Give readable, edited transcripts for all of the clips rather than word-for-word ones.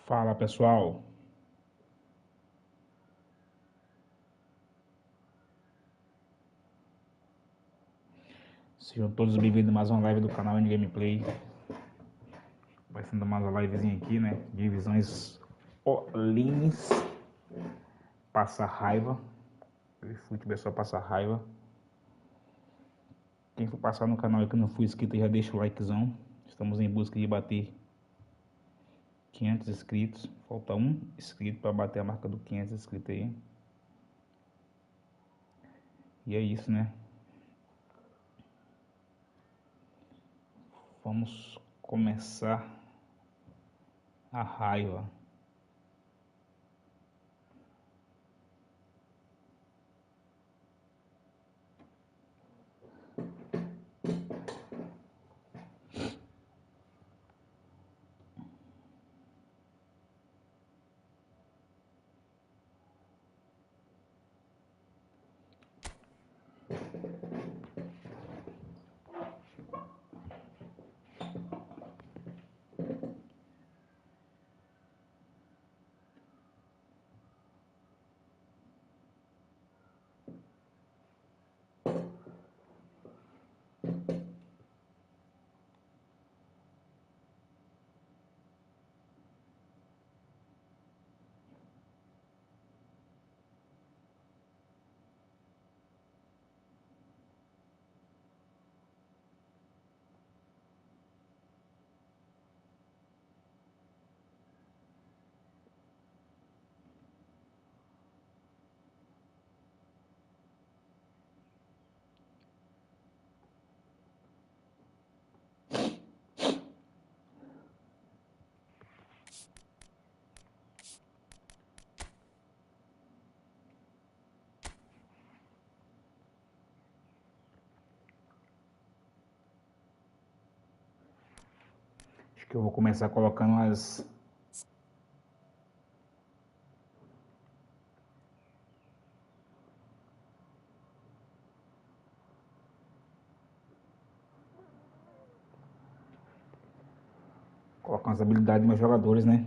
Fala pessoal, sejam todos bem-vindos a mais uma live do canal de gameplay. Vai sendo mais uma livezinha aqui, né? Divisões Olins. Passa raiva. Futebol é só passar raiva. Quem for passar no canal e que não for inscrito já deixa o likezão. Estamos em busca de bater 500 inscritos. Falta um inscrito para bater a marca do 500 inscritos aí. E é isso, né? Vamos começar a raiva. Acho que eu vou começar colocando as habilidades dos meus jogadores, né?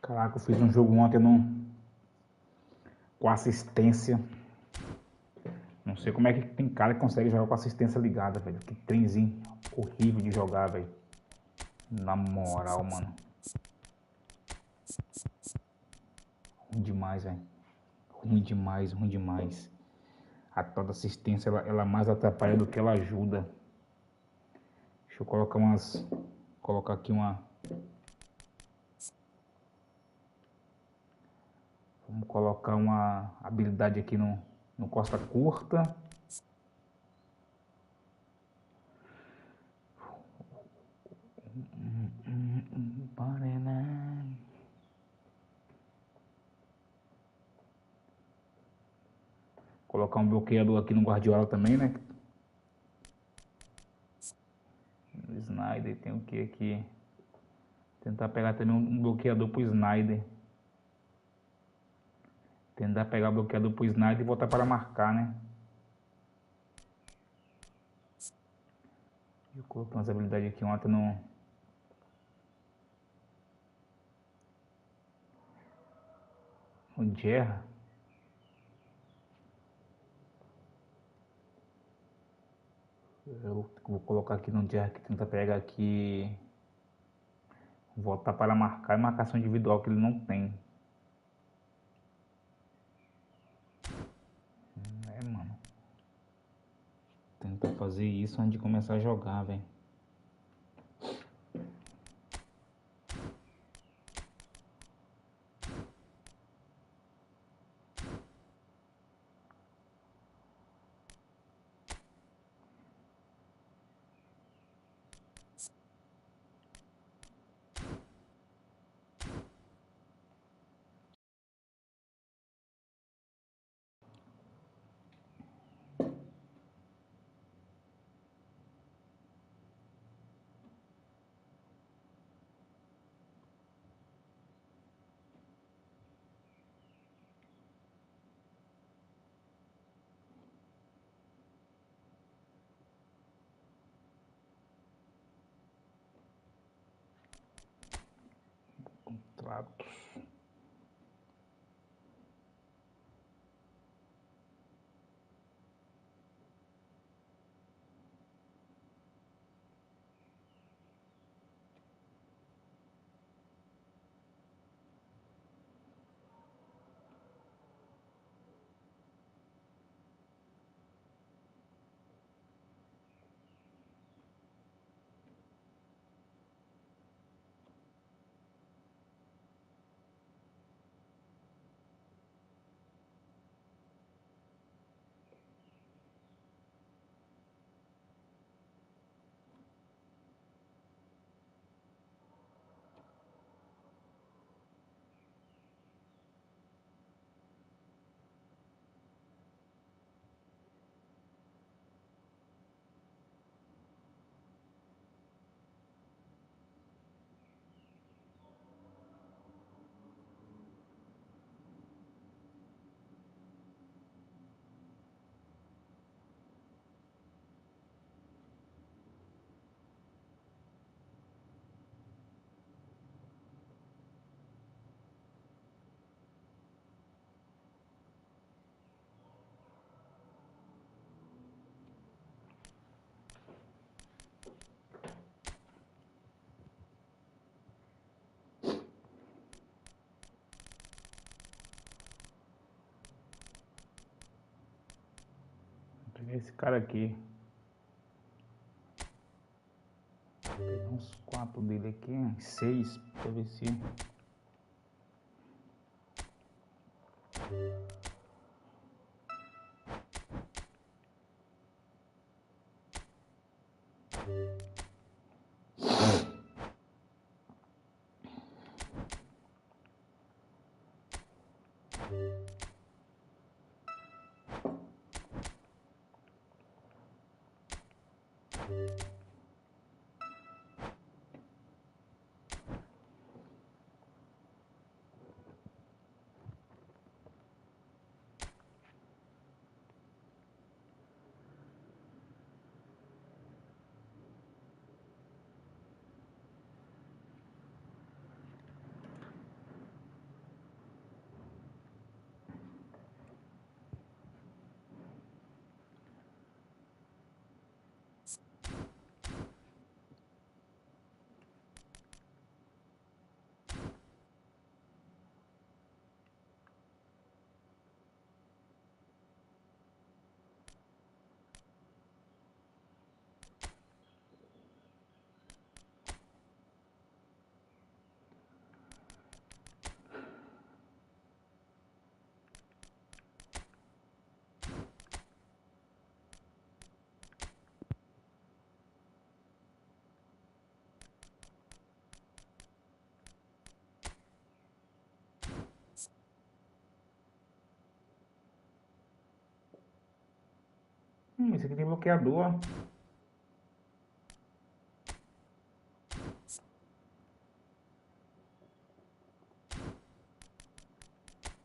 Caraca, eu fiz um jogo ontem com assistência. Não sei como é que tem cara que consegue jogar com assistência ligada, velho. Que trenzinho horrível de jogar, velho. Na moral, mano. Ruim demais, velho. Ruim demais, ruim demais. A tal da assistência, ela mais atrapalha do que ela ajuda. Deixa eu colocar aqui uma... Vamos colocar uma habilidade aqui no costa curta. Colocar um bloqueador aqui no Guardiola também, né? No Snyder tem o que aqui? Tentar pegar também um bloqueador pro Snyder. Tentar pegar o bloqueador pro Snyder e voltar para marcar, né? Eu coloquei umas habilidades aqui ontem no Gerra. Eu vou colocar aqui no Gerra que tenta pegar aqui Voltar para marcar e marcação individual que ele não tem. É, mano. Tentar fazer isso antes de começar a jogar, velho. Contratos. Vou pegar esse cara aqui. Vou pegar uns 4 dele aqui, uns 6, pra ver se... esse aqui tem bloqueador.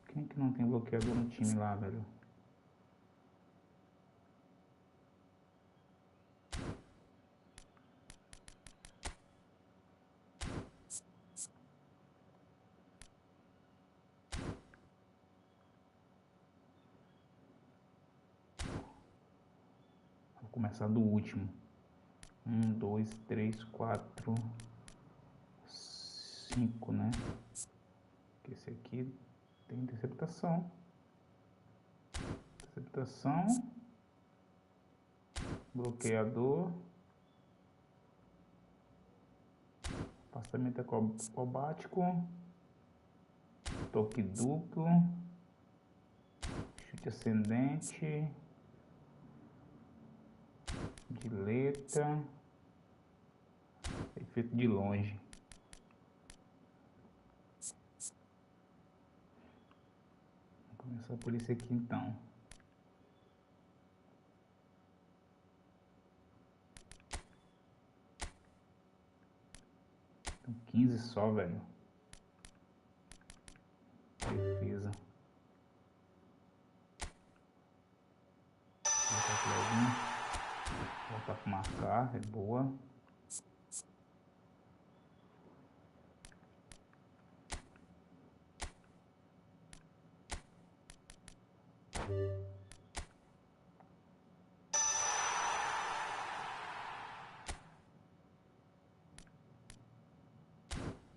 Quem é que não tem bloqueador no time lá, velho? Vou começar do último. 1, 2, 3, 4, 5, né? Esse aqui tem interceptação. Interceptação. Bloqueador. Afastamento acrobático. Toque duplo. Chute ascendente. Dileta. Efeito de longe. Vou começar por esse aqui então. Tem 15 só, velho. Defesa. Voltar para marcar, é boa.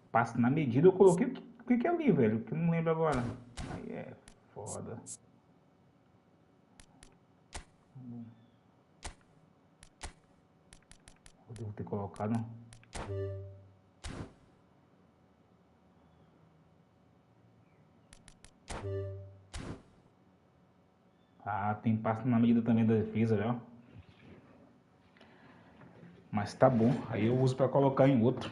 Passe na medida, eu coloquei o que é ali, velho, que eu não lembro agora. Aí é foda. Eu devo ter colocado. Ah, tem passe na medida também da defesa, velho. Mas tá bom, aí eu uso para colocar em outro.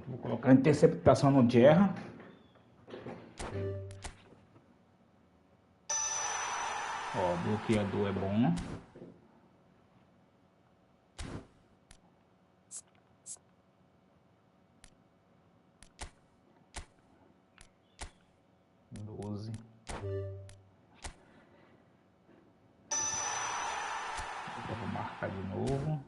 Vou colocar interceptação no Jerra. Ó, bloqueador é bom. Eu vou marcar de novo.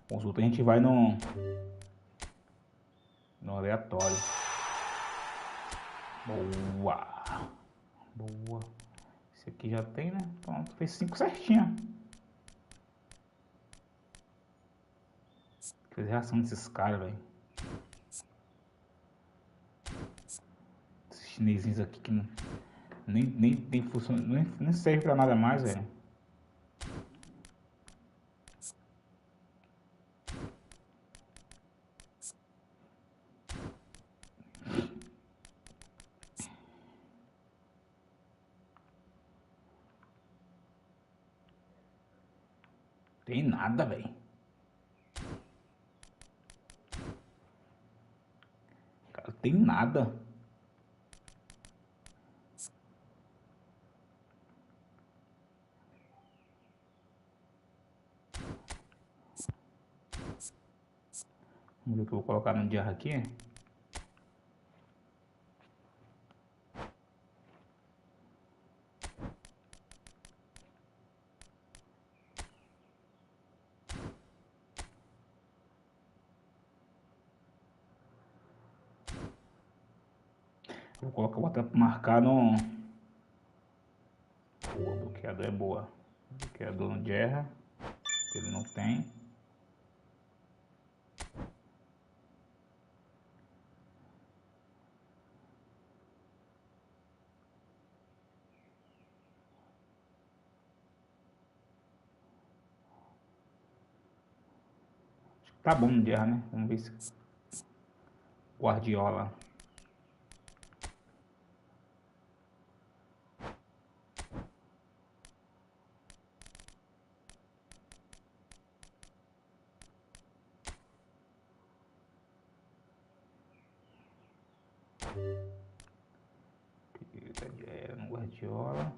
Com os outros a gente vai no aleatório. Boa. Boa. Esse aqui já tem, né? Pronto, fez 5 certinho. Fez reação desses caras, velho. Esses chinesinhos aqui que nem funciona, nem serve pra nada mais, velho. Tem nada, velho. Cara, tem nada. Vamos ver o que eu vou colocar no jarro aqui. Vou colocar, botar para marcar no... Boa, bloqueador é boa. Bloqueador no Jerra, que ele não tem. Tá bom no Jerra, né? Vamos ver se... Guardiola. É, no Guardiola.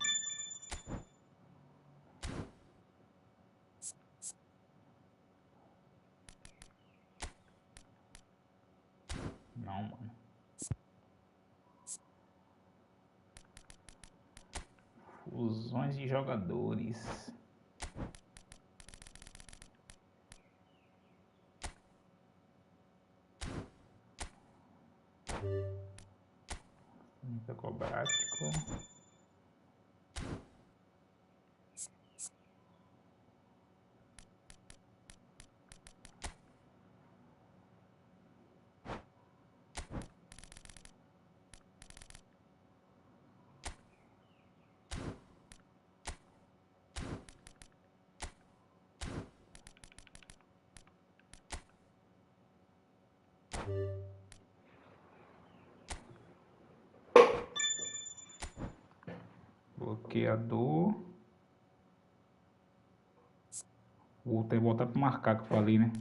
Não, mano. Fusões de jogadores. Microcobrático. Bloqueador. Vou até voltar para marcar que eu falei, né?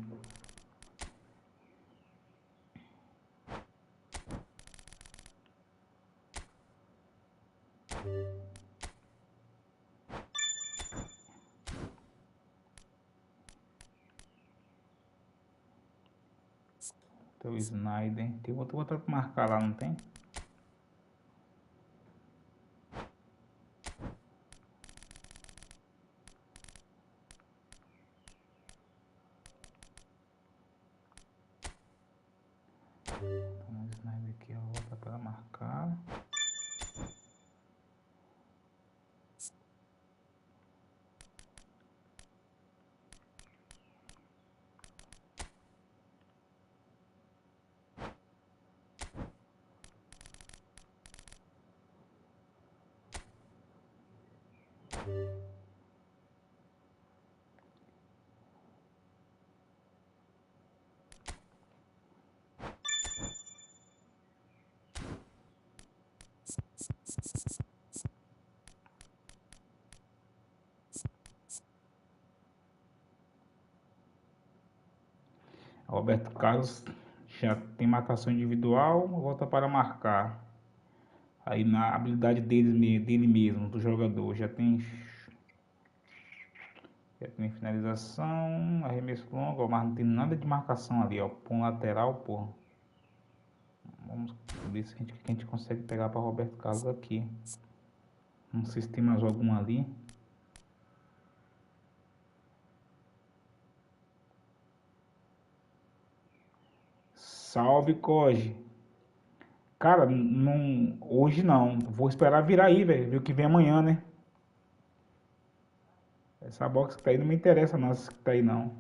Então, o Snyder. Tem outro para marcar lá, não tem? Então, o Snyder aqui, ó, volta para marcar. Roberto Carlos já tem marcação individual, volta para marcar. Aí na habilidade dele mesmo, do jogador, já tem finalização, arremesso longo, mas não tem nada de marcação ali, ó. Põe lateral, pô. Vamos ver se a gente consegue pegar para Roberto Carlos aqui. Não sei se tem mais algum ali. Salve, Koji. Cara, não, hoje não. Vou esperar virar aí, velho. Ver o que vem amanhã, né? Essa box que tá aí não me interessa, não. Essa que tá aí, não.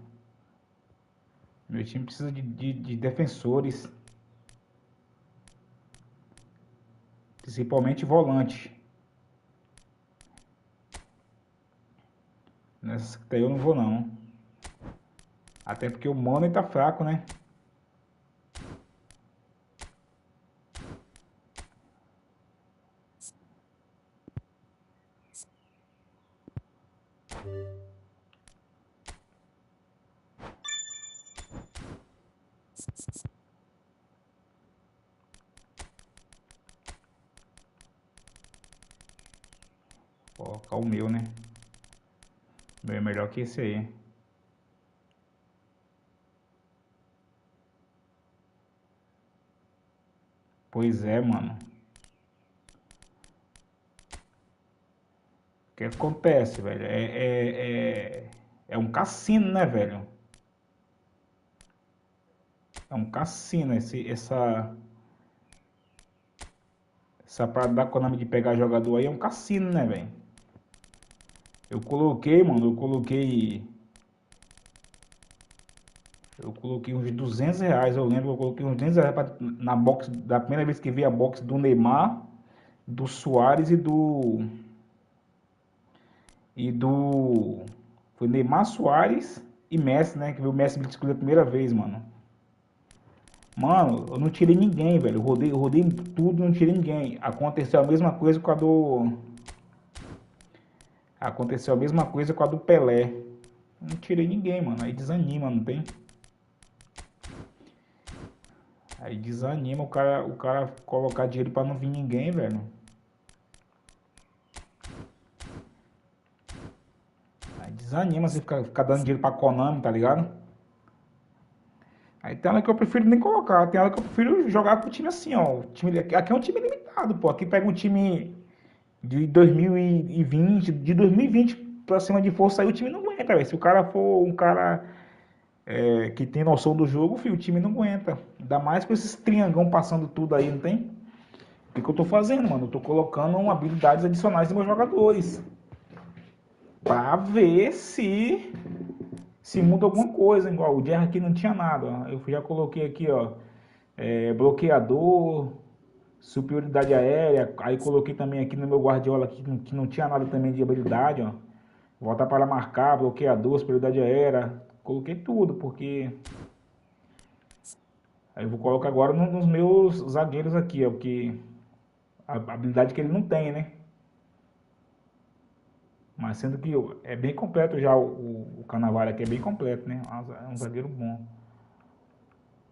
Meu time precisa de defensores. Principalmente volante. Nessa que tá aí eu não vou, não. Até porque o Mano tá fraco, né? Vou colocar o meu, né? O meu é melhor que esse aí. Pois é, mano. O que acontece, velho? É um cassino, né, velho? É um cassino essa parada da Konami de pegar jogador aí é um cassino, né, velho? Eu coloquei, mano, eu coloquei uns R$ 200, eu lembro que eu coloquei uns R$ 200 na box, da primeira vez que vi a box do Neymar, do Suárez foi Neymar, Suárez e Messi, né, que viu o Messi me escolher a primeira vez, mano. Mano, eu não tirei ninguém, velho, eu rodei tudo, não tirei ninguém. Aconteceu a mesma coisa com a do Pelé. Não tirei ninguém, mano, aí desanima, não tem? Aí desanima o cara colocar dinheiro pra não vir ninguém, velho. Aí desanima você ficar dando dinheiro pra Konami, tá ligado? Aí tem hora que eu prefiro nem colocar, tem hora que eu prefiro jogar com o time assim, ó. Aqui é um time limitado, pô. Aqui pega um time De 2020, de 2020 pra cima de força aí, o time não aguenta, velho. Se o cara for um cara que tem noção do jogo, filho, o time não aguenta. Ainda mais com esses triangão passando tudo aí, não tem? O que eu tô fazendo, mano? Eu tô colocando habilidades adicionais nos meus jogadores. Pra ver se muda alguma coisa. Igual o Jerry aqui não tinha nada. Ó. Eu já coloquei aqui, ó. Bloqueador, superioridade aérea. Aí coloquei também aqui no meu Guardiola aqui, que não tinha nada também de habilidade, ó. Voltar para marcar, bloqueador, superioridade aérea. Coloquei tudo, porque aí eu vou colocar agora nos meus zagueiros aqui, ó, porque a habilidade que ele não tem, né? Mas sendo que é bem completo já o Cannavaro aqui é bem completo, né? É um zagueiro bom.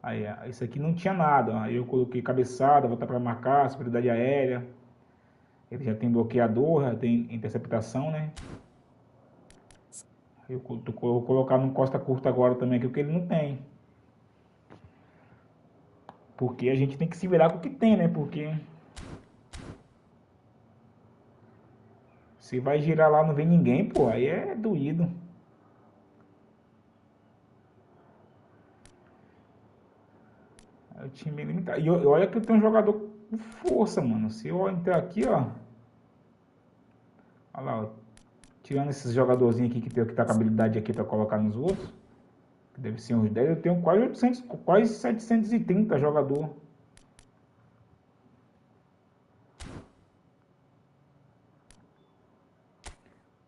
Aí, isso aqui não tinha nada. Ó. Aí eu coloquei cabeçada, voltar para marcar, superioridade aérea. Ele já tem bloqueador, já tem interceptação, né? Eu vou colocar no costa curta agora também, aqui, o que ele não tem. Porque a gente tem que se virar com o que tem, né? Porque se vai girar lá não vem ninguém, pô, aí é doído. Aí o time é limitado. E olha que eu tenho um jogador com força, mano. Se eu entrar aqui, ó. Olha lá, ó. Tirando esses jogadorzinhos aqui que tá com habilidade aqui pra colocar nos outros. Que deve ser uns 10. Eu tenho quase 800, quase 730 jogador.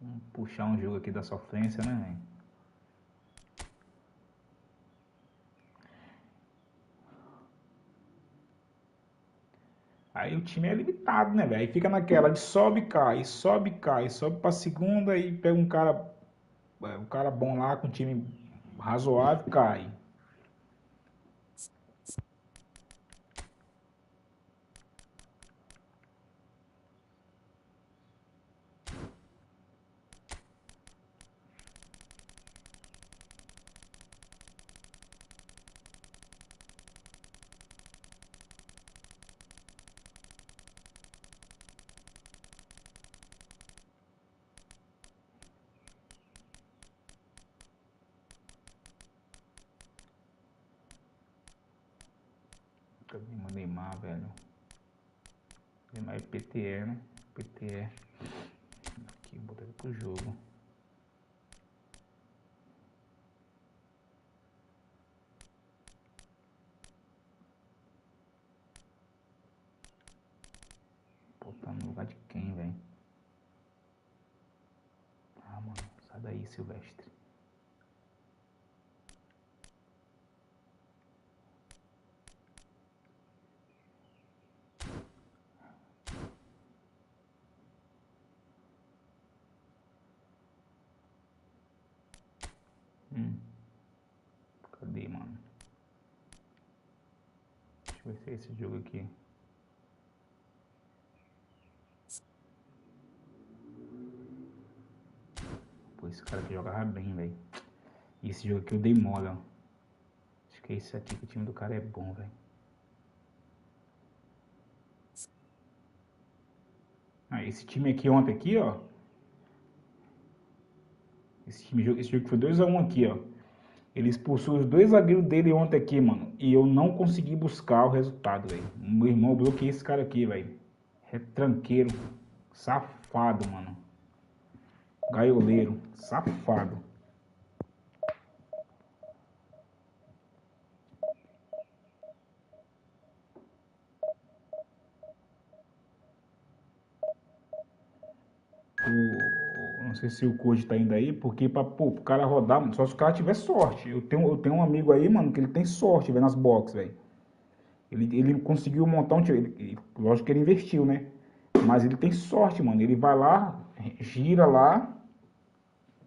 Vamos puxar um jogo aqui da sofrência, né, velho? Aí o time é limitado, né, velho? Aí fica naquela de sobe, cai, sobe, cai, sobe pra segunda e pega um cara bom lá com um time razoável, cai. Cadê o Neymar, velho? Neymar é PTE, né? PTE. Aqui, botar ele pro jogo. Botar no lugar de quem, velho? Ah, mano, sai daí, Silvestre. Cadê, mano? Deixa eu ver se é esse jogo aqui. Pô, esse cara aqui jogava bem, velho. E esse jogo aqui eu dei mole, ó. Acho que é esse aqui que o time do cara é bom, velho. Ah, esse time aqui ontem aqui, ó. Esse jogo foi 2x1 aqui, ó. Ele expulsou os dois zagueiros dele ontem aqui, mano. E eu não consegui buscar o resultado, velho. Meu irmão bloqueei esse cara aqui, velho. Retranqueiro. Safado, mano. Gaioleiro. Safado. Não sei se o coach tá indo aí, porque pro cara rodar, só se o cara tiver sorte. Eu tenho um amigo aí, mano, que ele tem sorte, velho, nas boxes, velho. Ele conseguiu montar um time. Lógico que ele investiu, né? Mas ele tem sorte, mano. Ele vai lá, gira lá.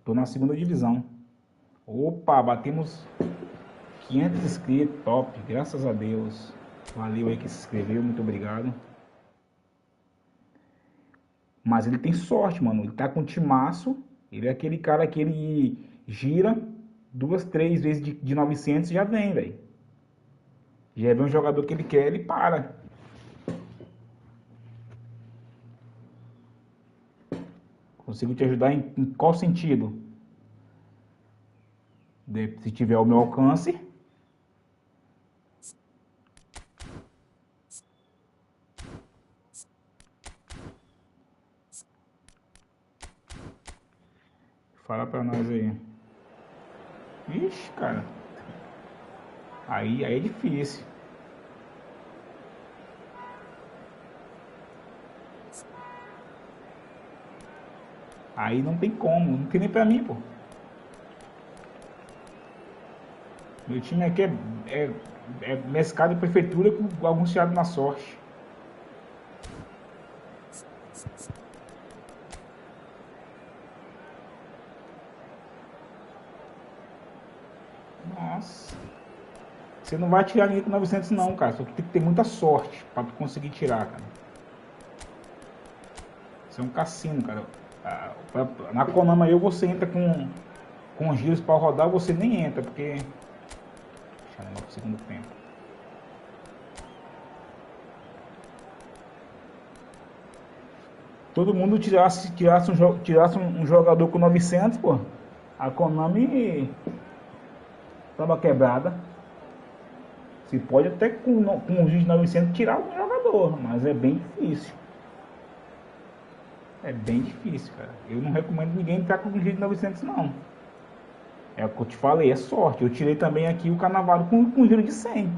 Tô na segunda divisão. Opa, batemos 500 inscritos, top. Graças a Deus. Valeu aí que se inscreveu, muito obrigado. Mas ele tem sorte, mano. Ele tá com um timaço. Ele é aquele cara que ele gira 2, 3 vezes de 900 e já vem, velho. Já vem um jogador que ele quer, ele para. Consigo te ajudar em qual sentido? Se tiver ao meu alcance. Fala pra nós aí. Ixi, cara. Aí é difícil. Aí não tem como, não tem nem pra mim, pô. Meu time aqui é mescado de prefeitura com alguns tirados na sorte. Nossa. Você não vai tirar ninguém com 900 não, cara. Só que tem que ter muita sorte pra tu conseguir tirar, cara. Isso é um cassino, cara. Na Konami aí você entra com giros pra rodar, você nem entra, porque... Deixa eu ver no segundo tempo. Todo mundo tirasse um jogador com 900, pô. A Konami tava quebrada. Se pode até com um giros de 900 tirar um jogador, mas é bem difícil. É bem difícil, cara. Eu não recomendo ninguém entrar com um giro de 900, não. É o que eu te falei, é sorte. Eu tirei também aqui o Canavaro com giro de 100.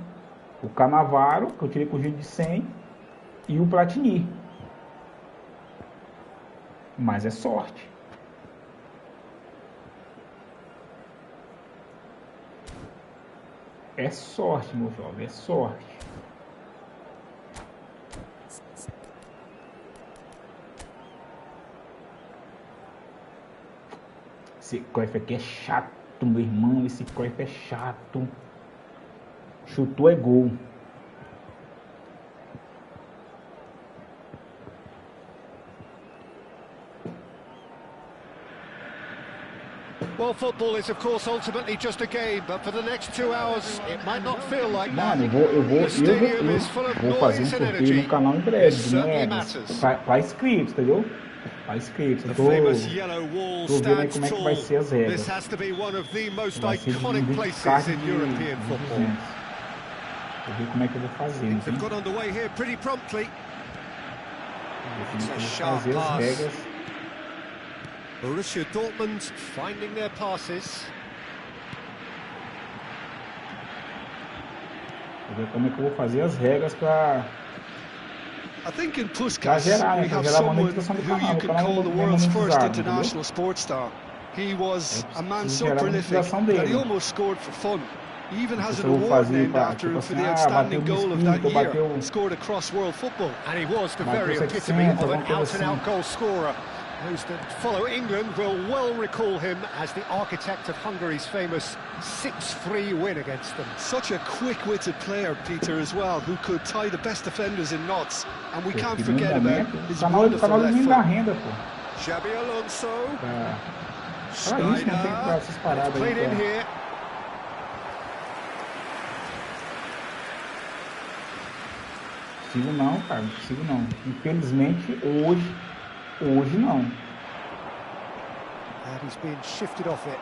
O Canavaro, que eu tirei com giro de 100, e o Platini. Mas é sorte. É sorte, meu jovem, é sorte. Esse Cruyff aqui é chato, meu irmão. Esse Cruyff é chato. Chutou é gol. Well, football is of course ultimately just a game, but for the next 2 hours it might not feel like that. Mano, eu vou fazer um sorteio no canal em breve, né? Pra inscritos, entendeu? Pra inscritos. Eu tô vendo aí como é que vai ser as regras. Vai ser de 20 cards de 200. Vou ver como é que eu vou fazer, né? Vou fazer as regras. Borussia Dortmund finding their passes. Vou ver como é que eu vou fazer as regras pra... I think in Puskas we have gerar someone monetização do who canal. you O can canal call the não é world's first monetizado, international entendeu? sports star. He was a man so gerar prolific monetização that he dele. almost scored for fun. He even has an Eu vou award fazer named pra, after tipo him for assim, the outstanding bateu goal no of that inscrito, year. bateu... Scored across world football. And he was the Bateu very 700, epitome of an alguma coisa out-and-out assim. goal scorer. Those that follow England will well recall him as the architect of Hungary's famous 6-3 win against them. Such a quick-witted player, Peter, as well, who could tie the best defenders in knots. And we can't forget about his wonderful canal left nem dá foot. renda, pô. Xabi Alonso. Pra isso não tem que dar essas paradas aí, Played in cara. here. Consigo não, cara, não consigo não. Infelizmente, hoje não. And he's been shifted off it.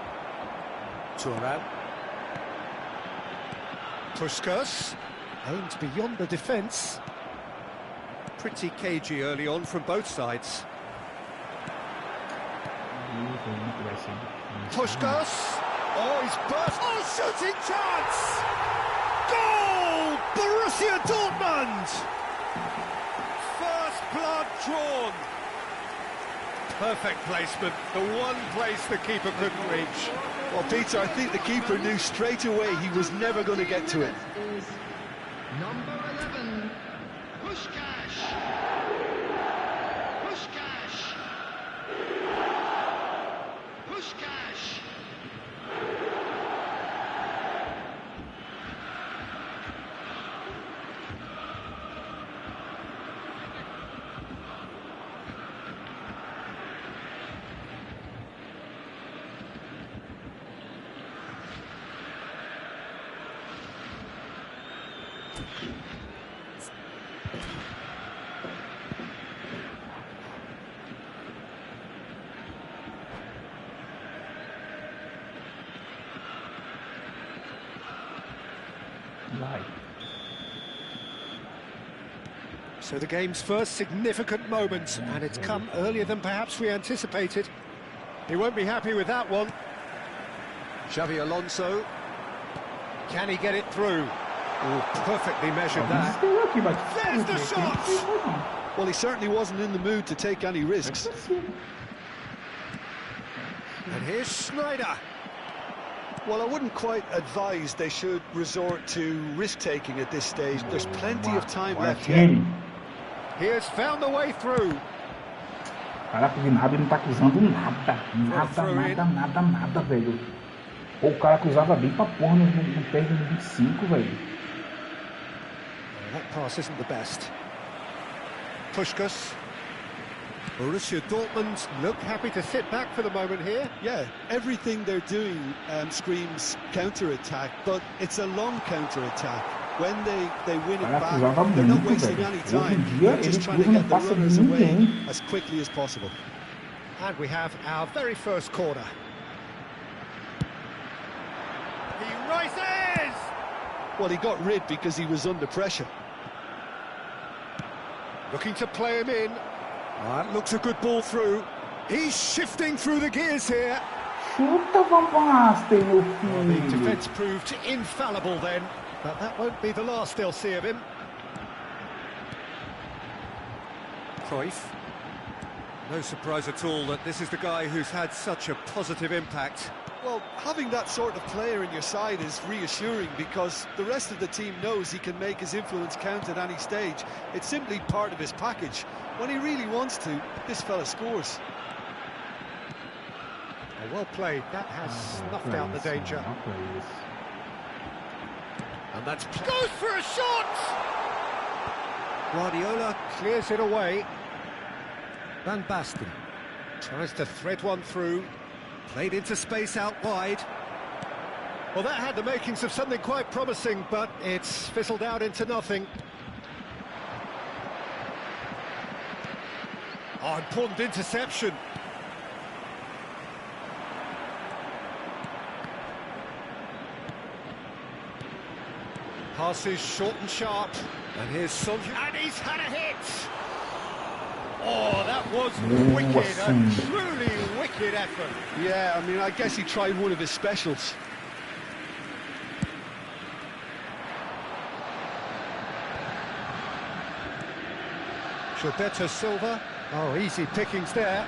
Turan. Puskas aimed beyond the defence. Pretty cagey early on from both sides. Puskas. Oh, he's burst. Oh, shooting chance! Goal! Borussia Dortmund! First blood drawn. Perfect placement. The one place the keeper couldn't reach. Well, Peter, I think the keeper knew straight away he was never going to get to it. Number 11, Puskás. Puskás. Puskás. So the game's first significant moment, and it's come earlier than perhaps we anticipated. He won't be happy with that one. Xavi Alonso. Can he get it through? Oh, perfectly measured that. There's the shot! Well, he certainly wasn't in the mood to take any risks. And here's Schneider. Well, I wouldn't quite advise they should resort to risk-taking at this stage. There's plenty of time left here. He has found the way through. Caraca, o Gnabry não tá cruzando nada. Nada, velho. Pô, o cara cruzava bem pra porra no pé do 25, velho. That pass isn't the best. Puskas. Borussia Dortmund look happy to sit back for the moment here. Yeah, everything they're doing screams counter-attack, but it's a long counter-attack. When they win it back, they're not wasting any time. They're just trying to get the runners away as quickly as possible. And we have our very first corner. He rises! Well, he got rid because he was under pressure. Looking to play him in. That looks a good ball through. He's shifting through the gears here. Chuta, Van Basten, meu filho. The defence proved infallible then, but that won't be the last they'll see of him. Cruyff. No surprise at all that this is the guy who's had such a positive impact. Well, having that sort of player in your side is reassuring because the rest of the team knows he can make his influence count at any stage. It's simply part of his package. When he really wants to, this fella scores. Well played, that has snuffed out the danger. And that's... goes for a shot! Guardiola clears it away. Van Basten tries to thread one through. Played into space out wide. Well, that had the makings of something quite promising, but it's fizzled out into nothing. Oh, important interception. Passes short and sharp. And here's Son. And he's had a hit! Oh, that was wicked, a truly wicked effort. Yeah, I mean, I guess he tried one of his specials. Gilberto Silva. Oh, easy pickings there.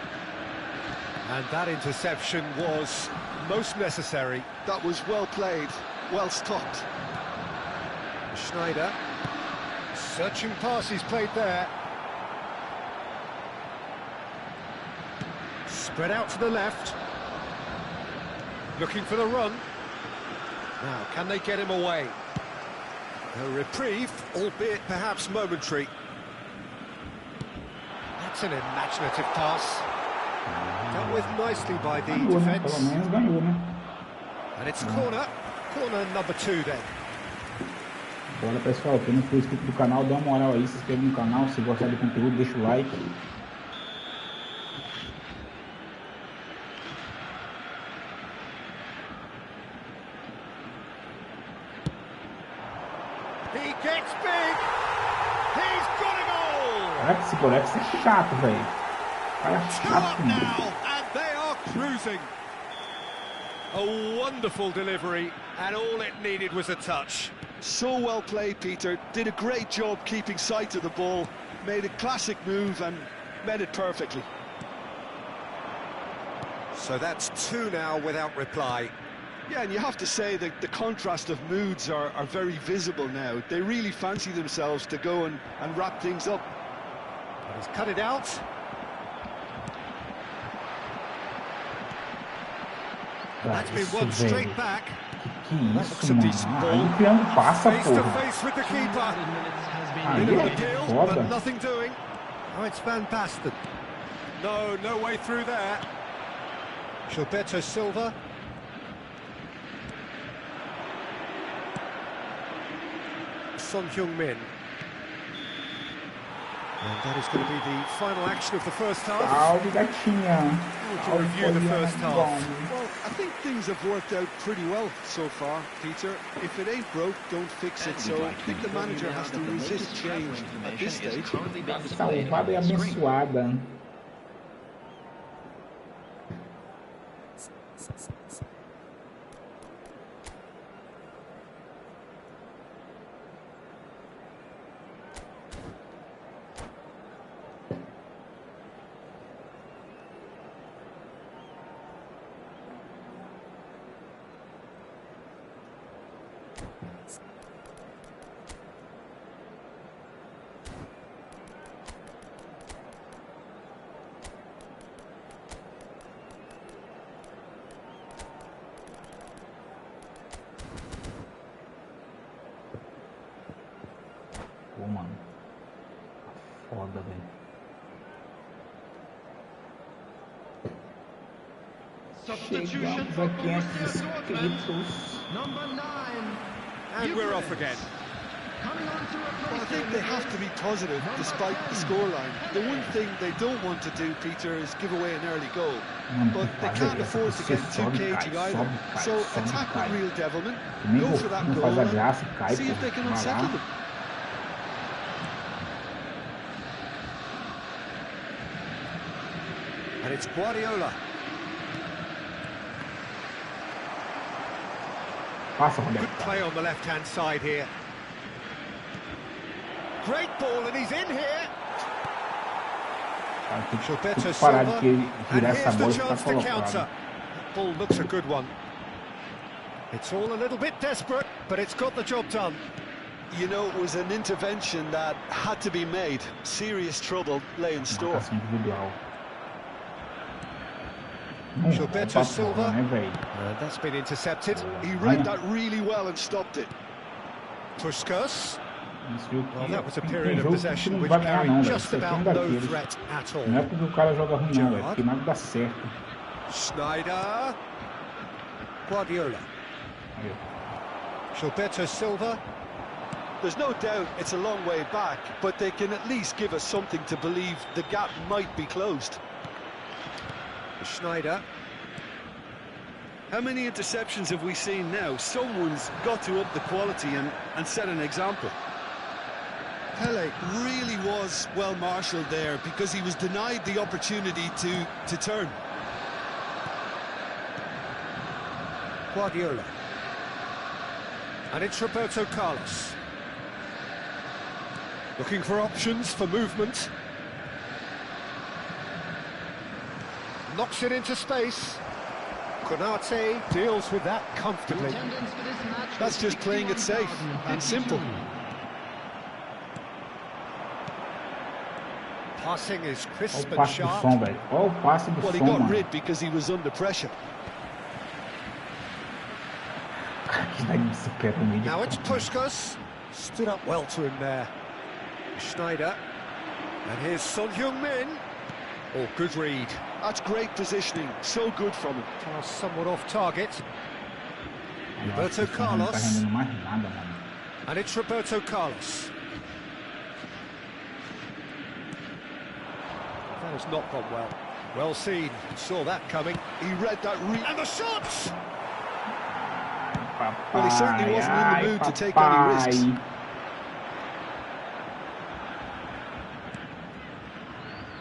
And that interception was most necessary. That was well played, well stopped. Schneider. Searching pass he's played there. Spread out to the left. Looking for the run. Now, can they get him away? A reprieve, albeit perhaps momentary. That's an imaginative pass. Dealt with nicely by the defence. And it's corner. Corner number 2 then. Bora, pessoal, quem não for inscrito do canal, dá uma moral aí, se inscreve no canal, se gostar do conteúdo, deixa o like. He gets big. He's got it all. Caraca, esse goleiro é chato, velho. Cara chato, mano. Now, and they are cruising. A wonderful delivery, and all it needed was a touch. So well played, Peter. Did a great job keeping sight of the ball. Made a classic move and met it perfectly. So that's 2 now without reply. Yeah, and you have to say that the contrast of moods are very visible now. They really fancy themselves to go and wrap things up. But he's cut it out. And that's been one straight back. Que Looks a decent ball. Aí Triângulo passa, Face to porra. face with the keeper. Aí Bit of é an appeal, foda. but nothing doing. Oh, it's Van Basten. No way through there. Gilberto Silva. Son Heung-min. And that is going to be the final action of the first half. Salve, gatinha. To review the first half. Well, I think things have worked out pretty well so far, Peter. If it ain't broke, don't fix it. So I think the manager has to resist change at this stage. Salvada e abençoada. Pô, mano. Foda, velho. Chegamos aqui entre escritos. And we're off again. Well, I think they have to be positive despite the scoreline. The one thing they don't want to do, Peter, is give away an early goal. But they can't afford to get too cagey either. So attack with real devilment, go for that goal and see if they can unsettle them. And it's Guardiola. Good play on the left-hand side here. Great ball, and he's in here. Gilberto Silva, and here's the chance to counter. That ball looks a good one. It's all a little bit desperate, but it's got the job done. You know, it was an intervention that had to be made. Serious trouble lay in store. Gilberto Silva, that's been intercepted. He read that really well and stopped it. Puskas. Well, that was a period of possession which carried just about no threat at all. Não é porque o cara joga ruim não, é porque nada dá certo. Schneider. Guardiola. Gilberto Silva. There's no doubt it's a long way back, but they can at least give us something to believe the gap might be closed. Schneider. How many interceptions have we seen now? Someone's got to up the quality and set an example. Pele really was well marshalled there because he was denied the opportunity to turn. Guardiola. And it's Roberto Carlos. Looking for options for movement. Knocks it into space. Konate deals with that comfortably. That's just playing it safe and simple. Passing is crisp and sharp. Well, he got rid because he was under pressure. Now it's Puskas. Stood up well to him there. Schneider. And here's Son Heung-min. Oh, good read. That's great positioning. So good from him. Somewhat off target. Roberto Carlos. And it's Roberto Carlos. That has not gone well. Well seen. Saw that coming. He read that and the shots! Well, he certainly wasn't in the mood to take any risks.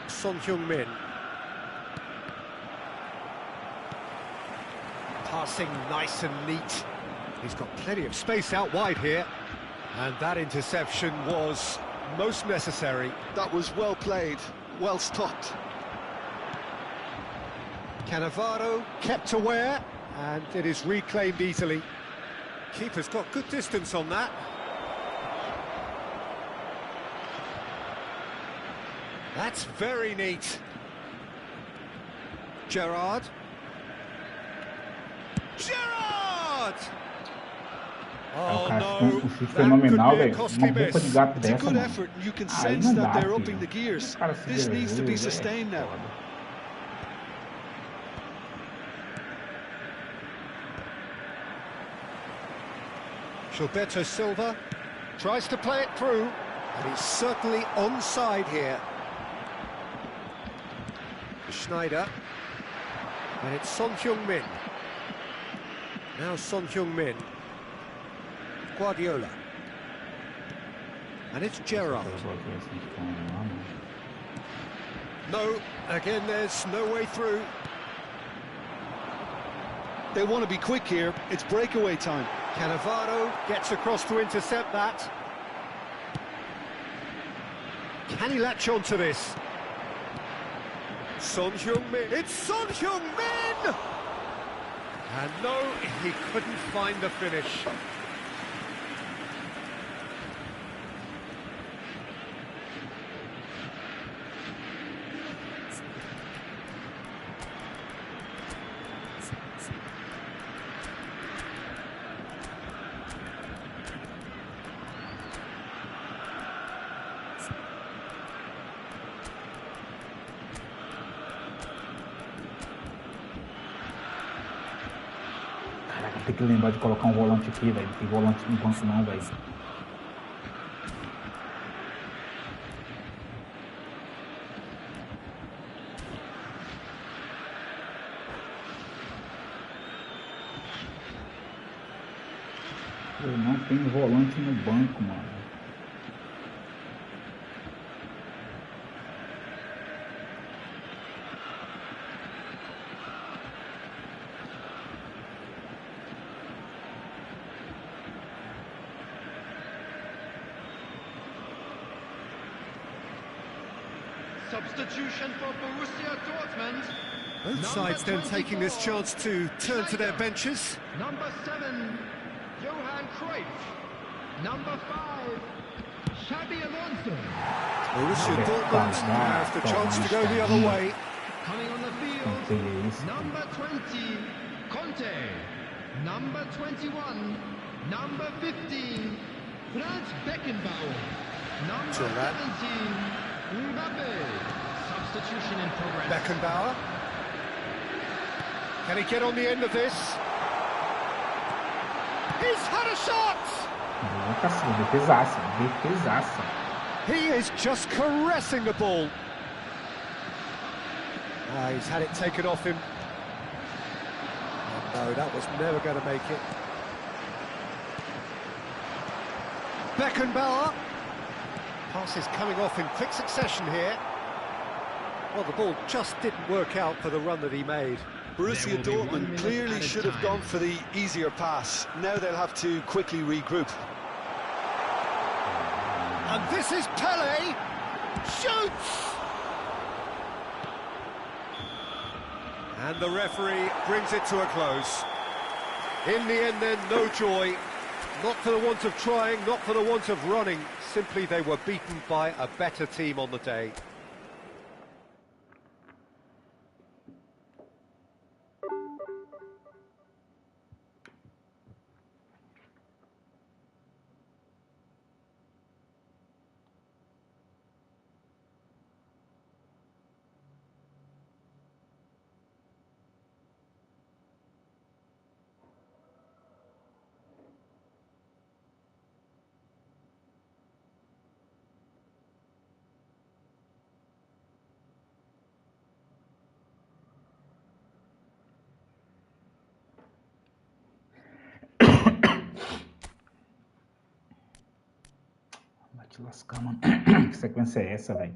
Son Heung-min. Passing nice and neat. He's got plenty of space out wide here. And that interception was most necessary. That was well played, well stopped. Cannavaro kept aware, and it is reclaimed easily. Keeper's got good distance on that. That's very neat. Gerrard. Gerrard! Oh no, fenomenal, velho. Uma boca de gato it's a good dessa, effort. You can sense that they're upping the gears. This needs to be sustained now. Gilberto Silva tries to play it through. And he's certainly onside here. Schneider. And it's Son Heung-min. Now Son Heung-min. Guardiola. And it's Gerrard. No, again there's no way through. They want to be quick here. It's breakaway time. Cannavaro gets across to intercept that. Can he latch on to this? Son Heung-min. It's Son Heung-min! And no, he couldn't find the finish. Tem que lembrar de colocar volante aqui, velho. Não tem volante no banco não, velho. Eu não tenho volante no banco, mano. Substitution for Borussia Dortmund. Both sides then taking this chance to turn to their benches. Number 7, Johan Cruyff. Number 5, Xabi Alonso. Borussia Dortmund have the chance to go the other way. Coming on the field, number 20, Conte. Number 21, number 15, Franz Beckenbauer. Number 17, Mbappe. Substitution in progress. Beckenbauer. Can he get on the end of this? He's had a shot! He is just caressing the ball. He's had it taken off him. Oh, no, that was never going to make it. Beckenbauer. Passes coming off in quick succession here. Well, the ball just didn't work out for the run that he made. Borussia Dortmund clearly should have gone for the easier pass. Now they'll have to quickly regroup. And this is Pele. Shoots! And the referee brings it to a close. In the end then, no joy. Not for the want of trying, not for the want of running. Simply they were beaten by a better team on the day. Vai te lascar, mano. Que sequência é essa, velho?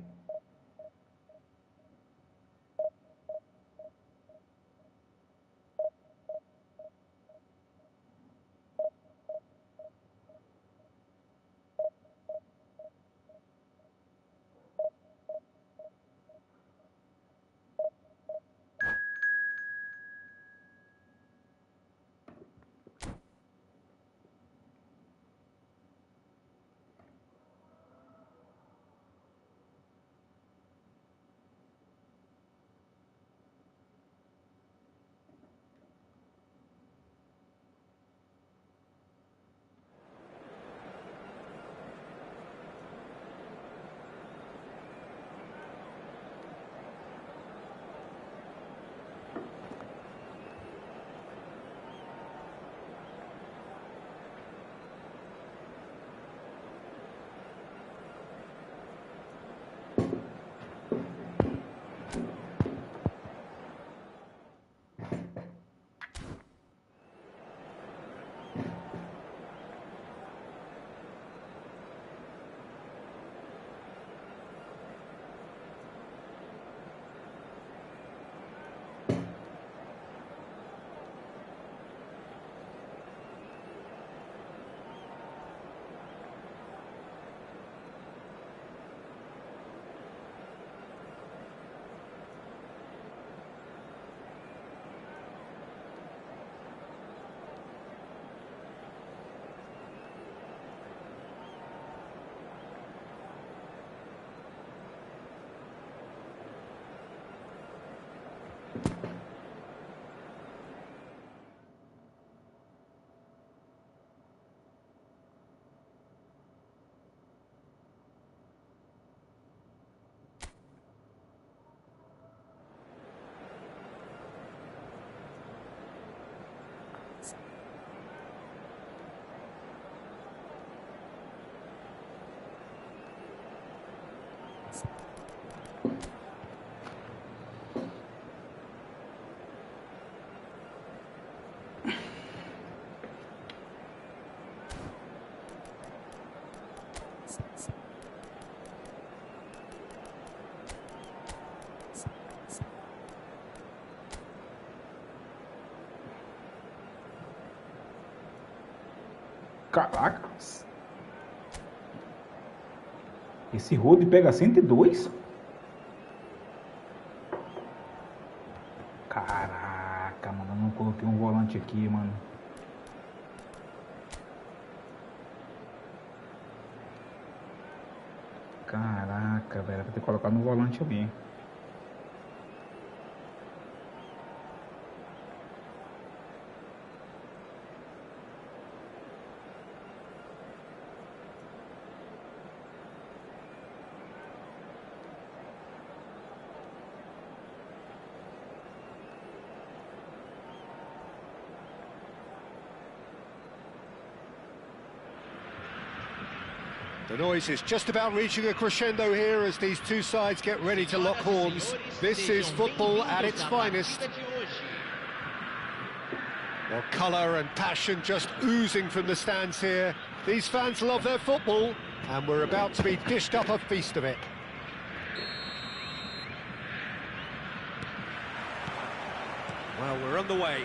Caraca. Esse road pega 102? Caraca, mano, eu não coloquei um volante aqui, mano. Caraca, velho, vou ter que colocar no volante ali. The noise is just about reaching a crescendo here as these two sides get ready to lock horns. This is football at its finest. Well, colour and passion just oozing from the stands here. These fans love their football, and we're about to be dished up a feast of it. Well, we're on the way.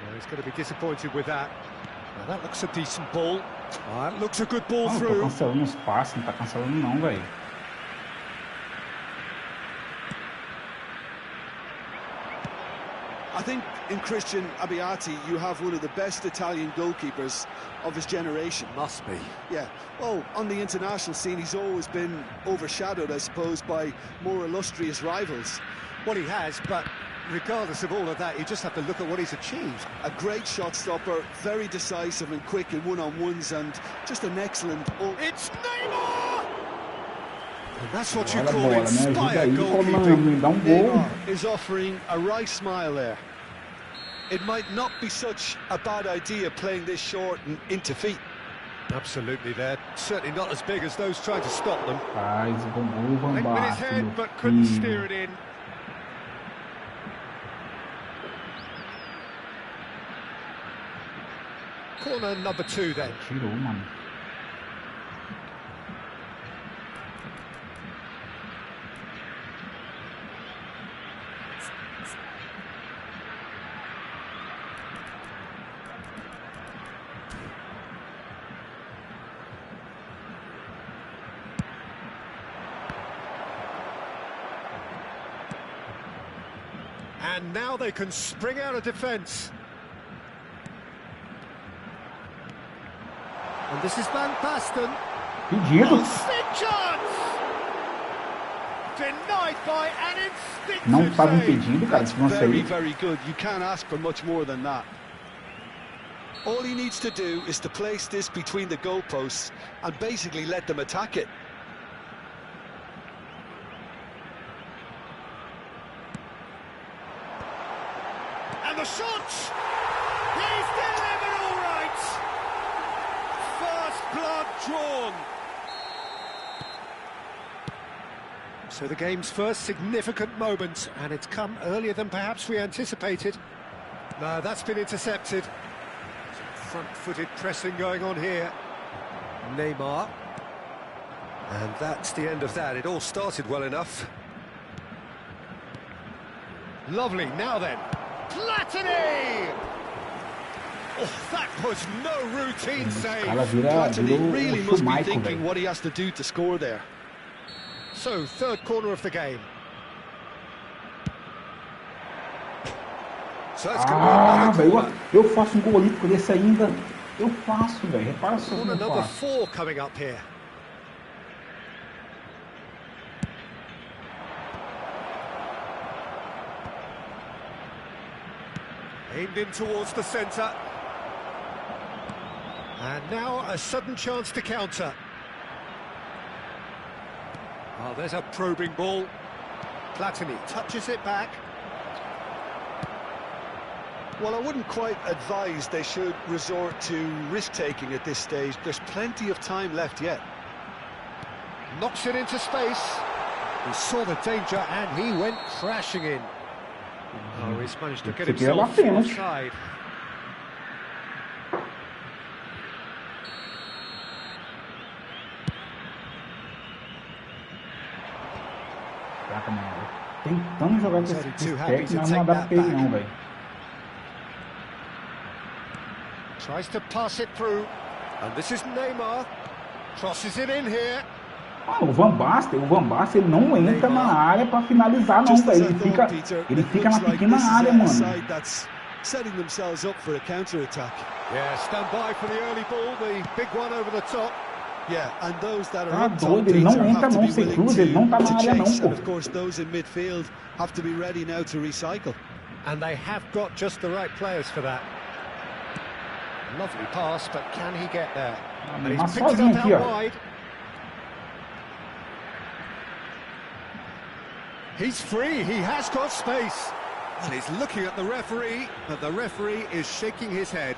Well, he's going to be disappointed with that. Now, that looks a decent ball. That looks a good ball through. Tô cancelando os passes, não tá cancelando não, velho. I think in Christian Abbiati you have one of the best Italian goalkeepers of his generation. Must be. Yeah, well, on the international scene he's always been overshadowed, I suppose, by more illustrious rivals. Well, he has, but regardless of all of that, you just have to look at what he's achieved. A great shot stopper, very decisive and quick in one-on-ones, and just an excellent... It's Neymar! And that's what you call inspired goalkeeping. Neymar is offering a right smile there. It might not be such a bad idea playing this short and into feet. Absolutely, they're certainly not as big as those trying to stop them. Went with his head, but couldn't steer it in. Corner number 2 then. Tirou, mano. And now they can spring out of defence. And this is Van Basten. Pedido. Chance! Denied by an instinctive Não estava save. impedindo, cara, esse lance Very, aí. very good. You can't ask for much more than that. All he needs to do is to place this between the goalposts and basically let them attack it. And the shot! He's delivered all right! First blood drawn. So the game's first significant moment, and it's come earlier than perhaps we anticipated. No, that's been intercepted. Some front-footed pressing going on here. Neymar. And that's the end of that. It all started well enough. Lovely, now then. Platini! Oh, that was no routine save. Platini really must be Michael, thinking what he has to do to score there. So, third corner of the game. So that's Ah, velho, eu faço um gol olímpico desse ainda. Eu faço, velho. Repara só como corner eu number faço. 4 coming up here. Aimed in towards the centre. And now a sudden chance to counter. Oh, there's a probing ball. Platini touches it back. Well, I wouldn't quite advise they should resort to risk-taking at this stage. There's plenty of time left yet. Knocks it into space. He saw the danger and he went crashing in. Oh, he's managed to get himself offside. Caraca, mano. Tentando jogar com esse técnico, mas não adaptei não, velho. Tries to pass it through. And this is Neymar. Crosses it in here. Mano, o Van Basten ele não entra na área pra finalizar não, velho. Ele fica na pequena área, mano. Setting themselves up for a counter-attack. Yeah, stand by for the early ball, the big one over the top. Yeah, and those that are Tá doido, ele não entra não, sem cruz, ele não tá na área não, pô. And of course, those in midfield have to be ready now to recycle. And they have got just the right players for that. Lovely pass, but can he get there? And he's picked it up out wide. He's free, he has got space. And he's looking at the referee, but the referee is shaking his head.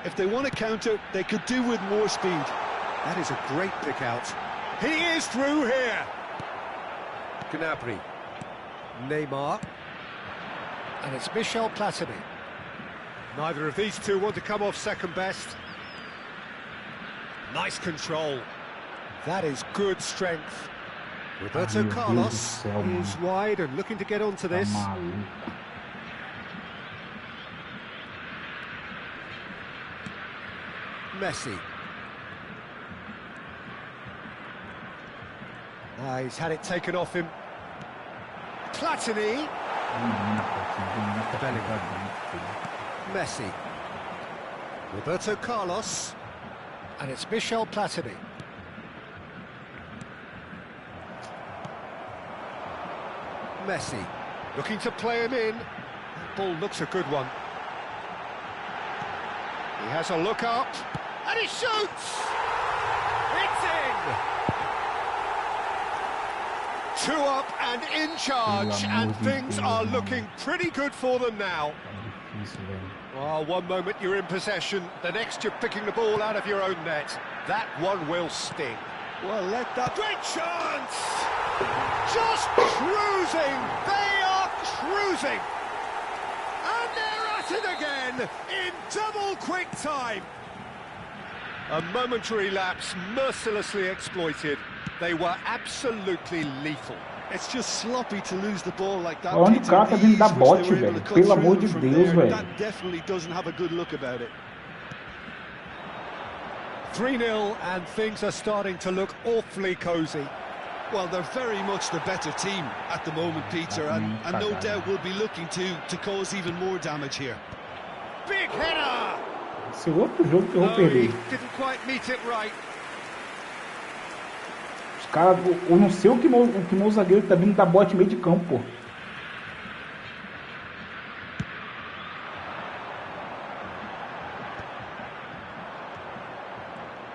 If they want to counter, they could do with more speed. That is a great pick out. He is through here. Gnabry. Neymar. And it's Michel Platini. Neither of these two want to come off second best. Nice control. That is good strength. Roberto Carlos is wide and looking to get onto this. Messi. He's had it taken off him. Platini. Messi. Roberto Carlos. And it's Michel Platini. Messi. Looking to play him in. Ball looks a good one. He has a look up. And he shoots! It's in! 2 up and in charge, and things are looking pretty good for them now. Well, one moment you're in possession, the next you're picking the ball out of your own net. That one will sting. Well, let that... Great chance! Just cruising! They are cruising! And they're at it again in double quick time. A momentary lapse mercilessly exploited. They were absolutely lethal. It's just sloppy to lose the ball like that. Onde o cara tá vindo dar bote, velho? Pelo amor de Deus, velho. That definitely doesn't have a good look about it. 3-0 and things are starting to look awfully cosy. Well, they're very much the better team at the moment, Peter, and no doubt will be looking to cause even more damage here. Big header! Esse outro jogo que eu vou perder. Didn't quite meet it right. Os caras, eu não sei o que meu zagueiro tá vindo dar bote meio de campo, pô.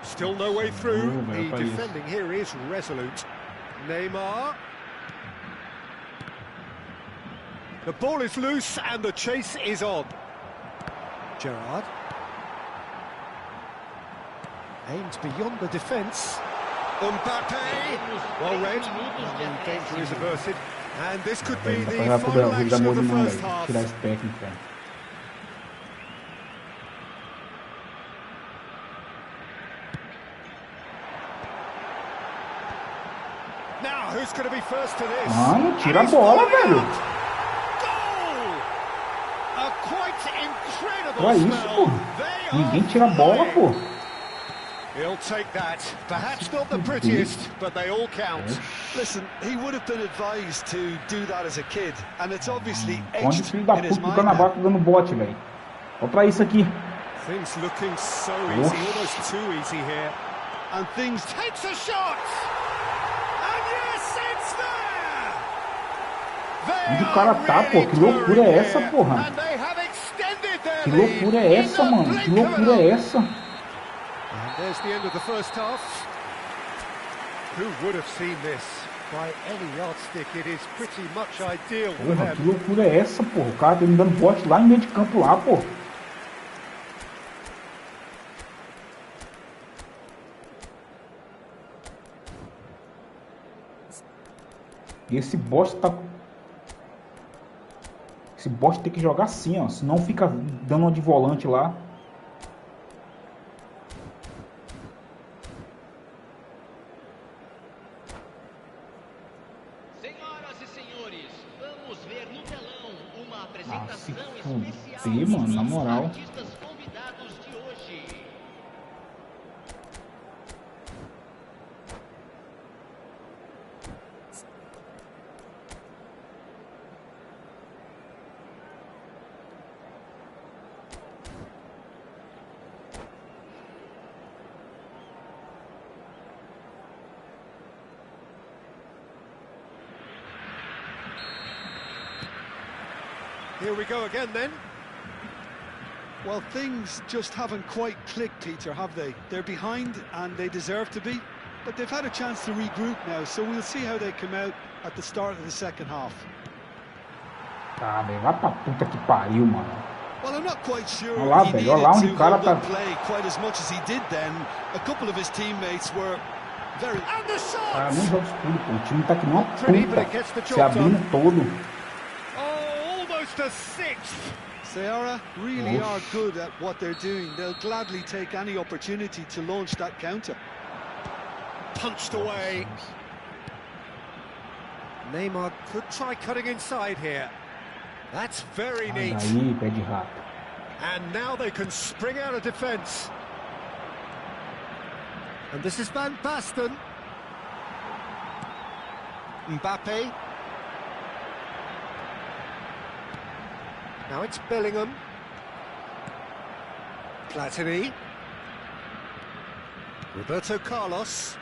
Still no way through. The defending here is resolute. Neymar. The ball is loose and the chase is on. Gerrard. Aimed beyond the defence. Mbappe. Well read. The danger is averted. And this could be the final action of the first half. Now, who's going to be first to this? Mano, tira a bola, velho. Goal! A quite incredible Olha isso, pô. Ninguém tira a bola, pô. He'll take that. Perhaps not the prettiest, but they all count. Listen, he would have been advised to do that as a kid, and it's obviously Onde etched filho da in his puta do mind. Canabaco dando bote, velho. Olha pra isso aqui. Things looking so easy, almost too easy here. And things... Takes a shot! And yes, it's there! They Onde o cara tá, pô? Que loucura é essa, porra? And they have Que loucura é essa, mano? Que loucura é essa? And there's the end of the first half. Who would have seen this? By any yardstick, it is pretty much ideal for Porra, que them. loucura é essa, porra? O cara tá me dando bote lá no meio de campo lá, pô. E esse bosta tá... Esse bosta tem que jogar assim, ó. Senão fica dando uma de volante lá. Senhoras e senhores, vamos ver no telão uma apresentação se especial fuder, mano, na moral. dos artistas convidados de hoje. Here we go again then. Well, things just haven't quite clicked, Peter, have they? They're behind and they deserve to be, but they've had a chance to regroup now, so we'll see how they come out at the start of the second half. Tá, velho, vai pra puta que pariu, mano. Well, I'm not quite sure Olha lá, he velho, needed olha lá onde to o cara hold tá. up play quite as much as he did then. A couple of his teammates were very... And the Cara, shot! nem joga escuro, pô. O time tá que nem uma Pretty, but it gets the puta. job Se abrindo todo. Oh, almost a sixth! Seja really are good at what they're doing. They'll gladly take any opportunity to launch that counter. Punched away. Neymar could try cutting inside here. That's very Sai neat. daí, pé de rato. And now they can spring out of defence. And this is Van Basten. Mbappe. Now it's Bellingham. Platini. Roberto Carlos.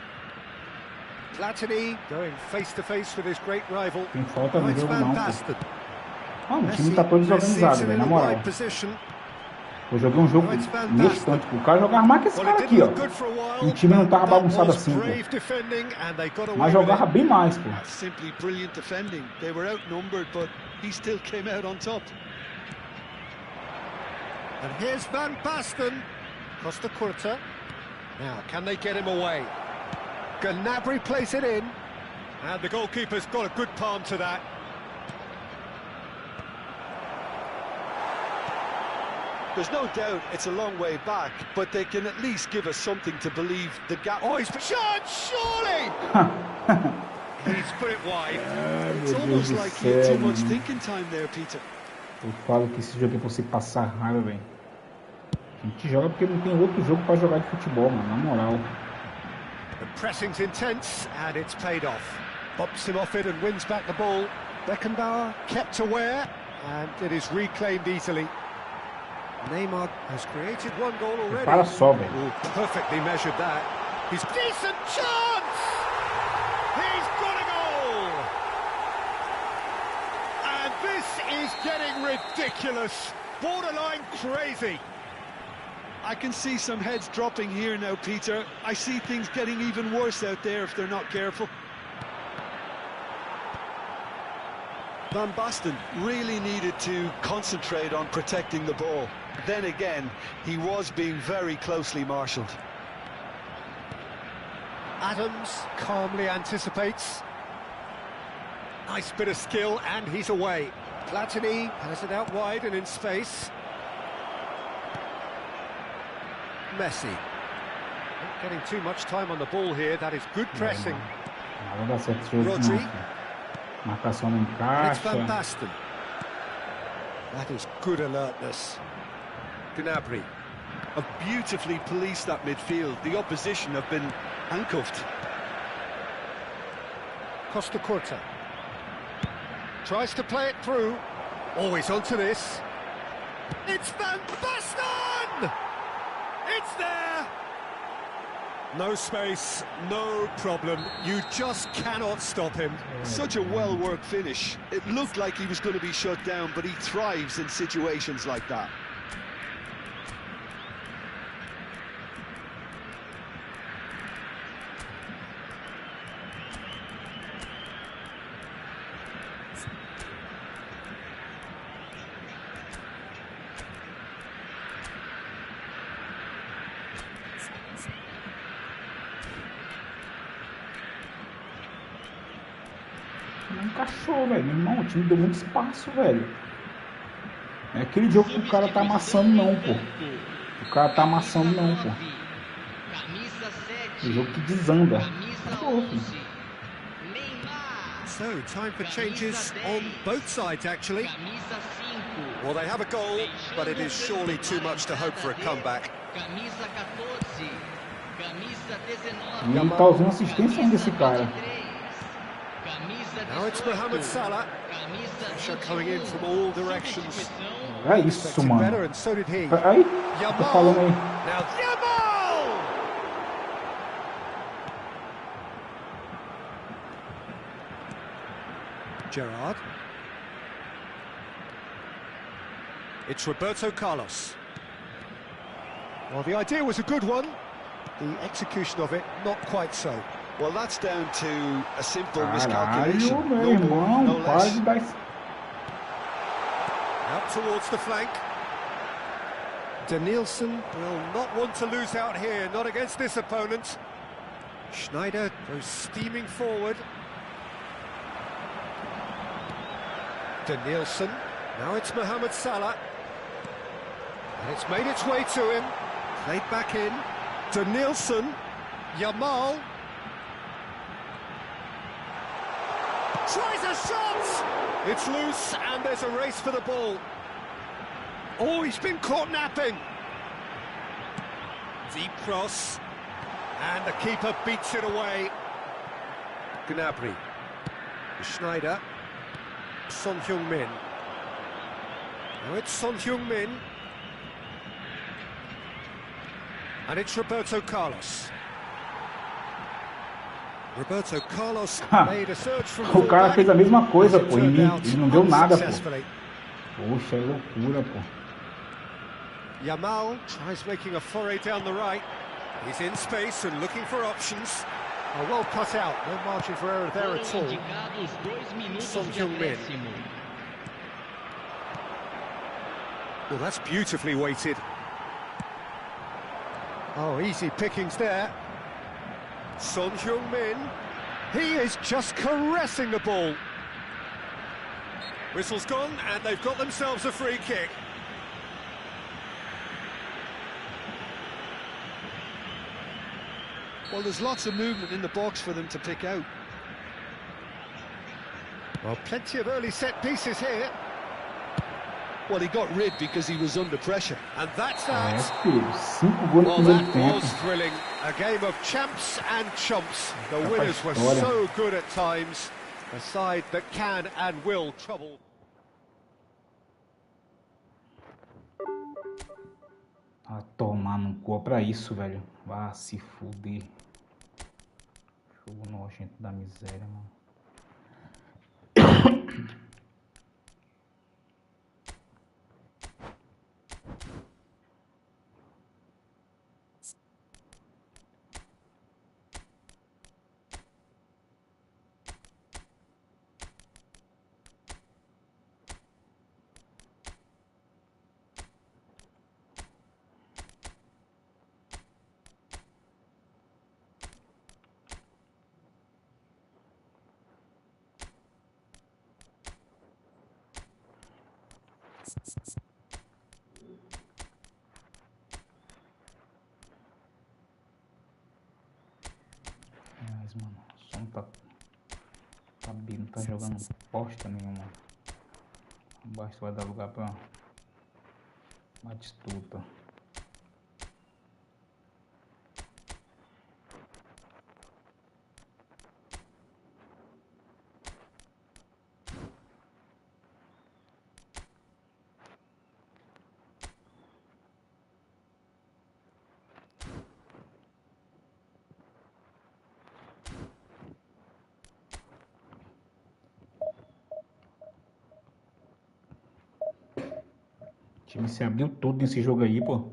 Platini going face to face with his great rival. Tem falta Now no it's jogo Van não, pô. Basten. Ah, o time tá todo desorganizado, velho, na moral. Eu joguei um jogo instante pro cara jogava mais que esse cara aqui, ó. E o time não tava bagunçado assim, pô. Mas jogava bem mais, pô. That's simply brilliant defending. They were outnumbered, but he still came out on top. And here's Van Basten. Costa Curta. Now, can they get him away? Gnabry plays it in. And the goalkeeper's got a good palm to that. There's no doubt it's a long way back, but they can at least give us something to believe the gap. Oh, he's shot, surely! He's put it wide. It's almost like he had too much thinking time there, Peter. Eu falo que esse jogo é pra você passar raiva, velho. A gente joga porque não tem outro jogo pra jogar de futebol, mano, na moral. The pressing's intense, and it's paid off. Bops him off it and wins back the ball. Beckenbauer kept aware, and it is reclaimed easily. Neymar has created one goal already. Para só, velho. Oh, perfectly measured that. He's decent chance! He's got a goal! And this is getting ridiculous. Borderline crazy. I can see some heads dropping here now, Peter. I see things getting even worse out there if they're not careful. Van Basten really needed to concentrate on protecting the ball. Then again, he was being very closely marshalled. Adams calmly anticipates. Nice bit of skill, and he's away. Platini has it out wide and in space. Messi. Not getting too much time on the ball here. That is good pressing. Nada dá certo esse jogo, Rodri. não. Marcação não And it's Van encaixa. Basten. That is good alertness. Gnabry. Have beautifully policed that midfield. The opposition have been handcuffed. Costa Curta. Tries to play it through. Always onto this. It's Van Basten! It's there! No space, no problem. You just cannot stop him. Such a well-worked finish. It looked like he was going to be shut down, but he thrives in situations like that. Não encaixou, velho. Meu irmão, o time deu muito espaço, velho. Não é aquele jogo que o cara tá amassando, não, pô. O cara tá amassando, não, pô. O jogo que desanda. Acabou, filho. So, time for changes on both sides, actually. Well, they have a goal, but it is surely too much to hope for a comeback. E ele tá usando assistência ainda, esse cara. Now it's Mohamed Salah. Pressure coming in from all directions. É isso, mano. Better, and so did he. Aí, tô falando aí. Now Yamal! Gerrard. It's Roberto Carlos. Well, the idea was a good one. The execution of it, not quite so. Well, that's down to a simple Caralho, miscalculation. meu No more, irmão, no para less. de dar... Out towards the flank. Danielson will not want to lose out here, not against this opponent. Schneider goes steaming forward. Danielson. Now it's Mohamed Salah. And it's made its way to him. Played back in. Danielson. Yamal. Tries a shot! It's loose, and there's a race for the ball. Oh, he's been caught napping. Deep cross. And the keeper beats it away. Gnabry. Schneider. Son Heung-min. Now it's Son Heung-min. And it's Roberto Carlos. Roberto Carlos made a surge from O cara fez a mesma coisa, pô, em mim. fullback. Ele não deu nada, pô. Unsuccessfully. Poxa, é loucura, pô. Yamal tries making a foray down the right. He's in space and looking for options. Oh, well cut out, no margin for error there at all. Son Heung-min. Well, that's beautifully weighted. Oh, easy pickings there. Son Heung-min. He is just caressing the ball. Whistle's gone, and they've got themselves a free kick. Well, there's lots of movement in the box for them to pick out. Well, plenty of early set pieces here. Well, he got rid because he was under pressure. And that's É, that. filho, 5 gols no Well, primeiro that tempo. was thrilling. A game of champs and chumps. The Rapaz, winners were olha. so good at times. A side that can and will trouble. Ah, tomar no cu pra isso, velho. Vá se fuder. Jogo nojento da miséria, mano. Mas, mano, o som tá não tá jogando bosta nenhuma. Abaixo vai dar lugar pra uma disputa. O time se abriu todo nesse jogo aí, pô.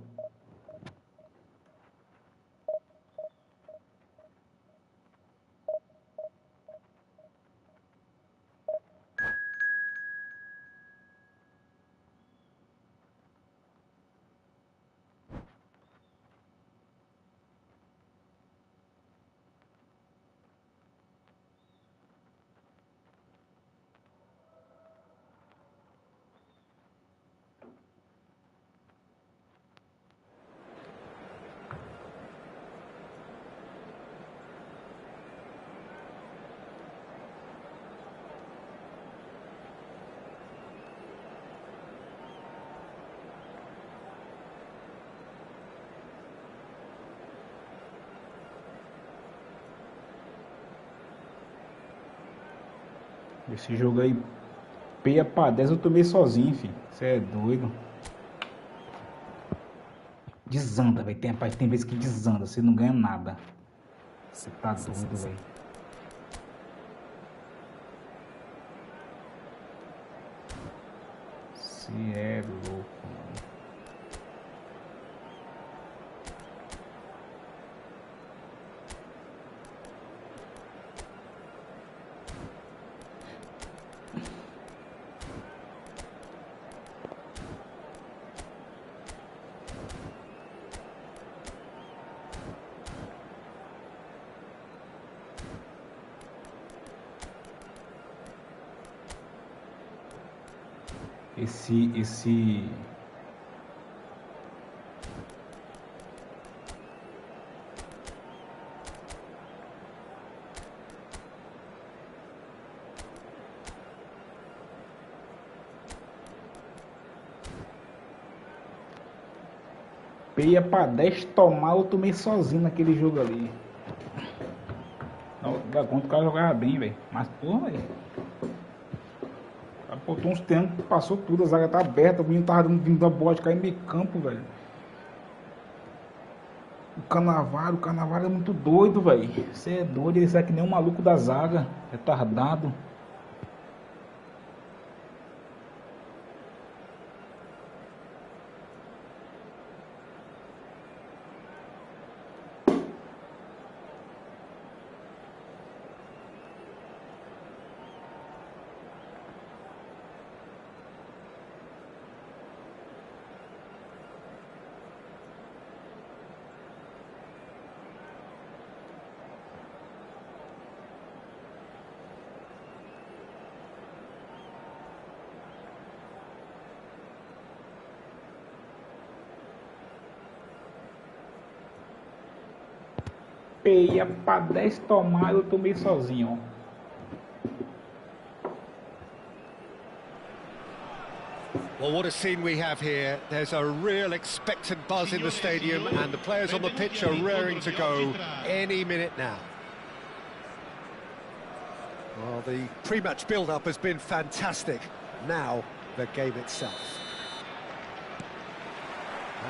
Esse jogo aí, peia pra 10, eu tomei sozinho, filho. Você é doido. Desanda, velho. Tem vezes que desanda, você não ganha nada. Você tá doido, velho. Você é louco, mano. Esse peia pra 10 tomar, eu tomei sozinho naquele jogo ali. Não, dá conta que o cara jogava bem, velho. Mas porra, velho. Botou uns tempos, passou tudo, a zaga tá aberta, o menino tava vindo da bola de cair no meio campo, velho. O Cannavaro é muito doido, velho. Você é doido, ele é que nem um maluco da zaga, retardado. Peia pra 10 tomar, eu tomei sozinho, ó. Well, what a scene we have here. There's a real expectant buzz in the stadium and the players on the pitch are raring to go any minute now. Well, the pre-match build-up has been fantastic. Now, the game itself.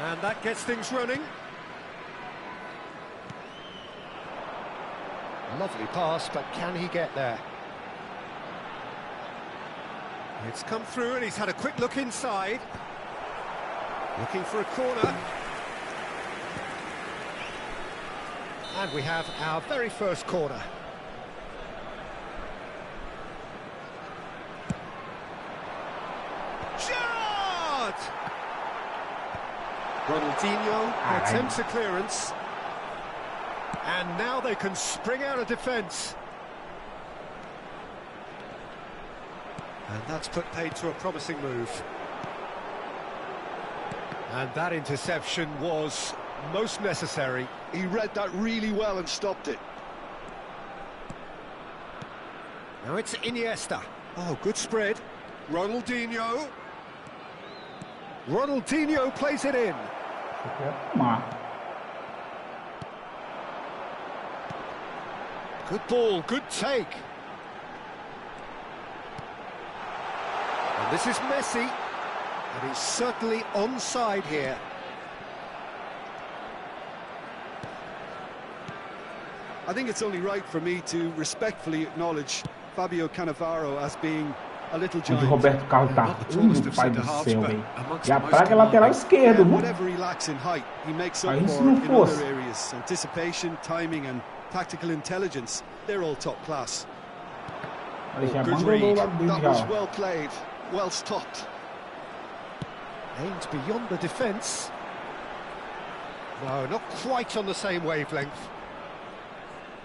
And that gets things running. Lovely pass, but can he get there? It's come through and he's had a quick look inside. Looking for a corner. And we have our very first corner. Shot! Ronaldinho attempts a clearance. And now they can spring out of defence. And that's put paid to a promising move. And that interception was most necessary. He read that really well and stopped it. Now it's Iniesta. Oh, good spread. Ronaldinho. Ronaldinho plays it in. Good ball, good take. And this is Messi, and he's certainly onside here. I think it's only right for me to respectfully acknowledge Fabio Cannavaro as being a little giant. O Roberto Carlos tá ruim, pai do céu, velho. E a praga é lateral esquerdo, viu? Whatever he lacks in height, he makes up Aí for se não in fosse. other areas. Anticipation, timing and tactical intelligence, they're all top class. Ele já Good mandou read. o lado dele That já, was ó. well played, well stopped. Aimed beyond the defence. No, not quite on the same wavelength.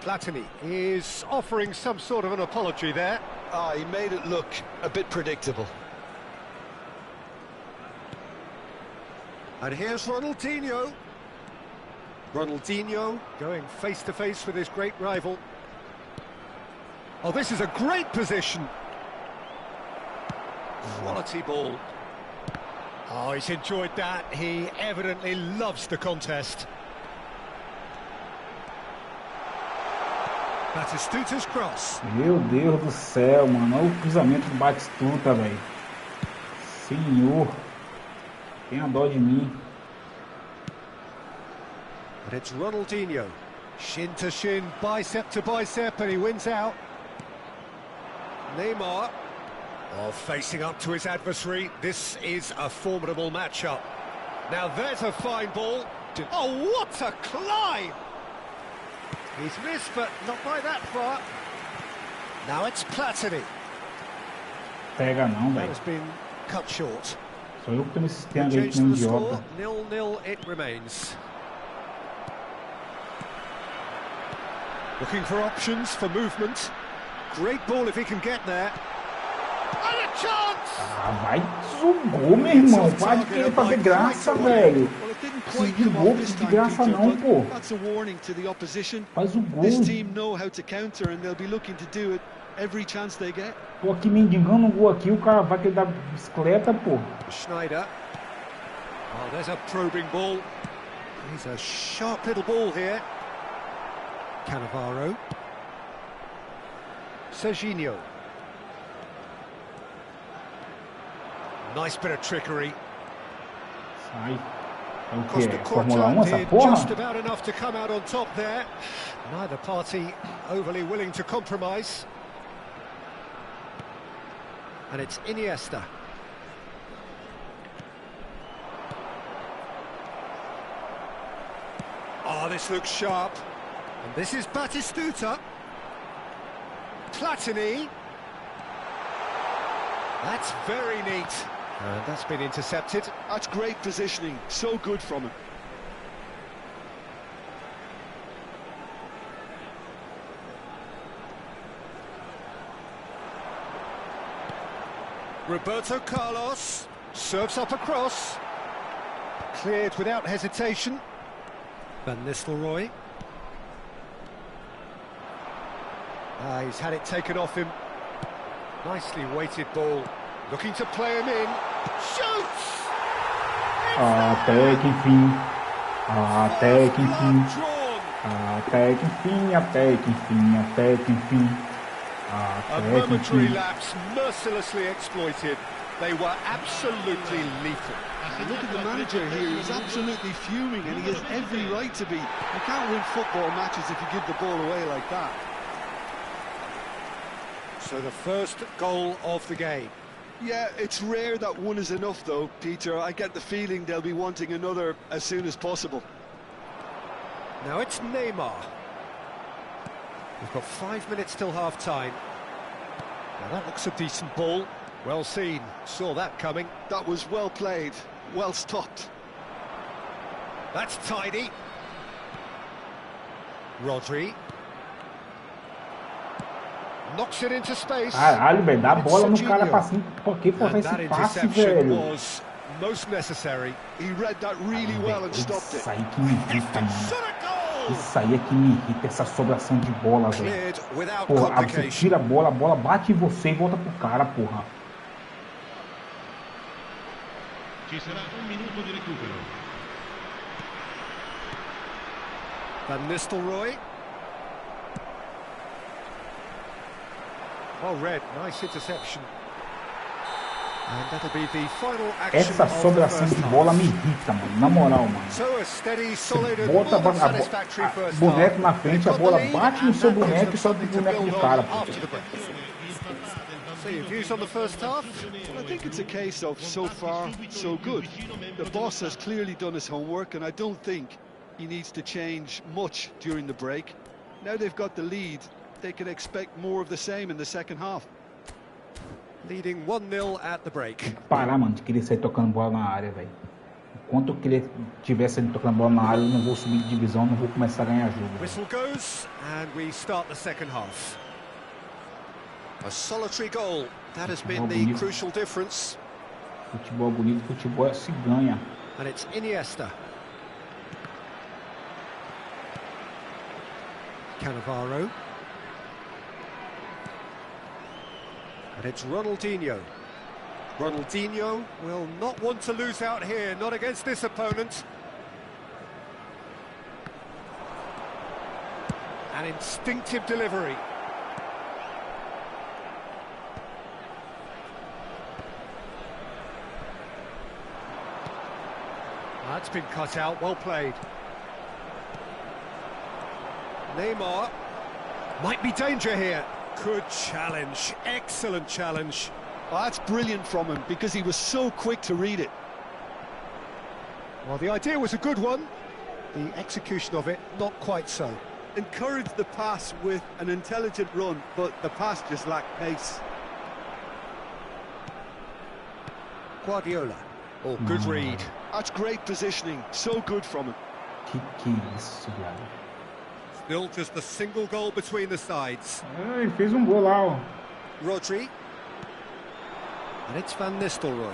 Platini is offering some sort of an apology there. He made it look a bit predictable. And here's Ronaldinho. Ronaldinho going face-to-face with his great rival. Oh, this is a great position. Quality ball. Oh, he's enjoyed that. He evidently loves the contest. Batistuta's cross. Meu Deus do céu, mano. Olha o cruzamento do Batistuta, velho. Senhor. Tenha dó de mim. And it's Ronaldinho. Shin to shin, bicep to bicep, and he wins out. Neymar. Oh, facing up to his adversary. This is a formidable matchup. Now there's a fine ball. Oh, what a climb! He's missed, but not by that far. Now it's Platini. Pega não, That velho. has been cut short. Só eu que tô me assistindo aí Change que nem um the score. idiota. 0-0 it remains. Looking for options for movement. Great ball if he can get there. And a chance! Ah, vai jogou, meu irmão. Para de querer fazer graça, velho. Well, it didn't Esse quite de come off gol this de time, graça Peter, não, but pô. that's a warning to the opposition. Faz o gol. This team know how to counter and they'll be looking to do it every chance they get. Tô aqui mendigando um gol aqui, o cara vai querer dar bicicleta, pô. Schneider. Oh, there's a probing ball. He's a sharp little ball here. Cannavaro. Serginho. Nice bit of trickery. Sai. É o Costa que? Fórmula 1 essa did porra? just about enough to come out on top there. Neither party overly willing to compromise. And it's Iniesta. Oh, this looks sharp. And this is Batistuta. Platini. That's very neat. And that's been intercepted. That's great positioning, so good from him. Roberto Carlos serves up a cross. Cleared without hesitation. Van Nistelrooy. He's had it taken off him. Nicely weighted ball. Looking to play him in. Shoots! Até que enfim. Até que enfim. Drawn. Até que enfim. Até que enfim. Até que enfim. A Até que momentary enfim. lapse mercilessly exploited. They were absolutely lethal. Look at the manager here, he's absolutely fuming and he has every right to be. You can't win football matches if you give the ball away like that. So the first goal of the game. Yeah, it's rare that one is enough though, Peter. I get the feeling they'll be wanting another as soon as possible. Now it's Neymar. We've got 5 minutes till half-time. Now that looks a decent ball. Well seen, saw that coming. That was well played, well stopped. That's tidy. Rodri. Knocks it into space. Caralho, velho, dá a bola no cara Serginho. pra cima. Por que forçar And that esse passe, interception velho? was most necessary. He read that really well and stopped it. Isso aí que me irrita, mano. Shot a goal! Isso aí é que me irrita, essa sobração de bola, velho. Cleared without Porra, você complication. tira a bola bate em você e volta pro cara, porra. Ci sarà minuto di recupero. Van Nistelrooy. Well read, nice interception. And that'll be the final action Essa of the sobração first de half. bola me irrita, mano. Na moral, mano. So a steady, solid, Você and bota more than a satisfactory first boneco half. na frente, a They've got bola the lead, bate no and seu that gives boneco them e sobe something o to boneco build do on cara, pô. after the break. So your views on the first half? Well, I think it's a case of so far, so good. The boss has clearly done his homework and I don't think he needs to change much during the break. Now they've got the lead, they can expect more of the same in the second half. Leading 1-0 at the break. Parar, mano, de querer sair tocando bola na área, velho. Enquanto eu querer tiver saindo tocando bola na área, eu não vou subir de divisão, não vou começar a ganhar jogo. Whistle goes, and we start the second half. A solitary goal, that has been the crucial difference. Futebol bonito, futebol se ganha. And it's Iniesta. Cannavaro. And it's Ronaldinho. Ronaldinho will not want to lose out here, not against this opponent. An instinctive delivery. That's been cut out, well played. Neymar. Might be danger here. Good challenge, excellent challenge. Oh, that's brilliant from him, because he was so quick to read it. Well, the idea was a good one. The execution of it, not quite so. Encouraged the pass with an intelligent run, but the pass just lacked pace. Guardiola. Oh, good read. That's great positioning, so good from him. Que isso, viado. Still just a single goal between the sides. Ele fez gol lá, ó. Rodri. And it's Van Nistelrooy.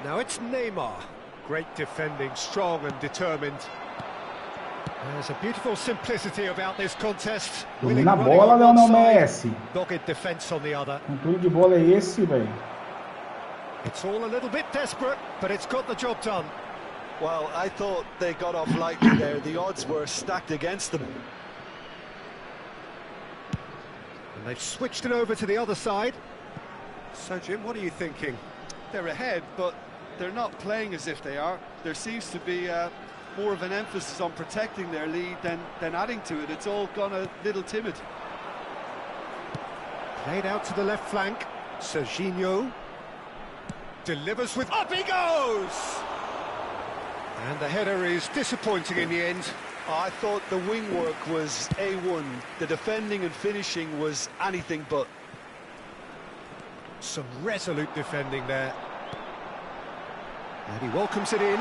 Now it's Neymar. Great defending, strong and determined. There's a beautiful simplicity about this contest. Domina a bola, Lionel Messi. Dogged defense on the other. Controle de bola é esse, velho. It's all a little bit desperate, but it's got the job done. Well, I thought they got off lightly there. The odds were stacked against them. And they've switched it over to the other side. So, Jim, what are you thinking? They're ahead, but they're not playing as if they are. There seems to be more of an emphasis on protecting their lead than adding to it. It's all gone a little timid. Played out to the left flank. Serginho delivers with... Up he goes! And the header is disappointing in the end. I thought the wing work was A1. The defending and finishing was anything but. Some resolute defending there. And he welcomes it in.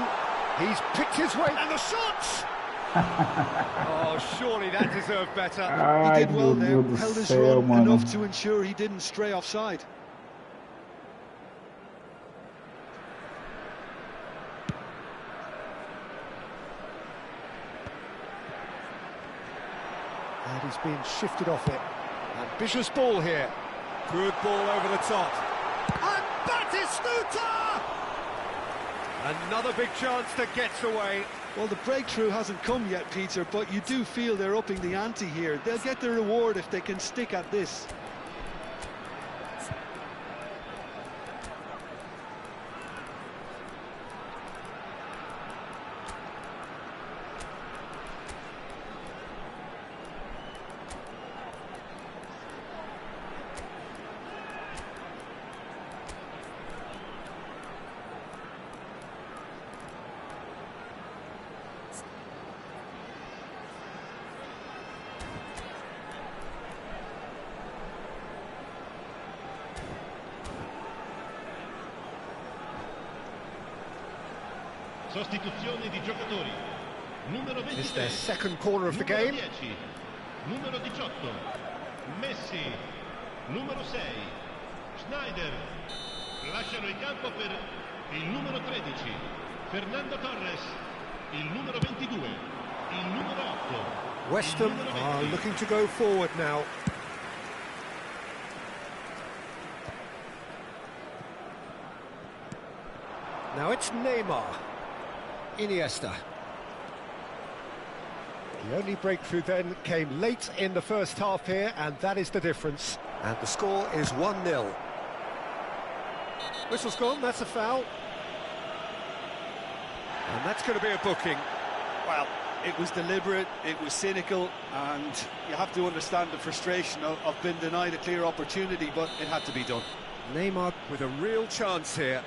He's picked his way, and the shot! Oh, surely that deserved better. He did well there, held his run enough to ensure he didn't stray offside. And he's being shifted off it. Ambitious ball here. Good ball over the top. And Batistuta! Another big chance that gets away. Well, the breakthrough hasn't come yet, Peter, but you do feel they're upping the ante here. They'll get the reward if they can stick at this. Sostituzione di giocatori. Numero 23. It's their second corner of the game. Numero 10. Numero 18. Messi. Numero 6. Schneider. Lasciano il campo per il numero 13. Fernando Torres. Il numero 22. Il numero 8. West Ham are looking to go forward now. Now it's Neymar. Iniesta. The only breakthrough then came late in the first half here, and that is the difference. And the score is 1-0. Whistle's gone, that's a foul. And that's going to be a booking. Well, it was deliberate, it was cynical, and you have to understand the frustration of being denied a clear opportunity, but it had to be done. Neymar with a real chance here.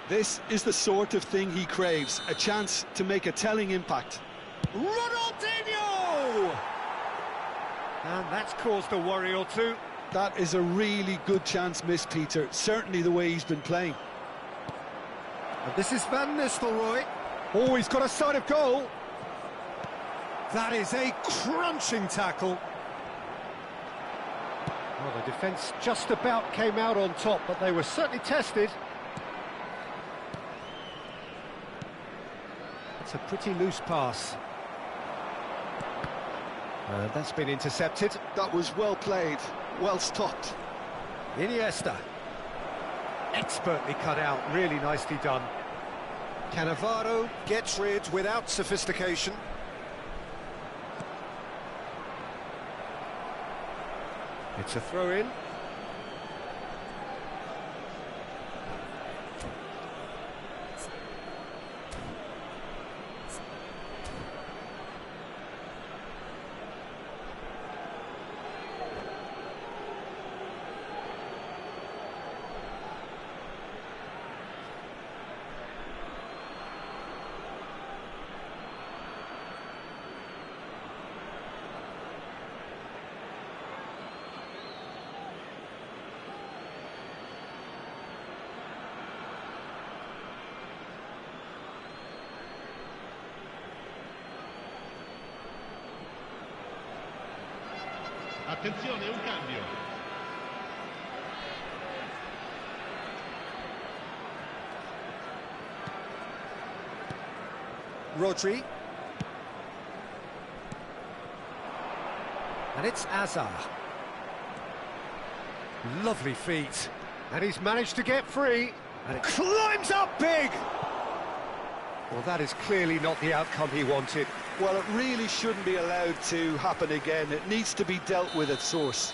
This is the sort of thing he craves, a chance to make a telling impact. Ronaldinho! And that's caused a worry or two. That is a really good chance missed, Peter, certainly the way he's been playing. And this is Van Nistelrooy. Oh, he's got a sight of goal. That is a crunching tackle. Well, the defence just about came out on top, but they were certainly tested. It's a pretty loose pass. That's been intercepted. That was well played, well stopped. Iniesta. Expertly cut out, really nicely done. Cannavaro gets rid without sophistication. It's a throw-in. Attenzione, un cambio. Rodri. And it's Azar. Lovely feet. And he's managed to get free. And it climbs up big! Well, that is clearly not the outcome he wanted. Well, it really shouldn't be allowed to happen again. It needs to be dealt with at source.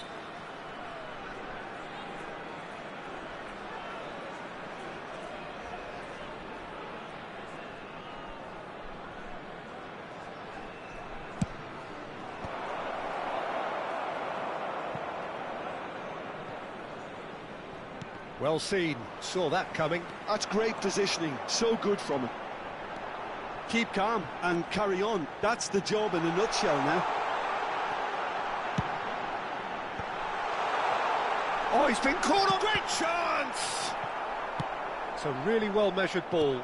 Well seen, saw that coming. That's great positioning, so good from him. Keep calm and carry on. That's the job in a nutshell now. Oh, he's been caught on. Great chance! It's a really well-measured ball.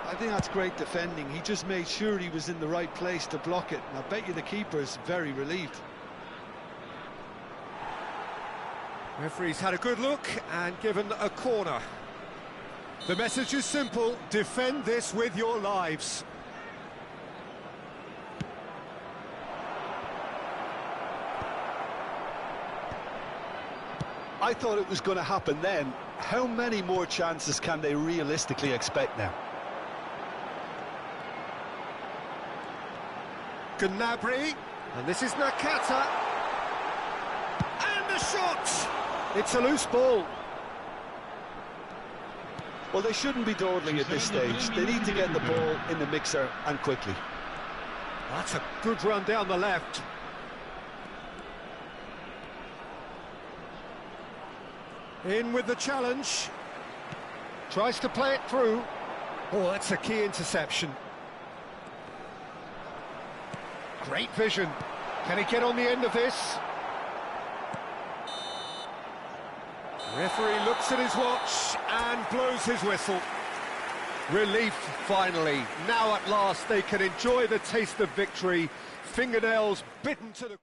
I think that's great defending. He just made sure he was in the right place to block it. And I bet you the keeper's very relieved. Referee's had a good look and given a corner. The message is simple: defend this with your lives. I thought it was going to happen then. How many more chances can they realistically expect now? Gnabry, and this is Nakata. And the shot! It's a loose ball. Well, they shouldn't be dawdling at this stage. They need to get the ball in the mixer, and quickly. That's a good run down the left. In with the challenge. Tries to play it through. Oh, that's a key interception. Great vision. Can he get on the end of this? Referee looks at his watch and blows his whistle. Relief, finally. Now at last they can enjoy the taste of victory. Fingernails bitten to the...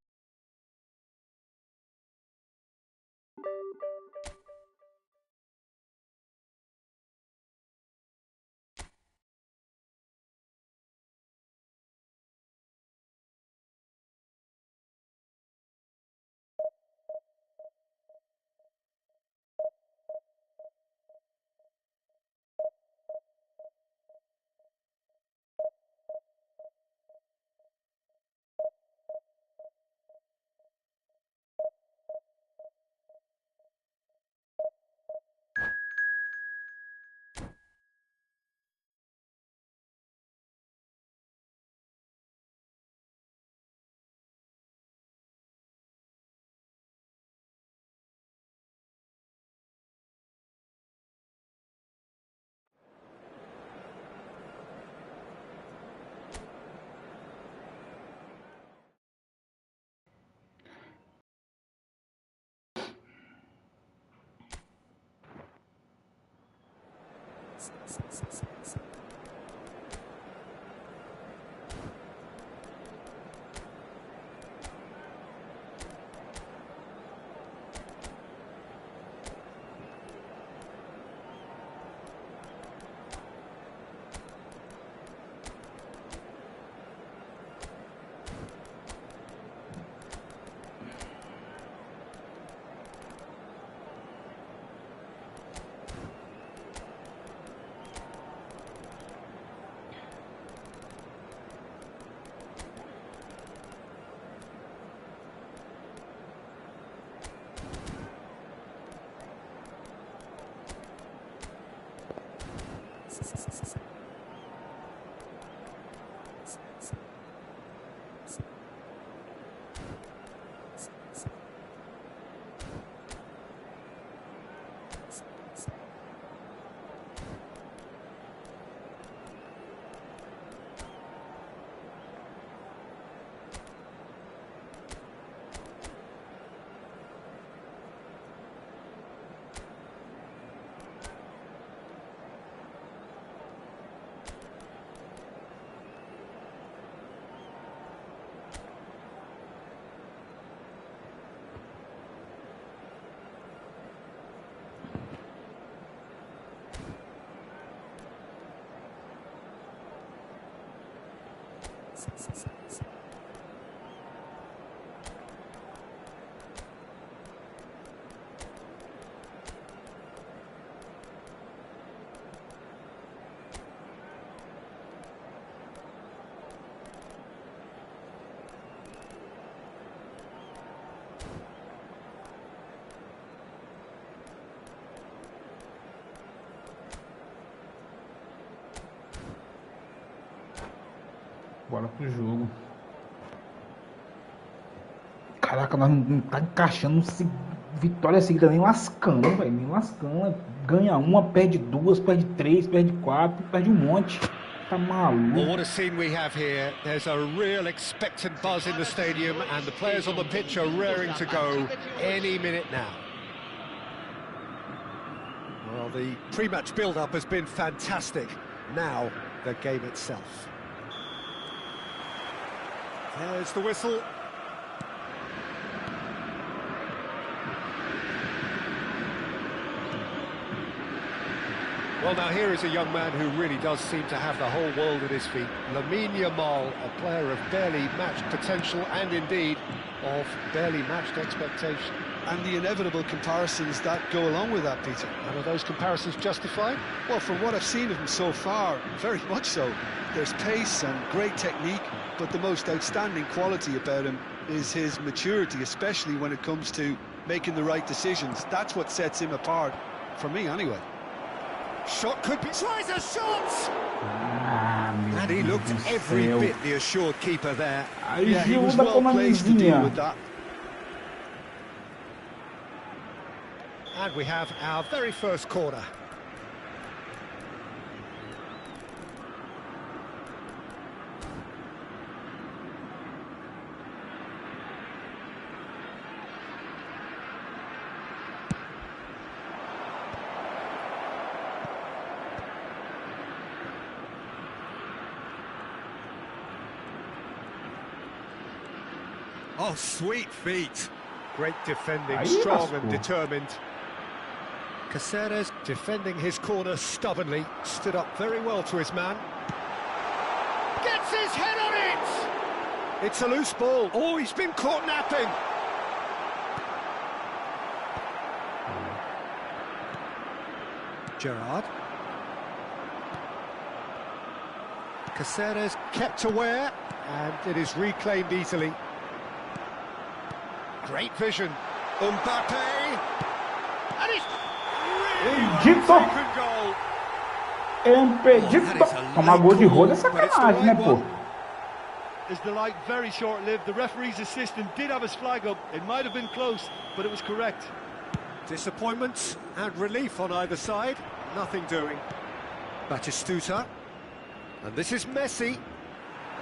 Bora pro jogo. Caraca, nós não tá encaixando vitória seguida nem lascando, velho. Nem lascando. Ganha uma, perde duas, perde três, perde quatro, perde um monte. Tá maluco. Well, what a scene we have here. There's a real expectant buzz in the stadium and the players on the pitch are raring to go any minute now. Well, the pre-match build-up has been fantastic. Now, the game itself. There's the whistle. Well, now here is a young man who really does seem to have the whole world at his feet. Lamine Yamal, a player of barely matched potential and indeed of barely matched expectation. And the inevitable comparisons that go along with that, Peter. And are those comparisons justified? Well, from what I've seen of him so far, very much so. There's pace and great technique, but the most outstanding quality about him is his maturity, especially when it comes to making the right decisions. That's what sets him apart, for me anyway. Shot could be... Tries a shot! And he looked every bit the assured keeper there. Yeah, he was well placed to deal with that. And we have our very first corner. Oh, sweet feet. Great defending, strong and determined. Caceres defending his corner stubbornly, stood up very well to his man. Gets his head on it! It's a loose ball. Oh, he's been caught napping. Gerrard. Caceres kept aware, and it is reclaimed easily. Great vision. Mbappe. And he's Impedito. Tomar gol de roda é sacanagem, né, pô? Is the light very short-lived? The referee's assistant did have his flag up. It might have been close, but it was correct. Disappointments and relief on either side. Nothing doing. Batistuta. And this is Messi.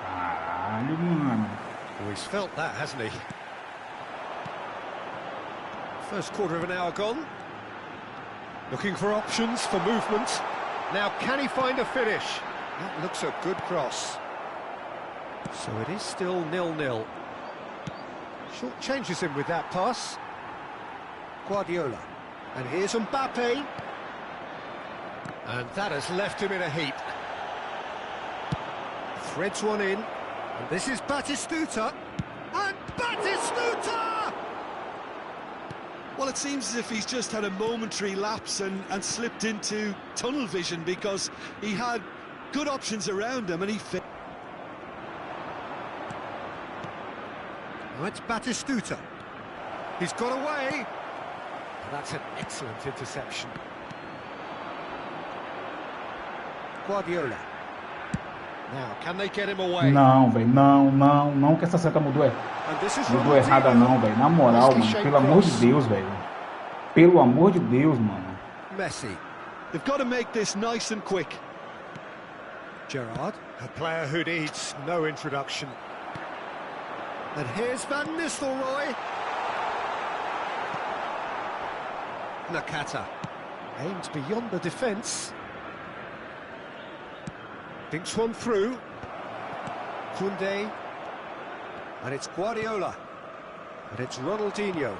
Caralho, mano. Oh, he's felt that, hasn't he? First quarter of an hour gone. Looking for options for movement. Now, can he find a finish? That looks a good cross. So it is still 0-0. Short changes him with that pass. Guardiola. And here's Mbappe. And that has left him in a heap. Threads one in. And this is Batistuta. And Batistuta! Well, it seems as if he's just had a momentary lapse and slipped into tunnel vision, because he had good options around him and he failed. Now it's Batistuta. He's got away. That's an excellent interception. Guardiola. Now, can they get him away? Não, velho, não que essa seta mudou, mudou errada não, velho. Na moral, mano, pelo amor de Deus, velho. Pelo amor de Deus, mano. Messi. They've got to make this nice and quick. Gerrard, a player who needs no introduction. And here's Van Nistelrooy. Nakata aims beyond the defence. Thinks one through. Koundé. And it's Guardiola. And it's Ronaldinho.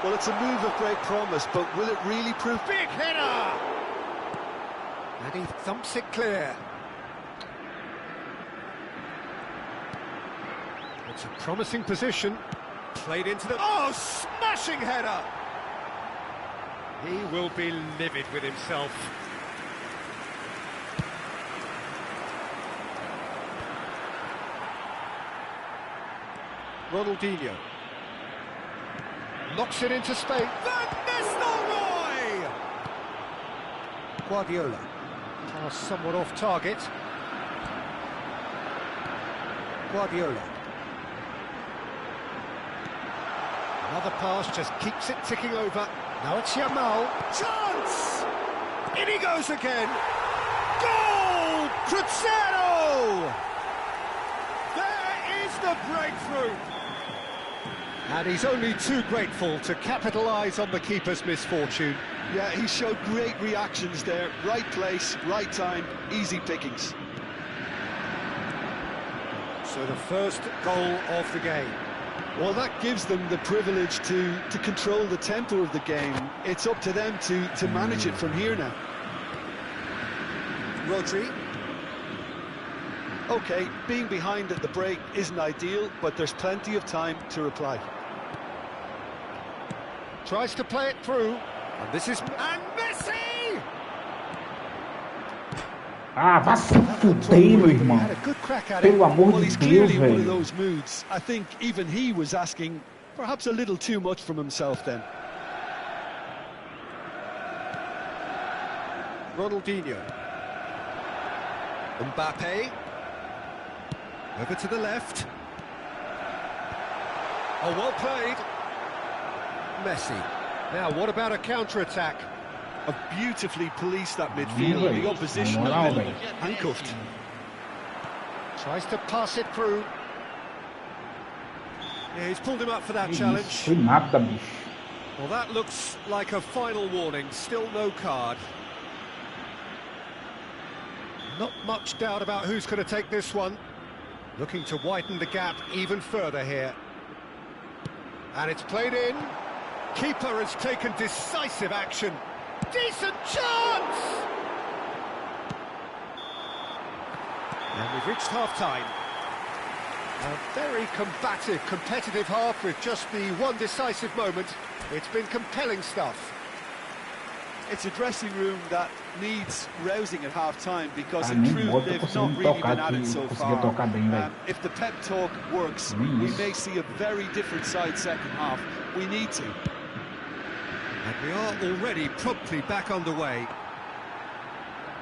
Well, it's a move of great promise, but will it really prove... Big header! And he thumps it clear. It's a promising position. Played into the... Oh, smashing header! He will be livid with himself. Ronaldinho. Knocks it into space. Van Nistelrooy! Guardiola. Pass somewhat off target. Guardiola. Another pass just keeps it ticking over. Now it's Yamal. Chance! In he goes again. Goal! Cruzeiro! There is the breakthrough. And he's only too grateful to capitalise on the keeper's misfortune. Yeah, he showed great reactions there. Right place, right time, easy pickings. So the first goal of the game. Well, that gives them the privilege to control the tempo of the game. It's up to them to manage it from here now. Rodri. OK, being behind at the break isn't ideal, but there's plenty of time to reply. Tries to play it through. And this is... And Messi! Ah, vá se fuder, meu irmão. Pelo amor de Deus, One of velho. those moods. I think even he was asking perhaps a little too much from himself then. Ronaldinho. Mbappe. Over to the left. Oh, well played. Messi. Now, what about a counter-attack? Have beautifully policed that midfield. The opposition are handcuffed. Tries to pass it through. Yeah, he's pulled him up for that challenge. Foi nada, bicho. Well, that looks like a final warning. Still no card. Not much doubt about who's going to take this one. Looking to widen the gap even further here. And it's played in. Keeper has taken decisive action. Decent chance! And we've reached half-time. A very combative, competitive half with just the one decisive moment. It's been compelling stuff. It's a dressing room that needs rousing at half-time because in truth they've not really been at it so far. If the pep talk works, we may see a very different side second half. We need to. And we are already promptly back underway.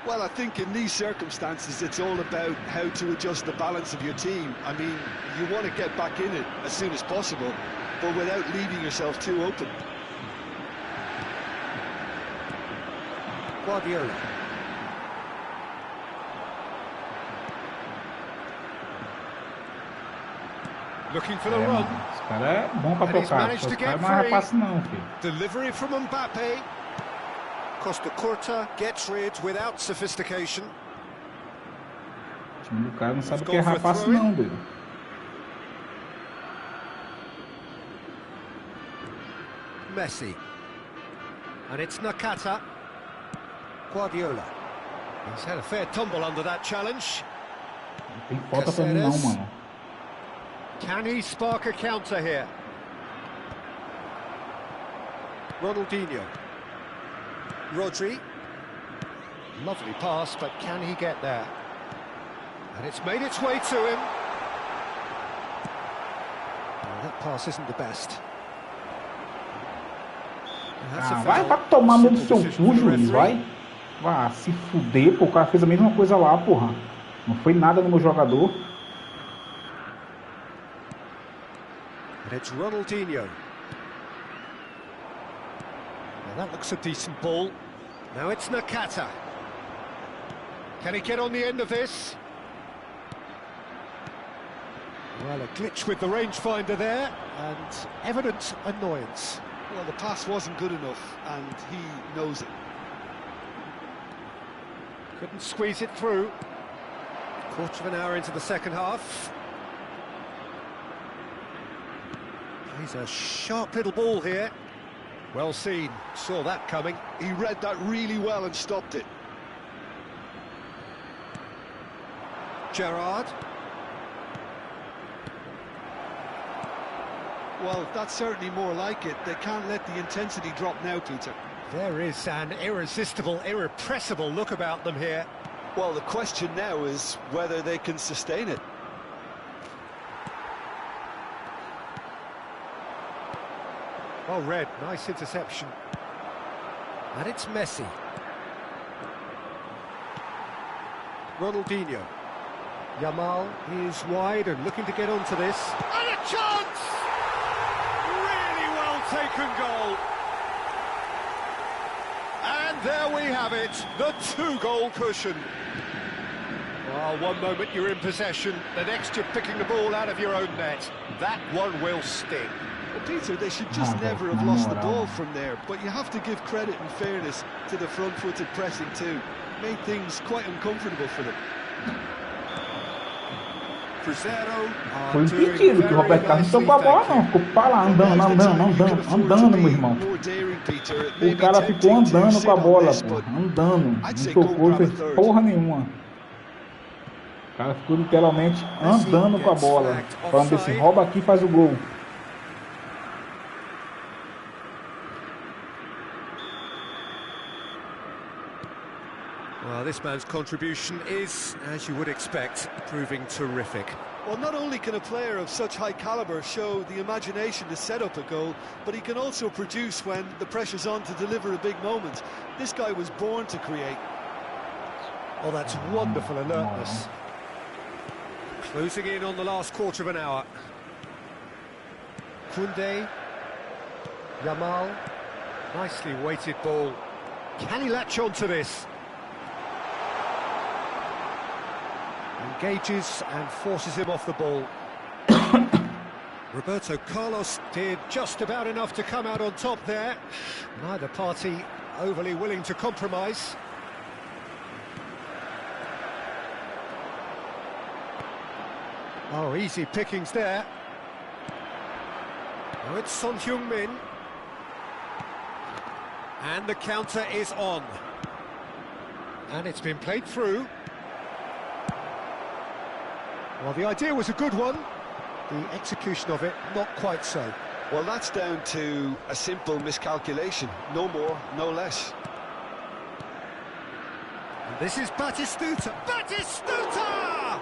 Well, I think in these circumstances it's all about how to adjust the balance of your team. I mean, you want to get back in it as soon as possible, but without leaving yourself too open. Guardiola. Looking for the run. Esse cara é bom pra tocar. Esse cara não é fácil não, filho. Delivery from Mbappe. Costa Curta gets rid without sophistication. O time do cara não sabe o que é fácil não, velho. Messi. And it's Nakata. Guardiola. He's had a fair tumble under that challenge. Não tem falta pra mim não, mano. Can he spark a counter here? Ronaldinho. Rodri. Lovely pass, but can he get there? And it's made its way to him. Oh, that pass isn't the best. Ah, vai tomar no seu cu, juiz, vai. Ah, se fuder, pô, o cara fez a mesma coisa lá, porra. Não foi nada no meu jogador. And it's Ronaldinho. Well, that looks a decent ball. Now it's Nakata. Can he get on the end of this? Well, a glitch with the rangefinder there, and evident annoyance. Well, the pass wasn't good enough, and he knows it. Couldn't squeeze it through. Quarter of an hour into the second half. He's a sharp little ball here. Well seen, saw that coming. He read that really well and stopped it. Gerrard. Well, that's certainly more like it. They can't let the intensity drop now, Peter. There is an irresistible, irrepressible look about them here. Well, the question now is whether they can sustain it. Well read, nice interception. And it's Messi. Ronaldinho. Yamal is wide and looking to get onto this. And a chance! Really well taken goal. And there we have it, the 2-goal cushion. Well, one moment you're in possession, the next you're picking the ball out of your own net. That one will sting. Well, Peter, they should just never have lost the ball from there, but you have to give credit and fairness to the front-footed pressing too. Made things quite uncomfortable for them. Foi impedido, que o Roberto Carlos não tocou a bola não, ficou para lá andando, meu irmão. O cara ficou andando com a bola, pô, andando, não tocou, não fez porra nenhuma. O cara ficou literalmente andando com a bola, falando assim, rouba aqui e faz o gol. Well, this man's contribution is, as you would expect, proving terrific. Well, not only can a player of such high caliber show the imagination to set up a goal, but he can also produce when the pressure's on to deliver a big moment. This guy was born to create. Oh, that's wonderful alertness. Closing in on the last quarter of an hour. Koundé. Yamal. Nicely weighted ball. Can he latch on to this? Engages and forces him off the ball. Roberto Carlos did just about enough to come out on top there. Neither party overly willing to compromise. Oh, easy pickings there. Now it's Son Heung-min. And the counter is on. And it's been played through. Well, the idea was a good one. The execution of it, not quite so. Well, that's down to a simple miscalculation. No more, no less. And this is Batistuta. Batistuta!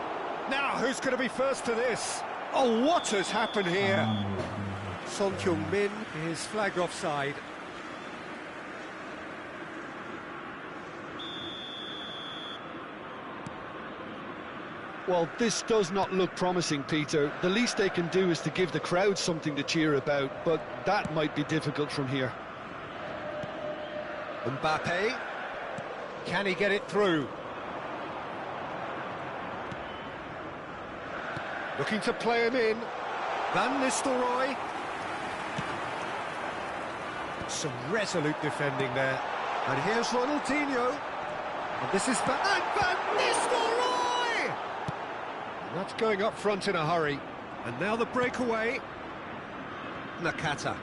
Now, who's going to be first to this? Oh, what has happened here? Son Heung-min is flagged offside. Well, this does not look promising, Peter. The least they can do is to give the crowd something to cheer about, but that might be difficult from here. Mbappe. Can he get it through? Looking to play him in. Van Nistelrooy. Some resolute defending there. And here's Ronaldinho. And this is Van Nistelrooy! And that's going up front in a hurry. And now the breakaway. Nakata.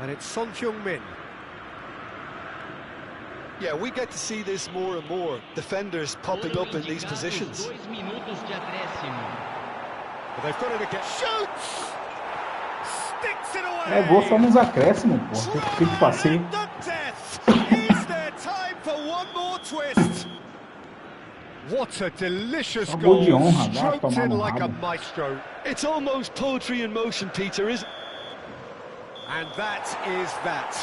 And it's Son Heung-min. Yeah, we get to see this more and more. Defenders popping up in these positions. But they've got it again. Shoots! Sticks it away! É gol só nos acréscimos, pô. Tem que passei. Is there time for one more twist? What a delicious Gol de goal, honra, vai stroked tomar in no like a rabo. maestro. It's almost poetry in motion, Peter, isn't it? And that is that.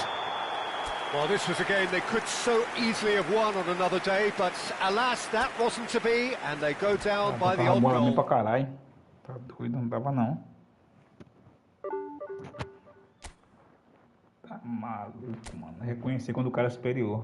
Well, this was a game they could so easily have won on another day, but alas, that wasn't to be, and they go down by the odd goal. Pra caralho. Tá doido, não dava não. Tá maluco, mano. Reconhecer quando o cara é superior.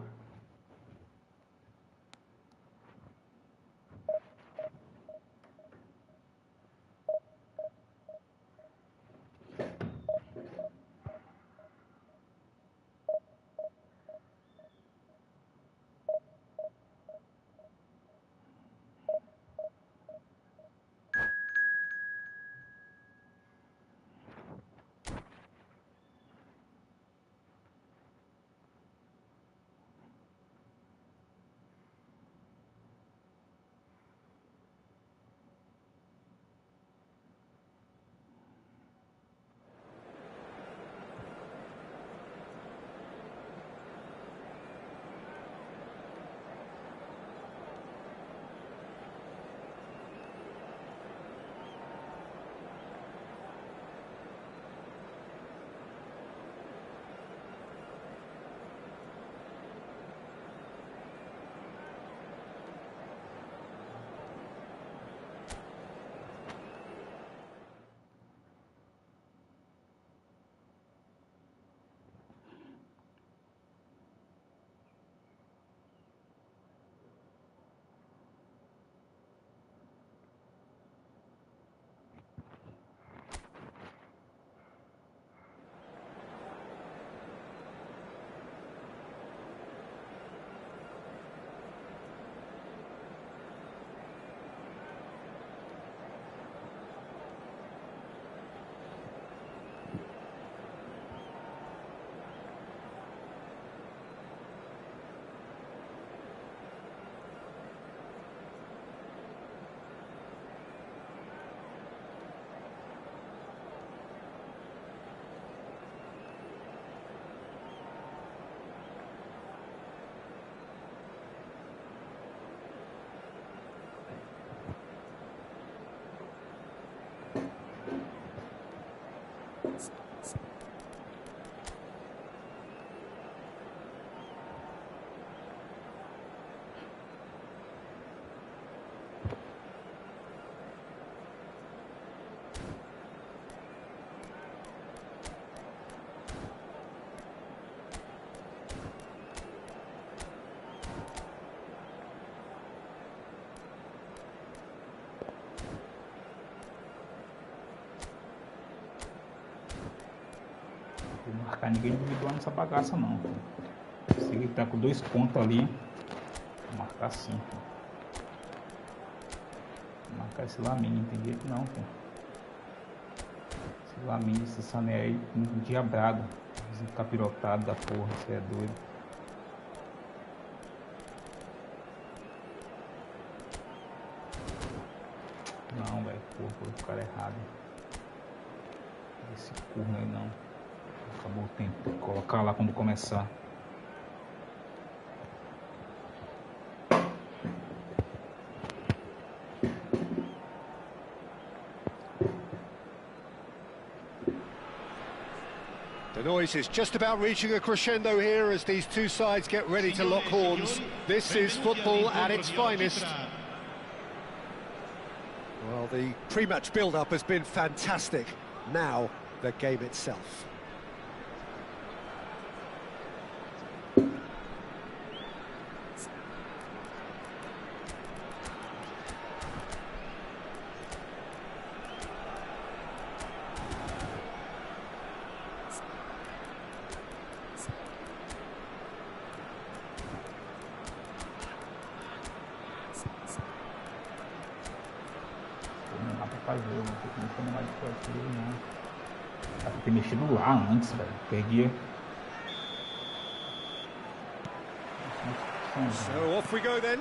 Não marcar ninguém individual nessa bagaça não. Se ele tá com 2 pontos ali, vou marcar sim. Vou marcar esse Lamine, não tem jeito não, pô. Esse Lamine, esse Sané aí, endiabrado, capirotado da porra, você é doido. Não, velho, porra, o cara errado. Esse corno aí não. Acabou o tempo, tem que colocar lá quando começar. The noise is just about reaching a crescendo here as these two sides get ready to lock horns. This is football at its finest. Well, the pre-match build-up has been fantastic. Now, the game itself. Ter mexido lá antes, velho. Perdia. So off we go then.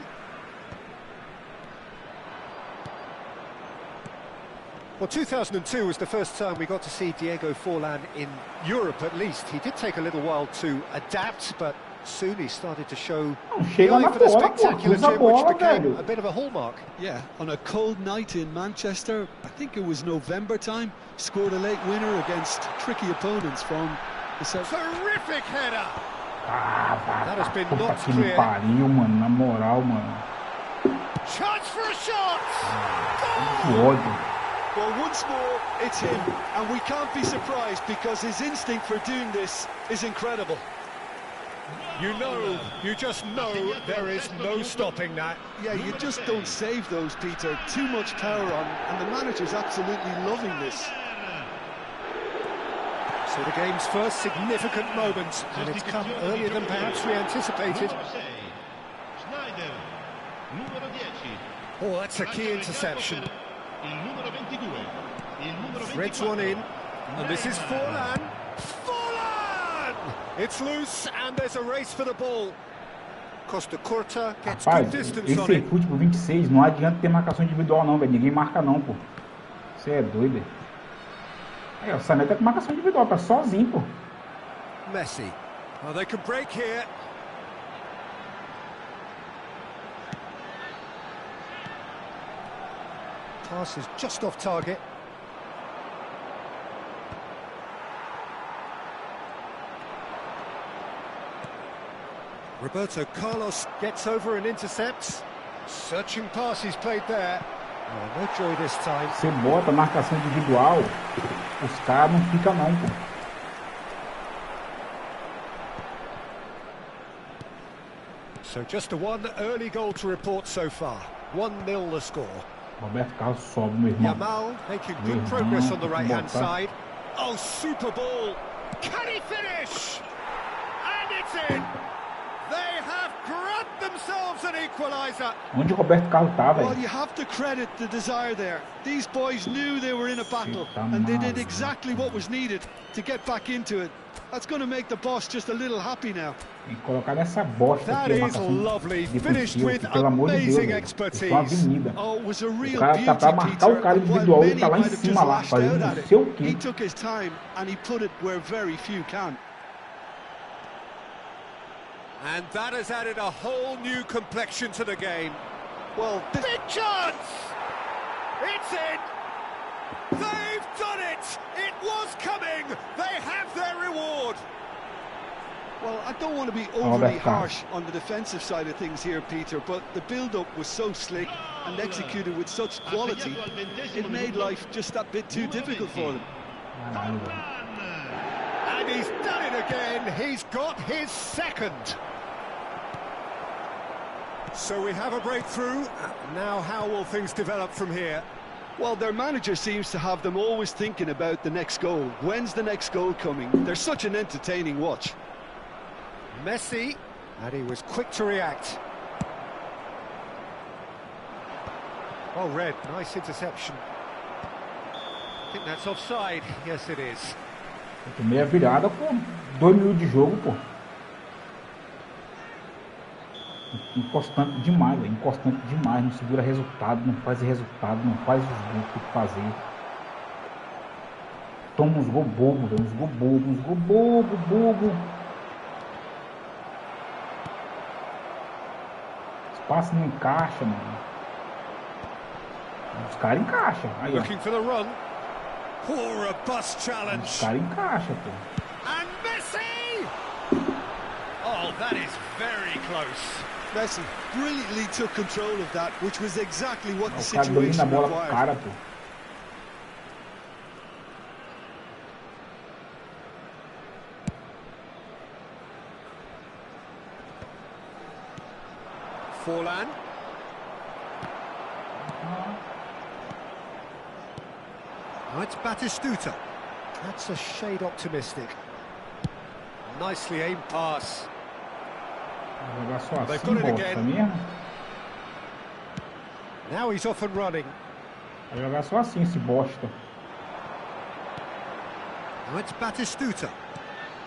Well, 2002 was the first time we got to see Diego Forlan in Europe, at least. He did take a little while to adapt, but soon he started to show the eye for the spectacular gym, which became a bit of a hallmark. Yeah, on a cold night in Manchester, I think it was November time, scored a late winner against tricky opponents from the south. Terrific header! That has been Puta knocked que me clear. pariu, mano. Na moral, mano. Chance for a shot! Que ódio. Well, once more, it's him, and we can't be surprised because his instinct for doing this is incredible. You just know there is no stopping that. Yeah, you just don't save those, Peter. Too much power on, and the manager's absolutely loving this. So the game's first significant moment, and it's come earlier than perhaps we anticipated. Schneider, numero 10. Oh, that's a key interception. Il numero 22. Il numero 24. Threads one in, and this is Forlan. Forlan! It's loose, and there's a race for the ball. Costa Curta gets Rapaz, good distance esse on it. Efootball 26 não adianta ter marcação individual não, velho. Ninguém marca não, pô. Você é doido, velho. Aí, o Sané tá com marcação individual, tá sozinho, pô. Messi. Oh, they can break here. Pass is just off target. Roberto Carlos gets over and intercepts. Searching pass he's played there. Oh, no joy this time. Você bota marcação individual, os caras não ficam não, pô. So just the one early goal to report so far. 1-0 the score. Roberto Carlos sobe, meu irmão. Yamal making good progress on the right-hand side. Oh, super ball! Can he finish? And it's in! They have grabbed themselves an equaliser. Onde o Roberto Carlos tá, Well, velho? you have to credit the desire there. These boys knew they were in a battle, and they did exactly what was needed to get back into it. That's going to make the boss just a little happy now. Tem que colocar nessa bosta That aqui a is marcação lovely, finished defensiva, with que, pelo amor de Deus, amazing velho. expertise. Isso é uma avenida. Oh, it was a O real cara tá pra beauty, marcar Peter. o cara And while individual, ele many tá lá em might have cima just lá, lashed fazendo out não at sei o it, he quê. took his time and he put it where very few can. And that has added a whole new complexion to the game. Well, Big chance! It's in! They've done it! It was coming! They have their reward! well, I don't want to be that's overly bad. harsh on the defensive side of things here, Peter, but the build-up was so slick and executed with such quality, it made life just that bit too difficult for them. Caralho, velho. And he's done it again! He's got his second! So we have a breakthrough. Now how will things develop from here? Well, their manager seems to have them always thinking about the next goal. When's the next goal coming? They're such an entertaining watch. Messi, and he was quick to react. Oh, Red, nice interception. I think that's offside. Yes, it is. Meia virada, pô. 2 minutos de jogo, pô. Inconstante demais, velho. Inconstante demais. Não segura resultado, não faz resultado, não faz os gols que tem que fazer. Toma uns gols bobos, velho. Uns gols bobos, uns gols bobo. Os passes não encaixam, mano. Os caras encaixam. Aí, ó. Looking for the run. Oh, robust challenge. Os caras encaixam, pô. And Messi! Oh, that is very close. Messi brilliantly took control of that, which was exactly what the O cara domina a situation bola pro required. cara, pô. Forlan. Now it's Batistuta. That's a shade optimistic. Nicely aimed pass. Vai jogar só They've assim, got it bosta again. mesmo. Now he's off and running. Vai jogar só assim esse bosta. Now it's Batistuta.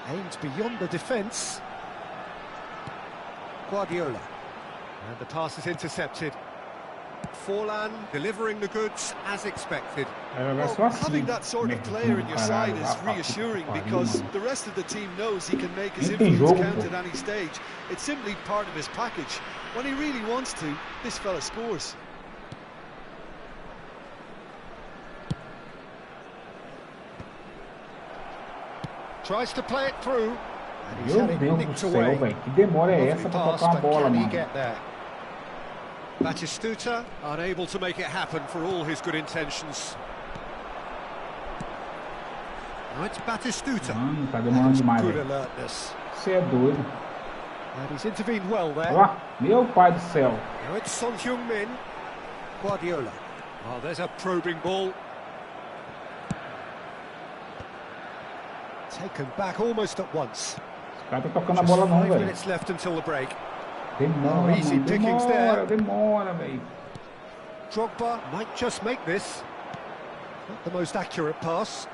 Aimed beyond the defence. Guardiola. And the pass is intercepted. Forlan delivering the goods as expected. Vai jogar só Well, assim. having that sort of Merda, player in your side caralho, is vá pra reassuring puta que because pariu, the rest of the team knows he can make his Nem tem influence jogo, count pô. at any stage. It's simply part of his package. When he really wants to, this fella scores. Tries to play it through. Meu Deus do céu, velho. Que demora é essa pra tocar uma bola, mano? Batistuta unable to make it happen for all his good intentions. Now it's Batistuta. Mano, tá demorando demais. Good alertness. Você é doido. And he's intervened well there. Ó, meu pai do céu. Now it's Son Heung-min. Guardiola. Oh, there's a probing ball. Taken back almost at once. Os caras tá tocando a bola não, velho. Minutes left until the break. Demora, easy mano, pickings there. demora, velho. Drogba might just make this. Not the most accurate pass.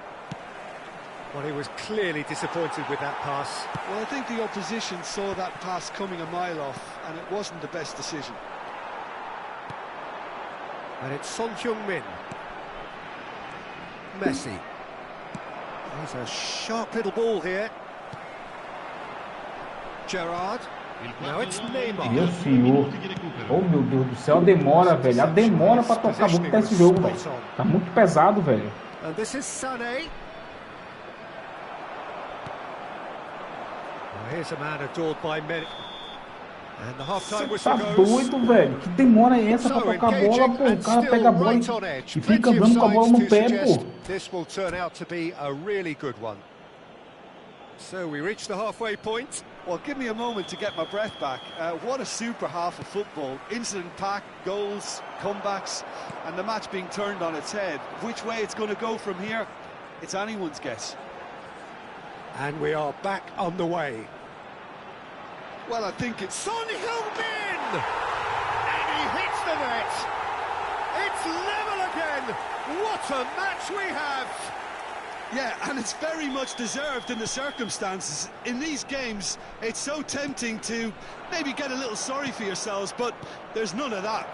Well, he was clearly disappointed with that pass. Well, I think the opposition saw that pass coming a mile off, and it wasn't the best decision. And it's Son Heung-min. Messi. There's a sharp little ball here. Gerrard. Now it's Neymar. Meu senhor. Oh, meu Deus do céu, demora, velho. A demora pra tocar a boca desse jogo, velho. Tá muito pesado, velho. And this is Sané. Well, here's a man adored by many. And the half-time Você tá whistle goes. doido, velho. Que demora é essa pra tocar a bola, pô? O cara pega a bola e fica andando com a bola no pé, pô. This will turn out to be a really good one. So we reach the halfway point. Well, give me a moment to get my breath back. What a super half of football. Incident-packed, goals, comebacks, and the match being turned on its head. Which way it's going to go from here, it's anyone's guess. And we are back on the way. Well, I think it's... Son Heung-min! And he hits the net! It's level again! What a match we have! Yeah, and it's very much deserved in the circumstances. In these games, it's so tempting to maybe get a little sorry for yourselves, but there's none of that.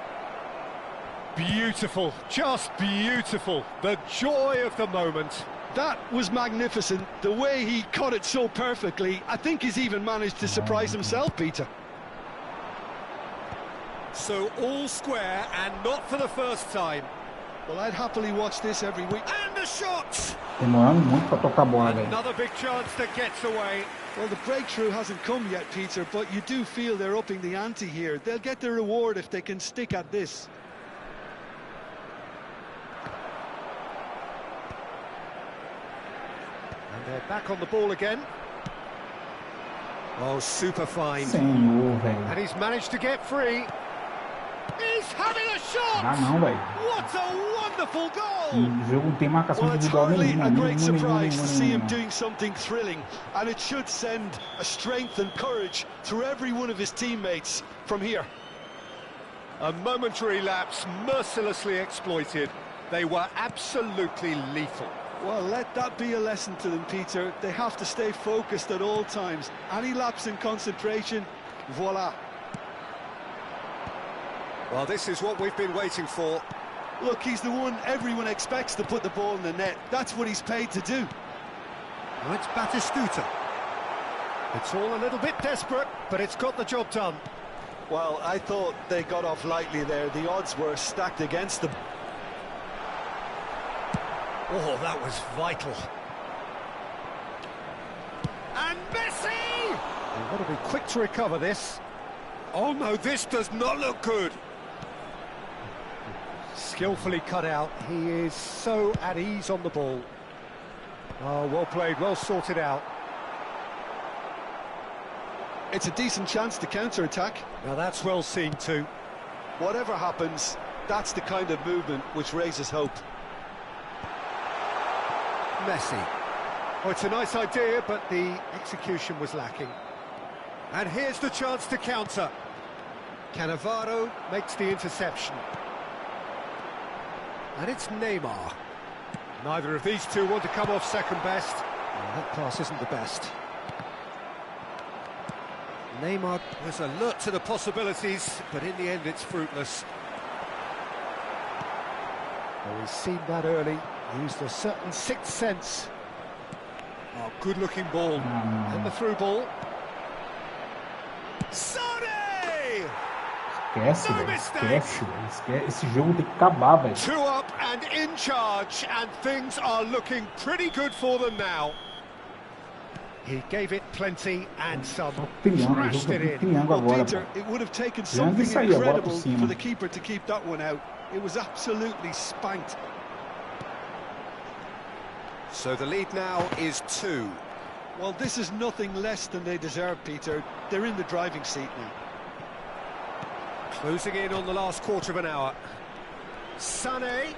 Beautiful, just beautiful. The joy of the moment. That was magnificent. The way he caught it so perfectly. I think he's even managed to surprise himself, Peter. So all square, and not for the first time. Well, I'd happily watch this every week. And the shot! Demorando muito pra tocar a bola, velho. Another big chance that gets away. Well, the breakthrough hasn't come yet, Peter, but you do feel they're upping the ante here. They'll get their reward if they can stick at this. And they're back on the ball again. Oh, super fine. Senhor, velho. And he's managed to get free. He's having a shot! Ah, não, velho. What a wonderful goal! O jogo não tem marcação Well, it's individual hardly nenhuma. a great surprise to see him nenhuma. doing something thrilling, and it should send a strength and courage through every one of his teammates from here. A momentary lapse mercilessly exploited. They were absolutely lethal. Well, let that be a lesson to them, Peter. They have to stay focused at all times. Any lapse in concentration, voila. Well, this is what we've been waiting for. Look, he's the one everyone expects to put the ball in the net. That's what he's paid to do. Now it's Batistuta. It's all a little bit desperate, but it's got the job done. Well, I thought they got off lightly there. The odds were stacked against them. Oh, that was vital. And Messi! They've got to be quick to recover this. Oh no, this does not look good. Skillfully cut out. He is so at ease on the ball. Oh, well played, well sorted out. It's a decent chance to counter-attack. Now that's well seen too. Whatever happens, that's the kind of movement which raises hope. Messi. Oh, it's a nice idea, but the execution was lacking. And here's the chance to counter. Cannavaro makes the interception. And it's Neymar. Neither of these two want to come off second best. Well, that pass isn't the best. Neymar was alert to the possibilities, but in the end it's fruitless. Well, we've seen that early. Used a certain sixth sense. Oh, good-looking ball. And the through ball. Sané! Esquece, velho. Esquece, velho. Esse jogo tem que acabar, velho. 2 up and in charge, and things are looking pretty good for them now. He gave it plenty and some. Triângulo, Thrashed it in. triângulo Well, agora, Peter, pô. it would have taken Triângulo something isso aí, agora por incredible cima. for the keeper to keep that one out. It was absolutely spanked. So the lead now is 2. Well, this is nothing less than they deserve, Peter. They're in the driving seat now. Closing in on the last quarter of an hour. Sané.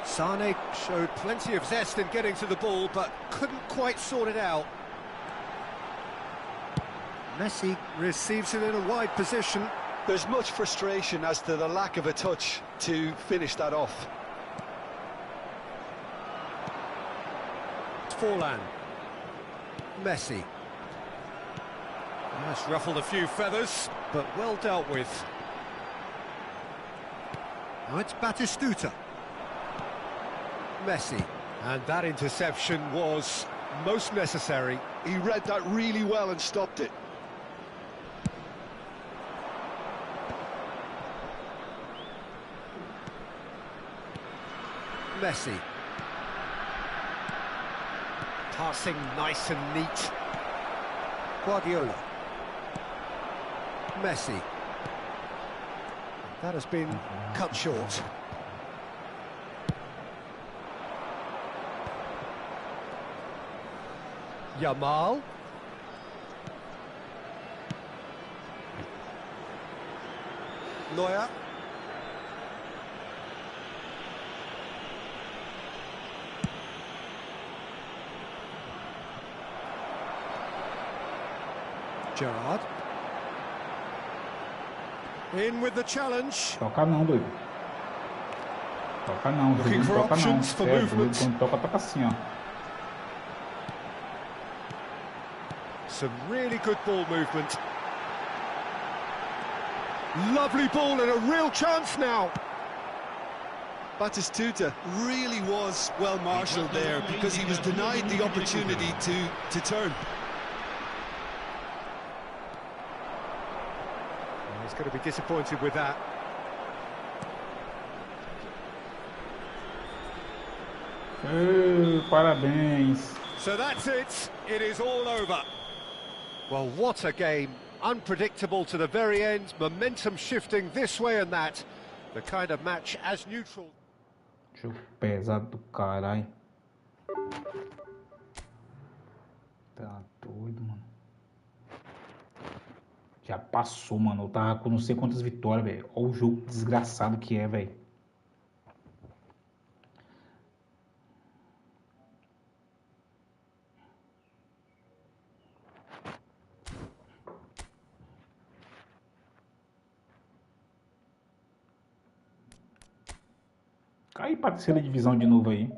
Sané showed plenty of zest in getting to the ball, but couldn't quite sort it out. Messi receives it in a wide position. There's much frustration as to the lack of a touch to finish that off. Forlan. Messi. That's ruffled a few feathers, but well dealt with. Now it's Batistuta. Messi. And that interception was most necessary. He read that really well and stopped it. Messi. Passing nice and neat. Guardiola. Messi. That has been cut short. Yamal. Neuer. Gerrard. In with the challenge. Toca não, doido. Toca não, Looking doido. for Toca não. options for Doido, movement. quando toca, toca assim, ó. Some really good ball movement. Lovely ball and a real chance now. Batistuta really was well marshalled there because he was denied the opportunity to turn. He's going to be disappointed with that. Parabéns. So that's it. It is all over. Well, what a game. Unpredictable to the very end. Momentum shifting this way and that. The kind of match as neutral. Jogo pesado do caralho. Tá doido, mano. Já passou, mano. Eu tava com não sei quantas vitórias, velho. Olha o jogo desgraçado que é, velho. Cai pra terceira divisão de novo aí.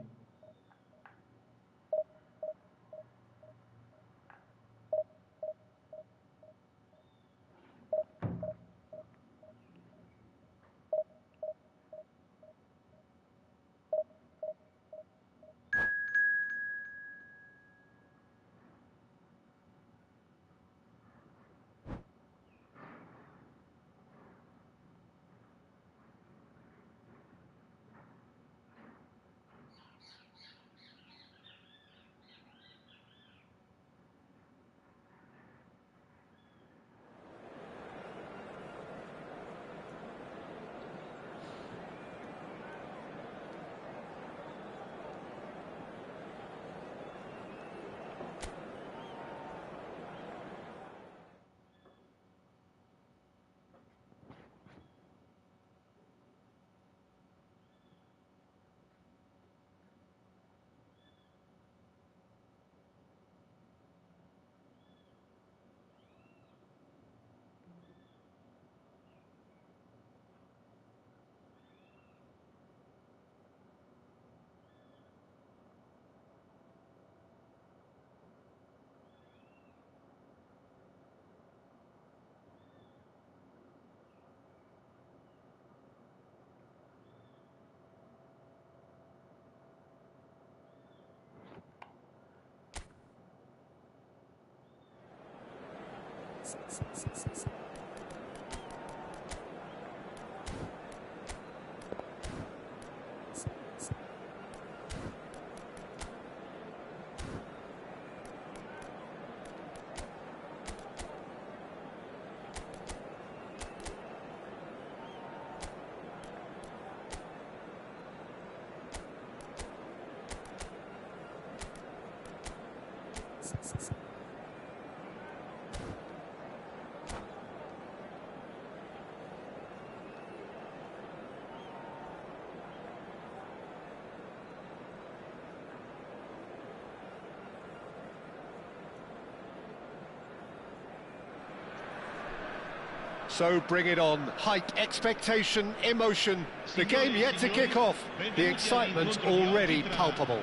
So bring it on. Hype, expectation, emotion. The game yet to kick off. The excitement already palpable.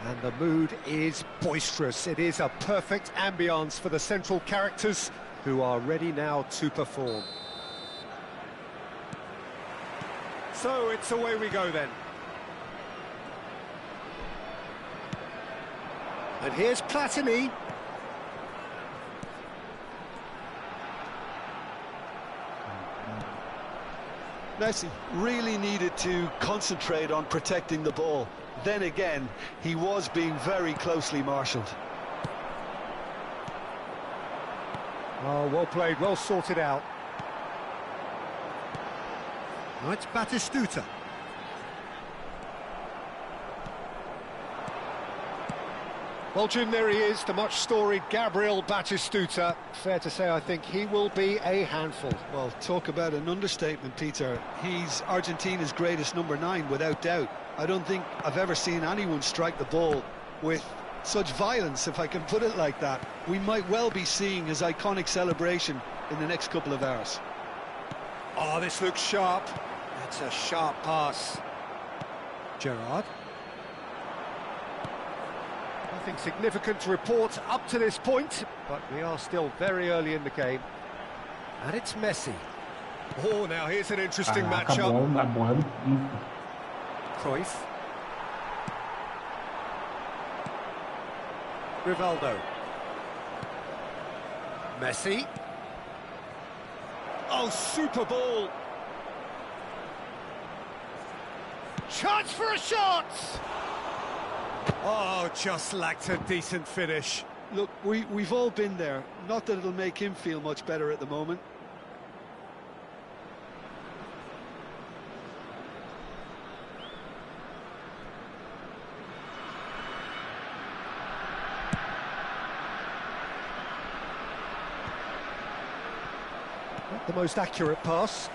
And the mood is boisterous. It is a perfect ambience for the central characters who are ready now to perform. So it's away we go then. And here's Platini. Messi really needed to concentrate on protecting the ball. Then again, he was being very closely marshalled. Oh, well played, well sorted out. Now it's Batistuta. Well, Jim, there he is, the much-storied Gabriel Batistuta. Fair to say, I think he will be a handful. Well, talk about an understatement, Peter. He's Argentina's greatest number 9, without doubt. I don't think I've ever seen anyone strike the ball with such violence, if I can put it like that. We might well be seeing his iconic celebration in the next couple of hours. Oh, this looks sharp. That's a sharp pass. Gerrard. Nothing significant to report up to this point, but we are still very early in the game. And it's Messi. Oh, now here's an interesting matchup. Cruyff. Rivaldo. Messi. Oh, super ball. Chance for a shot! Oh, just lacked a decent finish. Look, we've all been there. Not that it'll make him feel much better at the moment. Not the most accurate pass.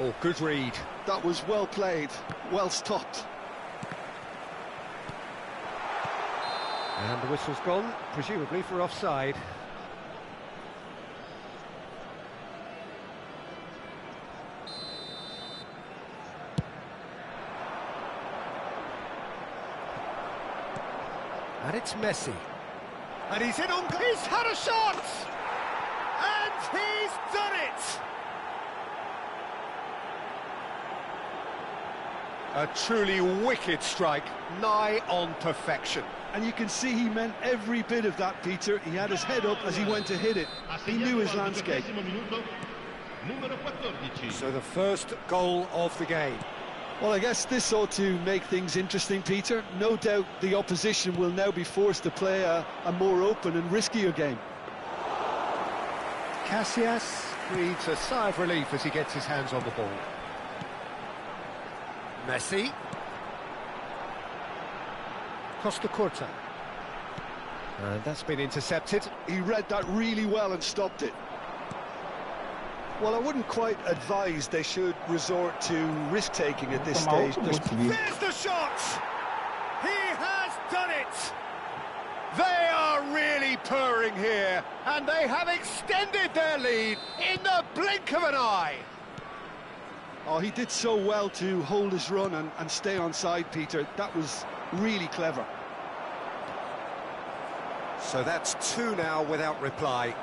Oh, good read. That was well played, well stopped. And the whistle's gone, presumably for offside. And it's Messi. And he's in on... He's had a shot! And he's done it! A truly wicked strike, nigh on perfection. And you can see he meant every bit of that, Peter. He had his head up as he went to hit it. He knew his landscape. So the first goal of the game. Well, I guess this ought to make things interesting, Peter. No doubt the opposition will now be forced to play a more open and riskier game. Casillas breathes a sigh of relief as he gets his hands on the ball. Messi. Costa Curta. And that's been intercepted. He read that really well and stopped it. Well, I wouldn't quite advise they should resort to risk-taking at this stage. There's the shot! He has done it! They are really purring here, and they have extended their lead in the blink of an eye. Oh, he did so well to hold his run and stay on side, Peter. That was really clever. So that's 2 now without reply.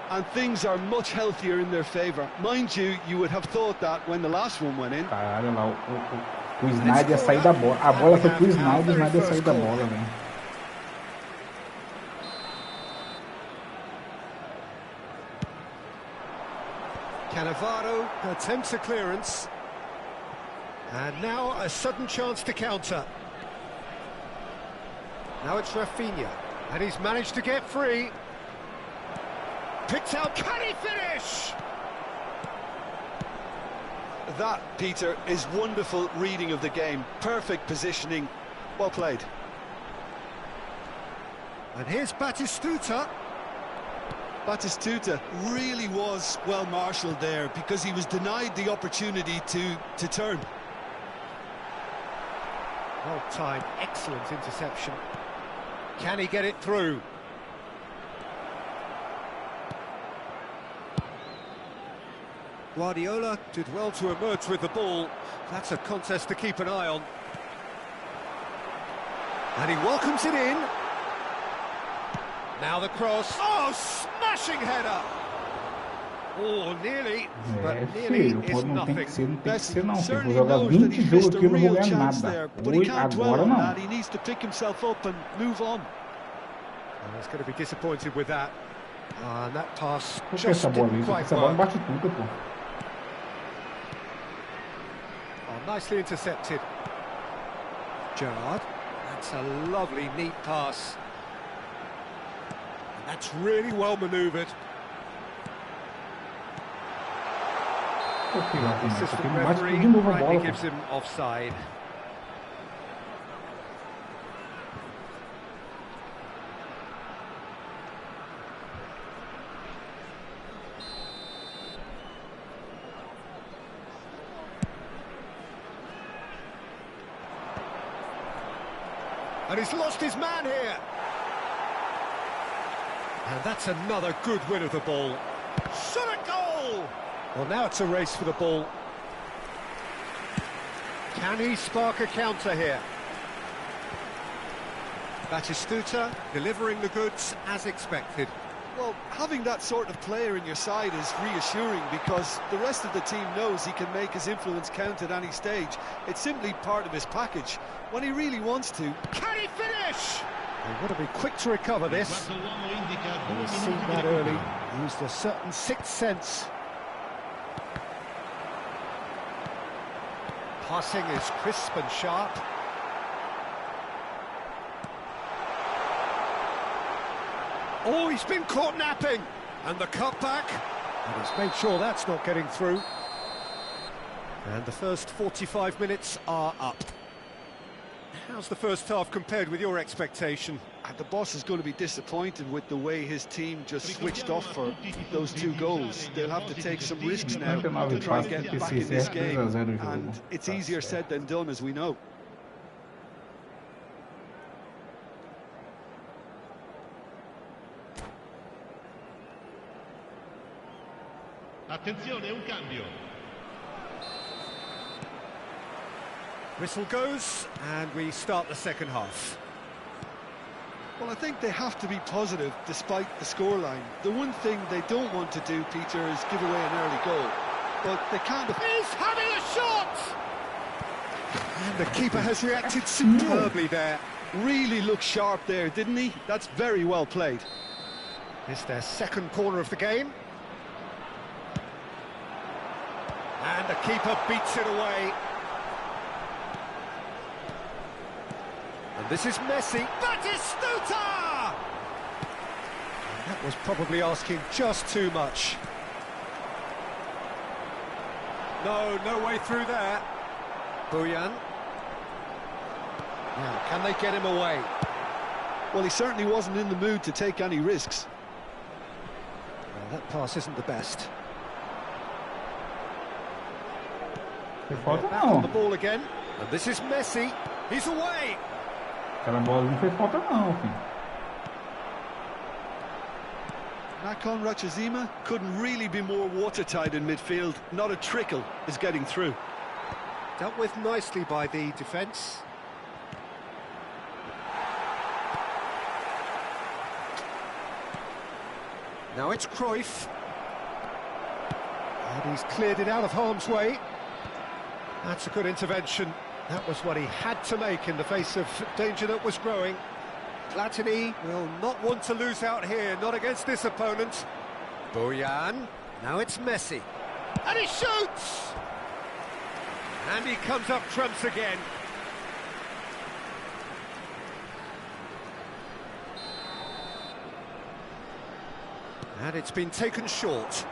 And things are much healthier in their favour. Mind you, you would have thought that when the last one went in. Caralho, lá, o Snyder ia sair da bola. A bola foi pro Snyder, o Snyder ia sair da bola, velho. Cannavaro attempts a clearance. And now a sudden chance to counter. Now it's Rafinha. And he's managed to get free. Picked out, can he finish? That, Peter, is wonderful reading of the game. Perfect positioning. Well played. And here's Batistuta. Batistuta really was well marshalled there because he was denied the opportunity to turn. Well timed, excellent interception. Can he get it through? Guardiola did well to emerge with the ball. That's a contest to keep an eye on. And he welcomes it in. Now the cross. Oh, smashing header! Oh, nearly, but nearly is nothing. Não tem que ser não. Tem que jogar 20 jogos aqui e não vou ganhar nada. Hoje, agora não. He needs to pick himself up and move on. And he's going to be disappointed with that. And that pass Por que just essa bola didn't aí? quite Essa bola work. bate tudo, pô. Oh, nicely intercepted. Gerrard. That's a lovely, neat pass. And that's really well manoeuvred. The assistant referee rightly gives him offside. And he's lost his man here. And that's another good win of the ball. Shot a goal! Well, now it's a race for the ball. Can he spark a counter here? Batistuta delivering the goods as expected. Well, having that sort of player in your side is reassuring because the rest of the team knows he can make his influence count at any stage. It's simply part of his package. When he really wants to... Can he finish? They've got to be quick to recover this. He's seen that early. Used a certain sixth sense. Passing is crisp and sharp. Oh, he's been caught napping. And the cutback. And he's made sure that's not getting through. And the first 45 minutes are up. How's the first half compared with your expectation? And the boss is going to be disappointed with the way his team just switched off for those 2 goals. They'll have to take some risks now to try and get back in this game. And it's easier said than done, as we know. Attenzione, un cambio. Whistle goes, and we start the second half. Well, I think they have to be positive despite the scoreline. The one thing they don't want to do, Peter, is give away an early goal. But they can't... He's having a shot! And the keeper has reacted superbly there. Really looked sharp there, didn't he? That's very well played. It's their second corner of the game. And the keeper beats it away. And this is Messi. Batistuta! That was probably asking just too much. No way through there. Buyan. Now, can they get him away? Well, he certainly wasn't in the mood to take any risks. Well, that pass isn't the best. Back on the ball again. And this is Messi. He's away. Aquela bola não fez falta não, filho. Nakon Rachazima couldn't really be more watertight in midfield. Not a trickle is getting through. Dealt with nicely by the defence. Now it's Cruyff. And he's cleared it out of harm's way. That's a good intervention. That was what he had to make in the face of danger that was growing. Platini will not want to lose out here, not against this opponent. Buyan. Now it's Messi. And he shoots! And he comes up trumps again. And it's been taken short.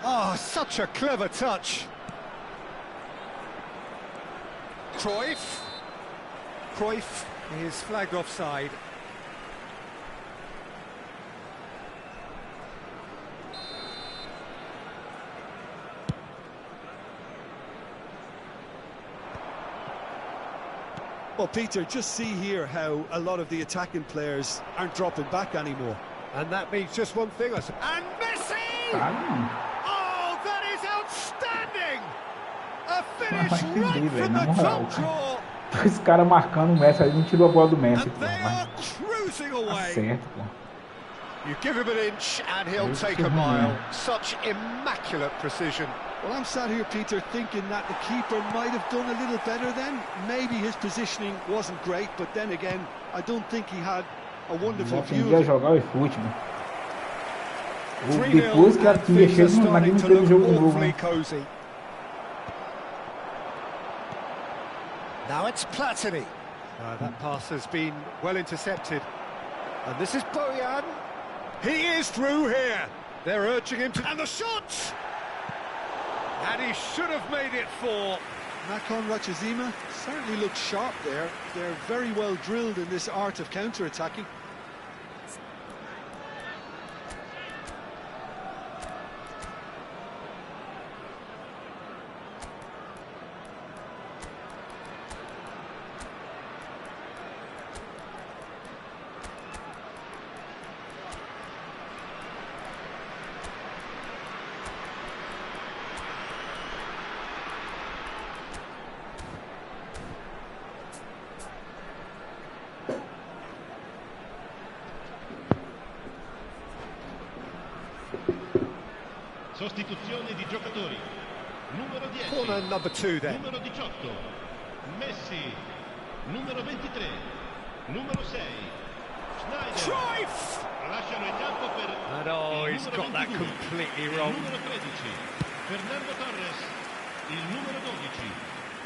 Oh, such a clever touch. Cruyff. Cruyff is flagged offside. Well, Peter, just see here how a lot of the attacking players aren't dropping back anymore. And that means just one thing, I suppose. And Messi! Oh, that is outstanding! A finish right from the top draw. Dois caras marcando o Messi, aí não tirou a bola do Messi, And pô. they are cruising Tá away. certo, pô. You give him an inch and he'll take a mile. Such immaculate precision. Well, I'm sat here, Peter, thinking that the keeper might have done a little better then. Maybe his positioning wasn't great, but then again, I don't think he had a wonderful view Aprendi a of it. jogar o Efootball. Depois que a Tinha chega, não teve jogo novo, né? Cozy. Now it's Platini. That pass has been well intercepted. And this is Bojan. He is through here. They're urging him to... And the shot! And he should have made it 4. Nakon Rachazima certainly looks sharp there. They're very well drilled in this art of counter-attacking. Sostituzione di giocatori. Numero 10. Corner number 2 then. Numero 18. Messi. Numero 23. Numero 6. Schneider. Cruyff! Lasciano il campo per And oh, il he's numero got that 22, completely il wrong. numero 13. Fernando Torres. Il numero 12.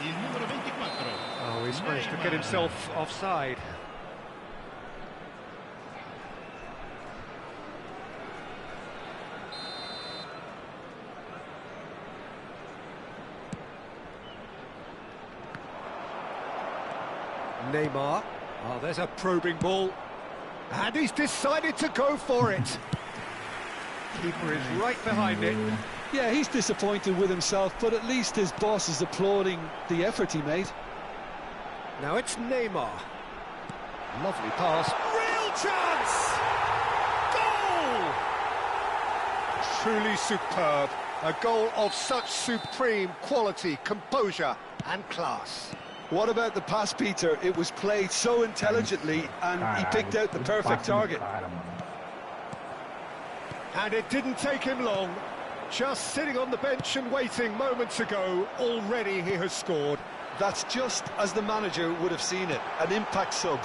Il numero 24. Oh, he's managed to get himself offside. Neymar. Oh, there's a probing ball. And he's decided to go for it. Keeper is right behind it. Yeah, he's disappointed with himself, but at least his boss is applauding the effort he made. Now it's Neymar. Lovely pass. Real chance! Goal! Truly superb. A goal of such supreme quality, composure and class. What about the pass, Peter? It was played so intelligently, and he picked out the perfect target. And it didn't take him long. Just sitting on the bench and waiting moments ago, already he has scored. That's just as the manager would have seen it, an impact sub.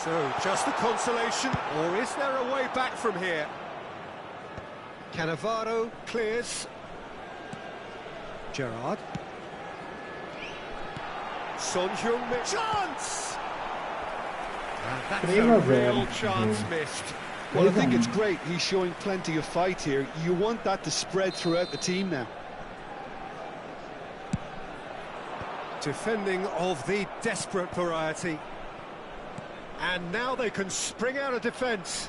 So, just the consolation, or is there a way back from here? Cannavaro clears. Gerrard. Son Heung-min. Chance! And that's a real chance missed. Well, I think it's great. He's showing plenty of fight here. You want that to spread throughout the team now. Defending of the desperate variety. And now they can spring out of defence.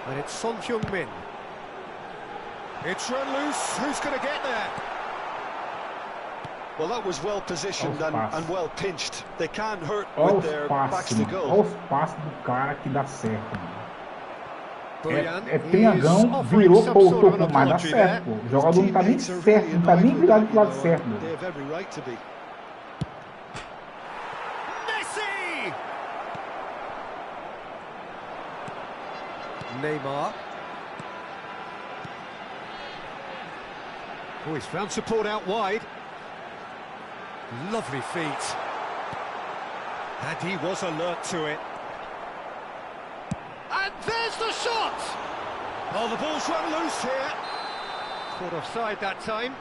And it's Son Heung-min. It's run loose. Who's going to get there? Well, that was well positioned and well pinched. They can't hurt with their backs to goal. Olha os passes do cara que dá certo, mano. É triangão, virou, voltou, mas dá certo, pô. O jogador não tá nem certo, não tá nem virado pro lado certo, mano. Messi! Neymar. Oh, he's found support out wide. Lovely feet. And he was alert to it. And there's the shot! Oh, the ball's run loose here. Caught offside that time.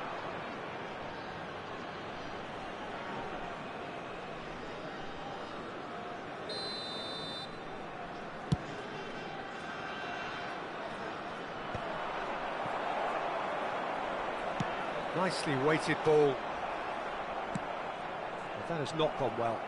Nicely weighted ball. But that has not gone well.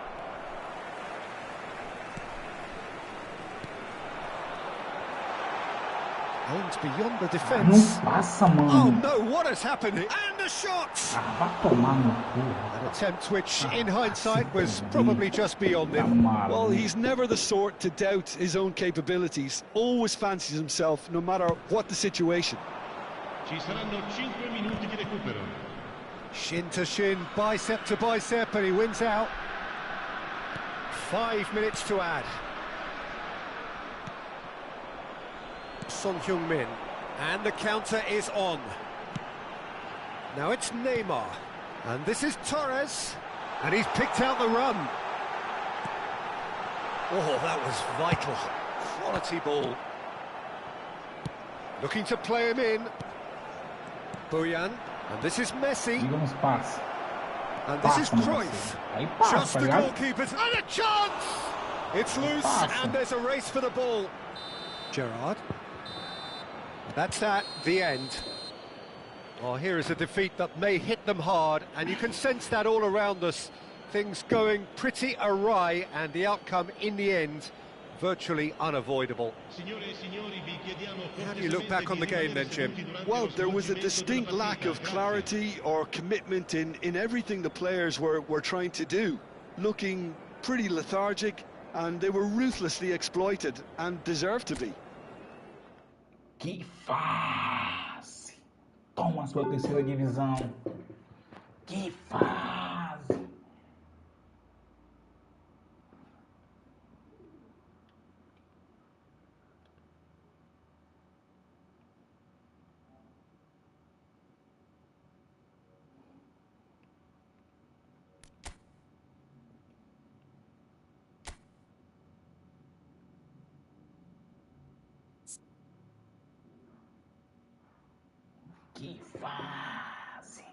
Aimed beyond the defence. Não passa, mano. Oh no, what has happened? And a shot! Ah, vai tomar no cu. An attempt which, in hindsight, was probably just beyond him. Well, he's never the sort to doubt his own capabilities. Always fancies himself, no matter what the situation. Ci saranno 5 minuti di recupero. Shin to shin, bicep to bicep, and he wins out. 5 minutes to add. Son Heung-min, and the counter is on. Now it's Neymar, and this is Torres, and he's picked out the run. Oh, that was vital. Quality ball. Looking to play him in. Bojan, and this is Messi, Digamos passe. and this is Passa, meu Cruyff. parceiro. Aí passa, Just tá the ligado? goalkeepers, and a chance! It's loose, Passa. and there's a race for the ball. Gerrard. That's that, the end. Well, here is a defeat that may hit them hard, and you can sense that all around us. Things going pretty awry, and the outcome in the end, virtually unavoidable. How do you look back on the game then, Jim? Well, there was a distinct lack of clarity or commitment in everything the players were trying to do. Looking pretty lethargic, and they were ruthlessly exploited, and deserved to be. Que fase! Toma sua terceira divisão. Que fase! Que fase!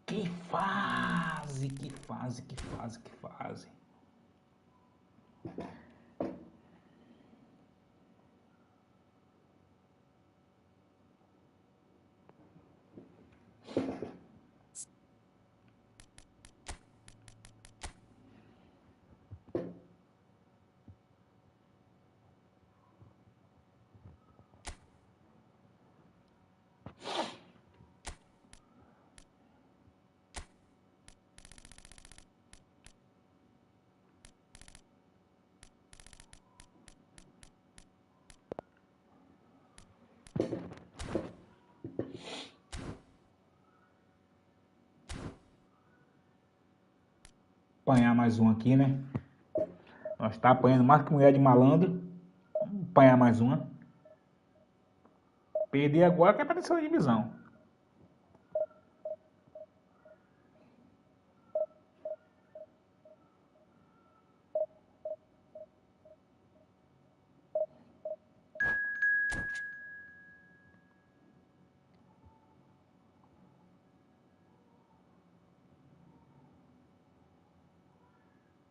Que fase, que fase, que fase, que fase. Apanhar mais um aqui, né? Nós tá apanhando mais que mulher de malandro. Vamos apanhar mais uma. Perder agora que é pra terceira divisão.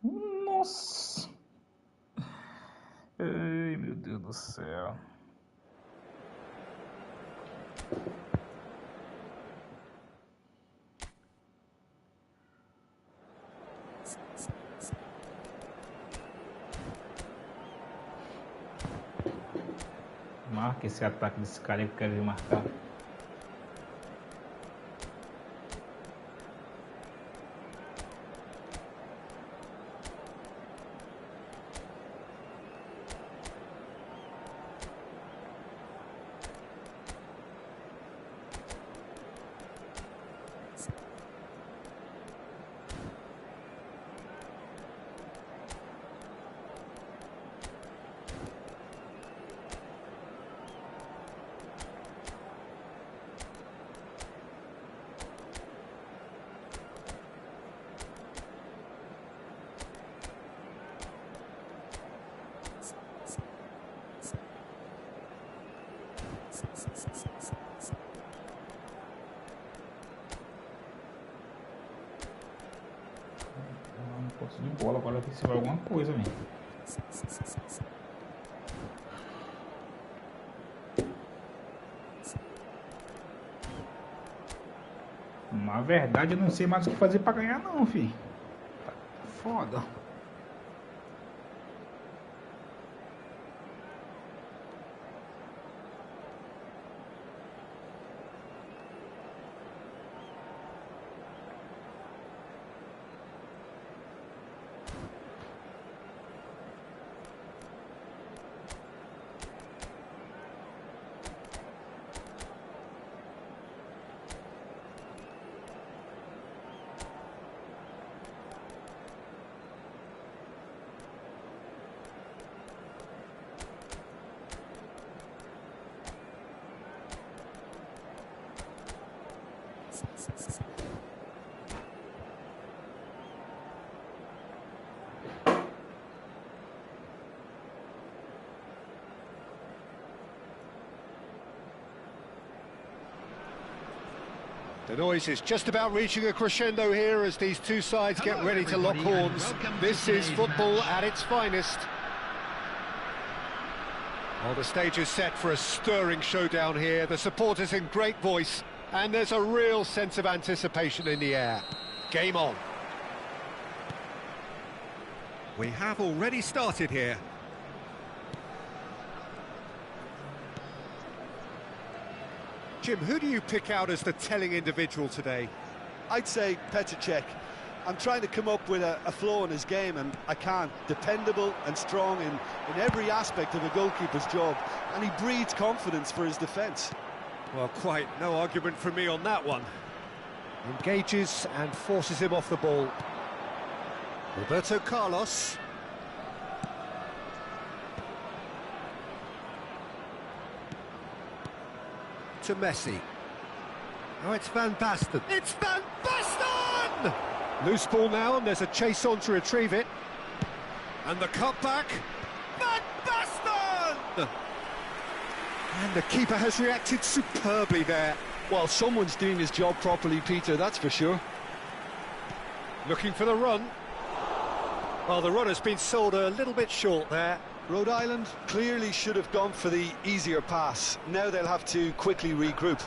Nossa! Ai, meu Deus do céu. Marca esse ataque desse cara aí que eu quero ver marcar. De bola, agora tem que ser alguma coisa, velho. Na verdade, eu não sei mais o que fazer pra ganhar, não, filho. Tá foda. The noise is just about reaching a crescendo here as these two sides get ready to lock horns. This is football at its finest. Well, the stage is set for a stirring showdown here. The supporters in great voice, and there's a real sense of anticipation in the air. Game on. We have already started here. Jim, who do you pick out as the telling individual today? I'd say Petr Cech. I'm trying to come up with a flaw in his game, and I can't. Dependable and strong in every aspect of a goalkeeper's job, and he breeds confidence for his defence. Well, quite no argument from me on that one. Engages and forces him off the ball. Roberto Carlos. To Messi. Oh, it's Van Basten. It's Van Basten! Loose ball now, and there's a chase on to retrieve it. And the cutback. Van Basten! And the keeper has reacted superbly there. Well, someone's doing his job properly, Peter, that's for sure. Looking for the run. Well, the run has been sold a little bit short there. Rhode Island clearly should have gone for the easier pass. Now they'll have to quickly regroup.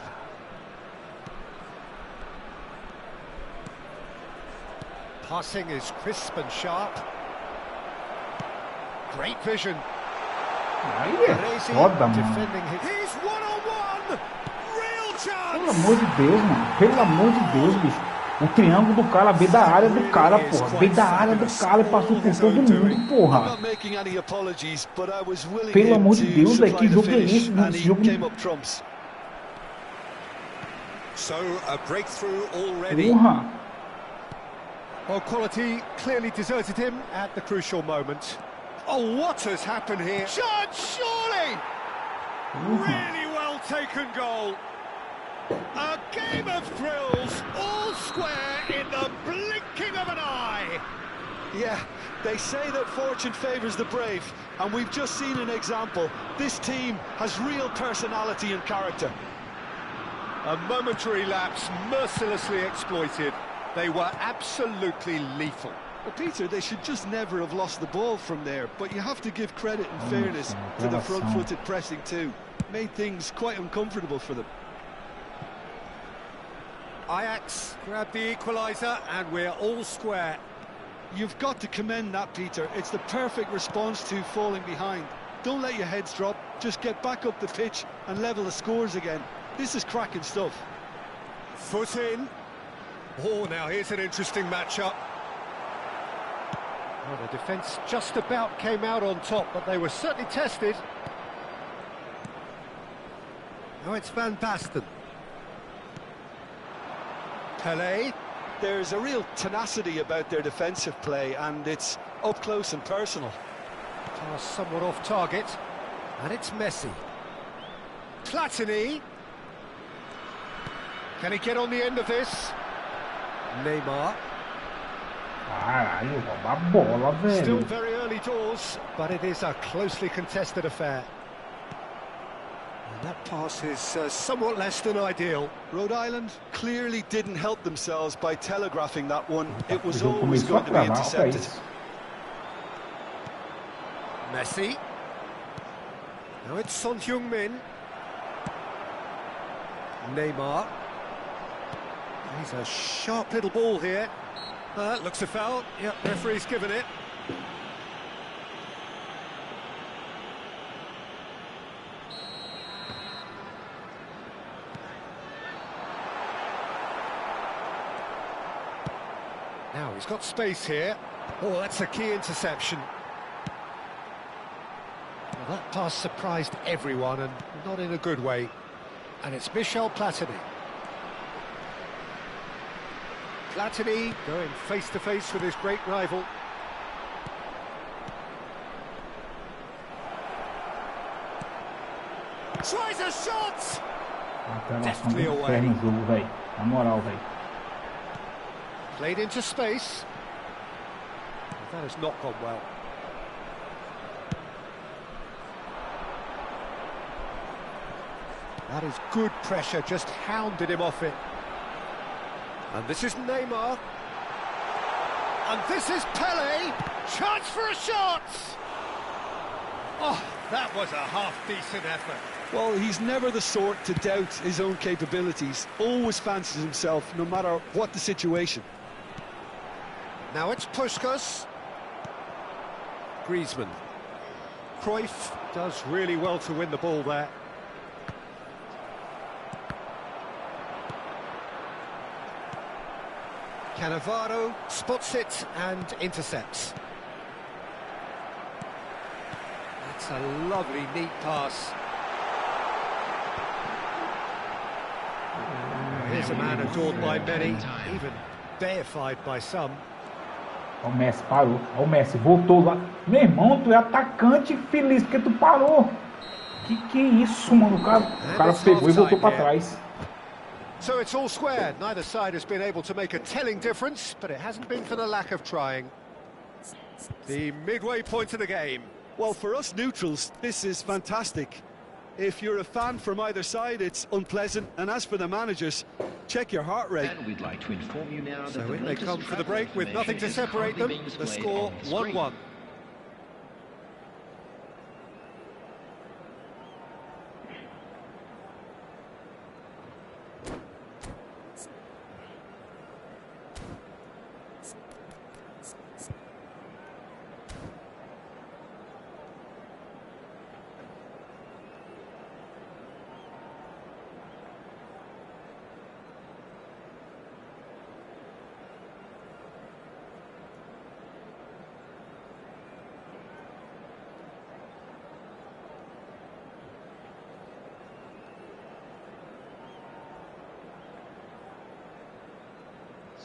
Passing is crisp and sharp. Great vision. Aí é foda, mano. Defending his... He's one-on-one! Real chance! Pelo amor de Deus, mano. Pelo amor de Deus, bicho. O triângulo do cara veio da área do cara, porra. Veio da área do cara e passou por todo mundo, porra. Pelo amor de Deus, velho. Que jogo é esse? Esse jogo... Porra. Well, quality clearly deserted him at the crucial moment. Oh, what has happened here? Shot, surely! Really well taken goal. A game of thrills, all square in the blinking of an eye. Yeah, they say that fortune favours the brave, and we've just seen an example. This team has real personality and character. A momentary lapse mercilessly exploited. They were absolutely lethal. Well, Peter, they should just never have lost the ball from there, but you have to give credit and fairness to the front-footed pressing too. Made things quite uncomfortable for them. Ajax grabbed the equaliser, and we're all square. You've got to commend that, Peter. It's the perfect response to falling behind. Don't let your heads drop, just get back up the pitch and level the scores again. This is cracking stuff. Foot in. Oh, now here's an interesting matchup. Well, the defence just about came out on top, but they were certainly tested. Now it's Van Basten. Pelé. There's a real tenacity about their defensive play, and it's up close and personal. Pass somewhat off target, and it's Messi. Platini. Can he get on the end of this? Neymar. Caralho, rouba a bola, velho. Still very early doors, but it is a closely contested affair. And that pass is somewhat less than ideal. Rhode Island clearly didn't help themselves by telegraphing that one. It was always going to be intercepted. Messi. Now it's Son Heung-min. Neymar. He's a sharp little ball here. Looks a foul. Yep, referee's given it. Now he's got space here. Oh, that's a key interception. Well, that pass surprised everyone, and not in a good way. And it's Michel Platini. Platini going face-to-face with his great rival. Tries a shot! Deftly away. Played into space. That has not gone well. That is good pressure, just hounded him off it. And this is Neymar. And this is Pele. Chance for a shot! Oh, that was a half-decent effort. Well, he's never the sort to doubt his own capabilities. Always fancies himself, no matter what the situation. Now it's Puskas. Griezmann. Cruyff does really well to win the ball there. Cannavaro spots it and intercepts. That's a lovely, neat pass. Here's a man adored by many, even deified by some. O Messi parou. O Messi voltou lá. Meu irmão, tu é atacante feliz porque tu parou. Que é isso, mano? O cara pegou e voltou para trás. So it's all square. Neither side has been able to make a telling difference, but it hasn't been for the lack of trying. The midway point of the game. Well, for us neutrals, this is fantastic. If you're a fan from either side, it's unpleasant. And as for the managers, check your heart rate. And we'd like to inform you now that so in they come for the break with nothing to separate them. The score 1-1.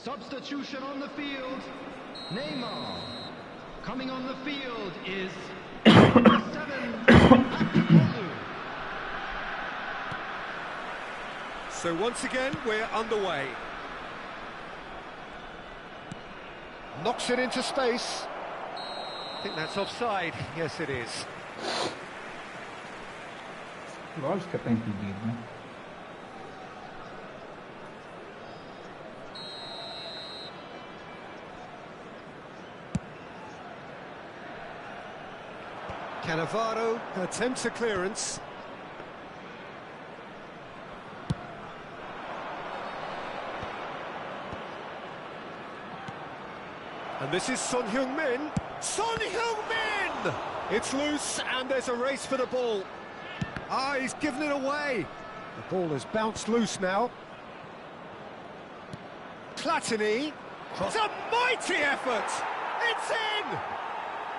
Substitution on the field, Neymar. Coming on the field is 7. So once again, we're underway. Knocks it into space. I think that's offside. Yes, it is. Lógico que tá impedido, né? Cannavaro attempts a clearance. And this is Son Heung-min. Son Heung-min! It's loose and there's a race for the ball. Ah, he's given it away. The ball has bounced loose now. Platini. It's a mighty effort. It's in!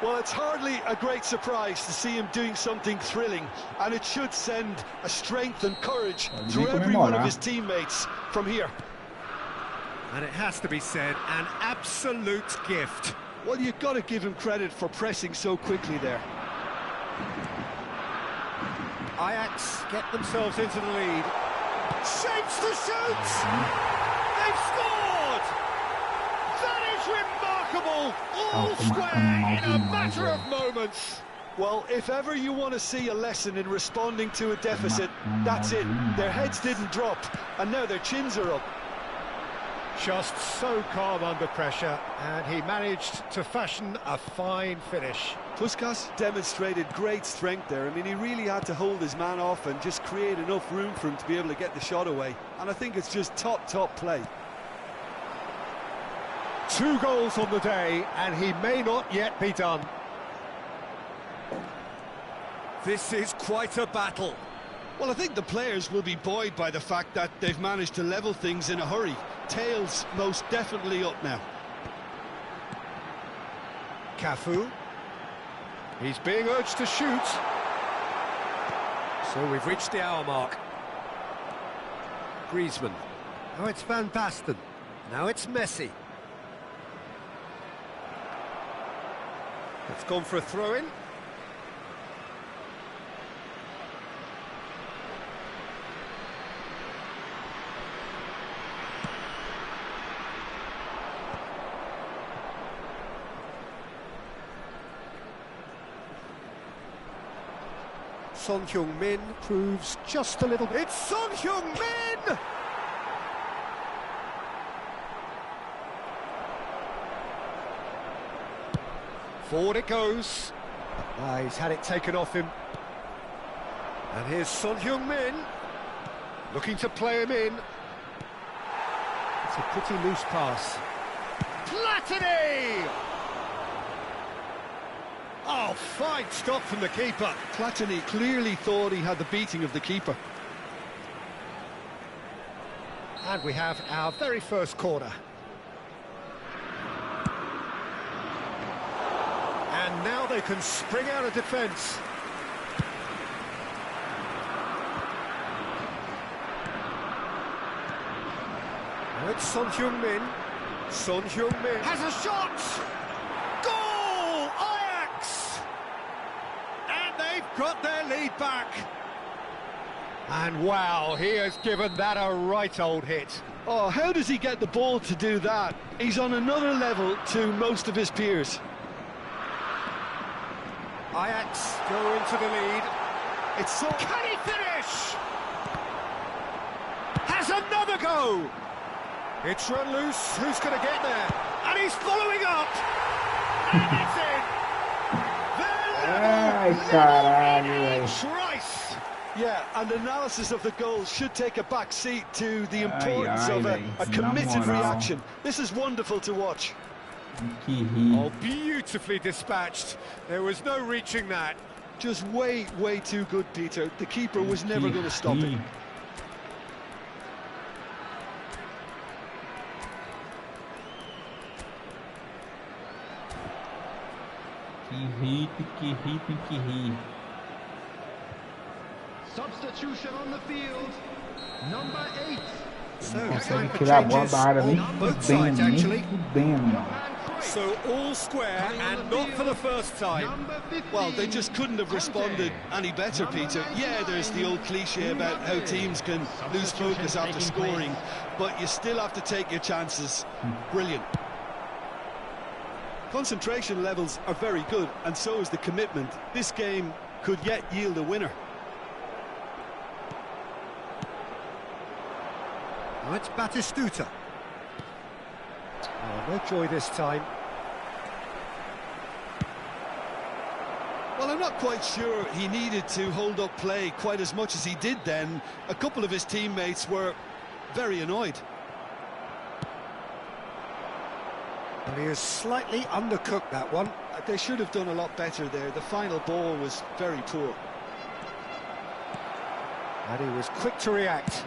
Well, it's hardly a great surprise to see him doing something thrilling, and it should send a strength and courage to every one of his teammates from here. And it has to be said, an absolute gift. Well, you've got to give him credit for pressing so quickly there. Ajax get themselves into the lead. Shapes to shoot! They've scored! That is remarkable! All square in a matter of moments. Well, if ever you want to see a lesson in responding to a deficit, that's it. Their heads didn't drop, and now their chins are up. Just so calm under pressure, and he managed to fashion a fine finish. Puskas demonstrated great strength there. I mean, he really had to hold his man off and just create enough room for him to be able to get the shot away. And I think it's just top play. 2 goals on the day, and he may not yet be done. This is quite a battle. Well, I think the players will be buoyed by the fact that they've managed to level things in a hurry. Tails most definitely up now. Cafu. He's being urged to shoot. So we've reached the hour mark. Griezmann. Now it's Van Basten. Now it's Messi. It's gone for a throw-in. Son Heung-min proves just a little bit. It's Son Heung-min! Forward it goes. He's had it taken off him. And here's Son Heung-min, looking to play him in. It's a pretty loose pass. Platini! Oh, fine stop from the keeper. Platini clearly thought he had the beating of the keeper. And we have our very first corner. And now they can spring out of defence. Now it's Son Heung-min. Son Heung-min has a shot! Goal! Ajax! And they've got their lead back. And wow, he has given that a right old hit. Oh, how does he get the ball to do that? He's on another level to most of his peers. Ajax go into the lead. It's so... Can he finish? Has another go! It's run loose, who's going to get there? And he's following up! And it's in! Ai, caralho, velho. Trice! Yeah, and analysis of the goal should take a back seat to the importance of a committed reaction. This is wonderful to watch. Oh, beautifully dispatched. There was no reaching that. Just way too good, Peter. The keeper was never going to stop it. Que hit. Substitution on the field, number 8. Consegue tirar a bola da área nem fudendo, So all square and not for the first time. Well, they just couldn't have responded any better, Peter. Yeah, there's the old cliche about how teams can lose focus after scoring, but you still have to take your chances. Brilliant. Concentration levels are very good, and so is the commitment. This game could yet yield a winner. Now it's Batistuta. Oh, no joy this time. Well, I'm not quite sure he needed to hold up play quite as much as he did then. A couple of his teammates were very annoyed. And he has slightly undercooked that one. They should have done a lot better there. The final ball was very poor. And he was quick to react.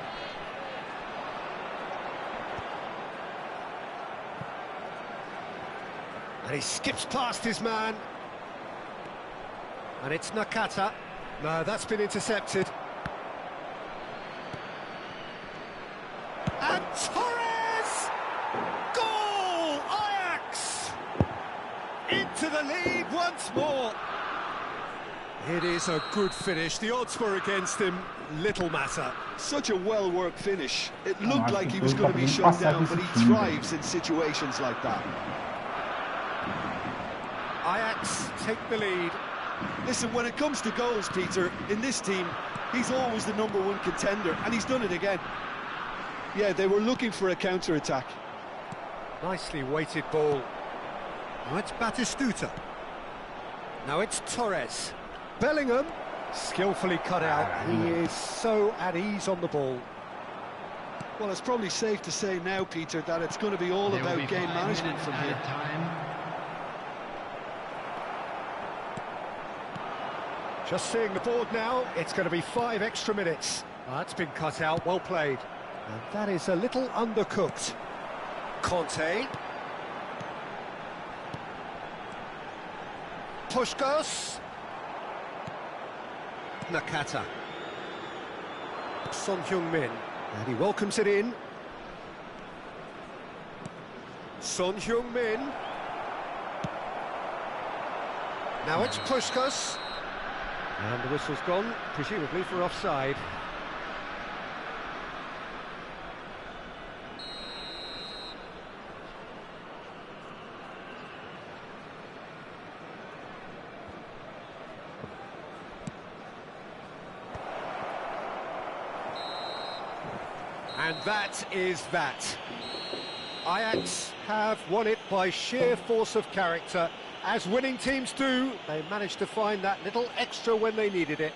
And he skips past his man. And it's Nakata. No, that's been intercepted. And Torres! Goal! Ajax! Into the lead once more. It is a good finish. The odds were against him. Little matter. Such a well-worked finish. It looked like he was going to be shut down, but he thrives in situations like that. Ajax take the lead. Listen, when it comes to goals, Peter, in this team, he's always the #1 contender, and he's done it again. Yeah, they were looking for a counter-attack. Nicely weighted ball. Now it's Batistuta. Now it's Torres. Bellingham, skillfully cut out. He is so at ease on the ball. Well, it's probably safe to say now, Peter, that it's going to be all about game management from here. Just seeing the board now, it's going to be 5 extra minutes. That's been cut out, well played. And that is a little undercooked. Conte. Puskas. Nakata. Son Heung-min. And he welcomes it in. Son Heung-min. Now it's Puskas. And the whistle's gone, presumably for offside. And that is that. Ajax have won it by sheer force of character. As winning teams do, they managed to find that little extra when they needed it.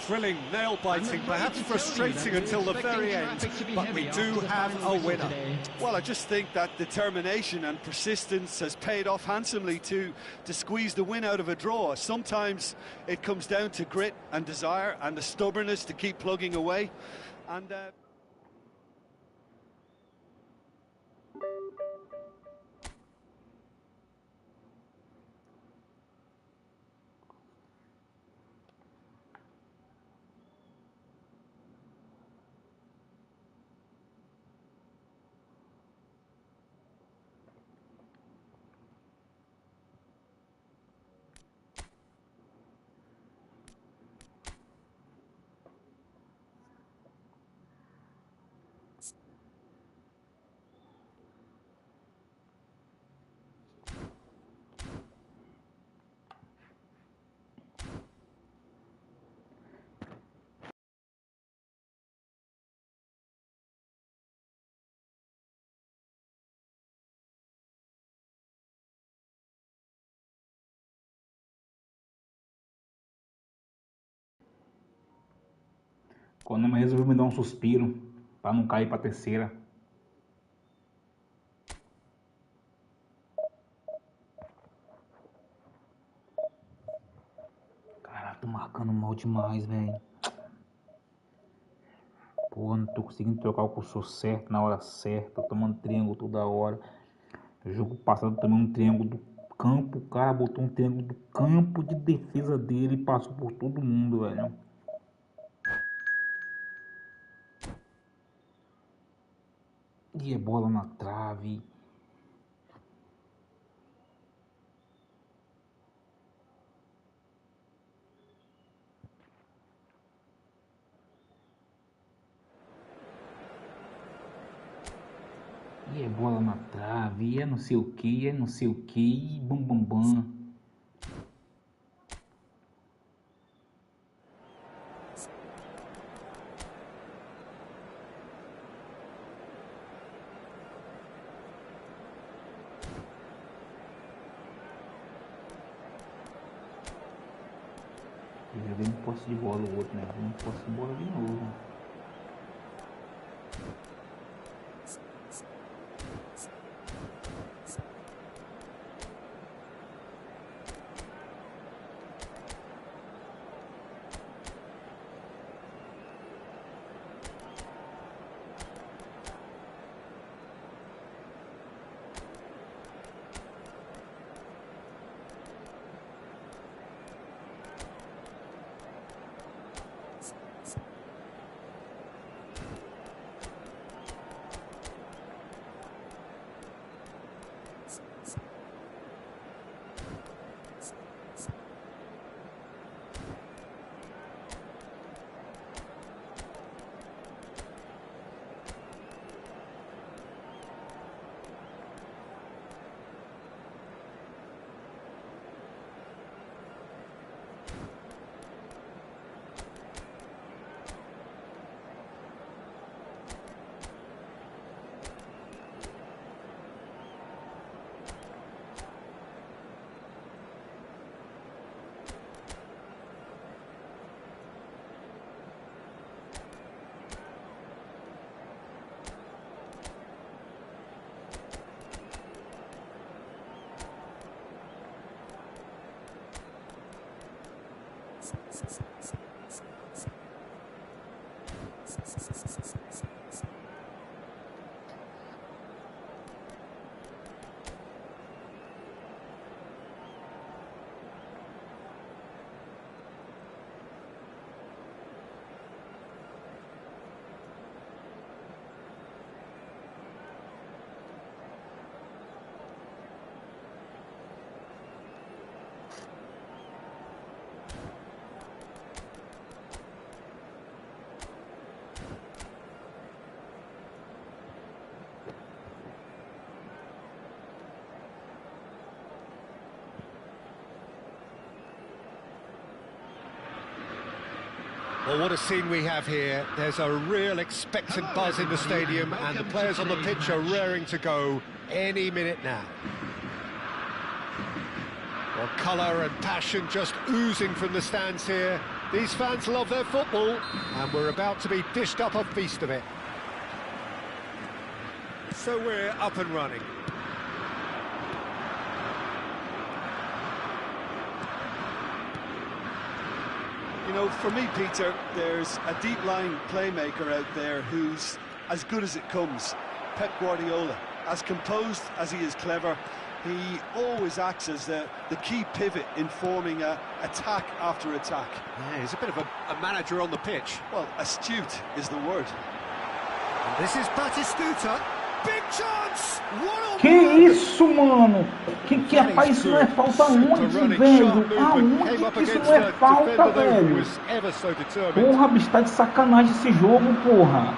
Thrilling, nail-biting, perhaps frustrating until the very end, but we do have a winner. Well, I just think that determination and persistence has paid off handsomely to squeeze the win out of a draw. Sometimes it comes down to grit and desire and the stubbornness to keep plugging away. And Konami resolveu me dar um suspiro para não cair para terceira. Caraca, tô marcando mal demais, velho. Porra, não tô conseguindo trocar o cursor certo na hora certa. Tô tomando triângulo toda hora. No jogo passado também um triângulo do campo. O cara botou um triângulo do campo de defesa dele e passou por todo mundo, velho. E é bola na trave. E é bola na trave, e é não sei o que, e é não sei o que, e bam bam bam. Já vem um posse de bola o outro, né? Vem um posse de bola de novo. Well, what a scene we have here. There's a real expectant buzz in the stadium, and the players on the pitch are raring to go any minute now. Well, colour and passion just oozing from the stands here. These fans love their football, and we're about to be dished up a feast of it. So we're up and running. You know, for me, Peter, there's a deep-line playmaker out there who's as good as it comes. Pep Guardiola. As composed as he is clever, he always acts as the key pivot in forming attack after attack. Yeah, he's a bit of a manager on the pitch. Well, astute is the word. And this is Batistuta. Big chance! Que isso, mano? Que é, pai, isso não é falta onde, velho? Aonde que isso não é falta, velho? Porra, bicho, tá de sacanagem esse jogo, porra.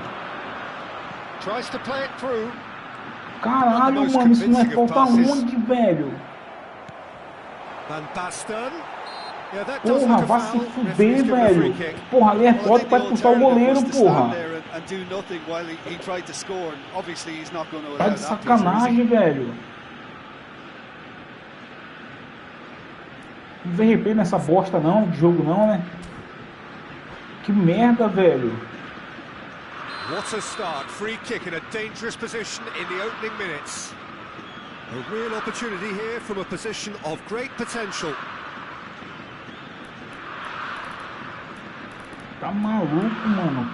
Caralho, mano, isso não é falta onde, velho? Porra, vai se fuder, velho. Porra, ali é foto pra expulsar o goleiro, porra. Tá de sacanagem, velho. Não vem replay nessa bosta não, de jogo não, né? Que merda, velho. What a start. Free kick in a dangerous position in the opening minutes. A real opportunity here from a position of great potential. Tá maluco, mano.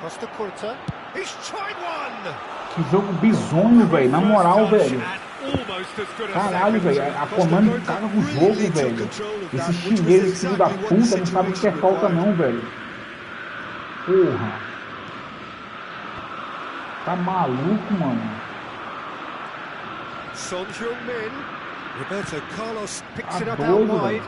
Costa curta. He's tried one. Que jogo bizonho, velho. Na moral, velho. Caralho, velho. A Konami caga o jogo, velho. Esse chinês, esse filho da puta, não sabe o que é falta não, velho. Porra. Tá maluco, mano. Son Heung-min. Roberto Carlos picks it up doido, out wide.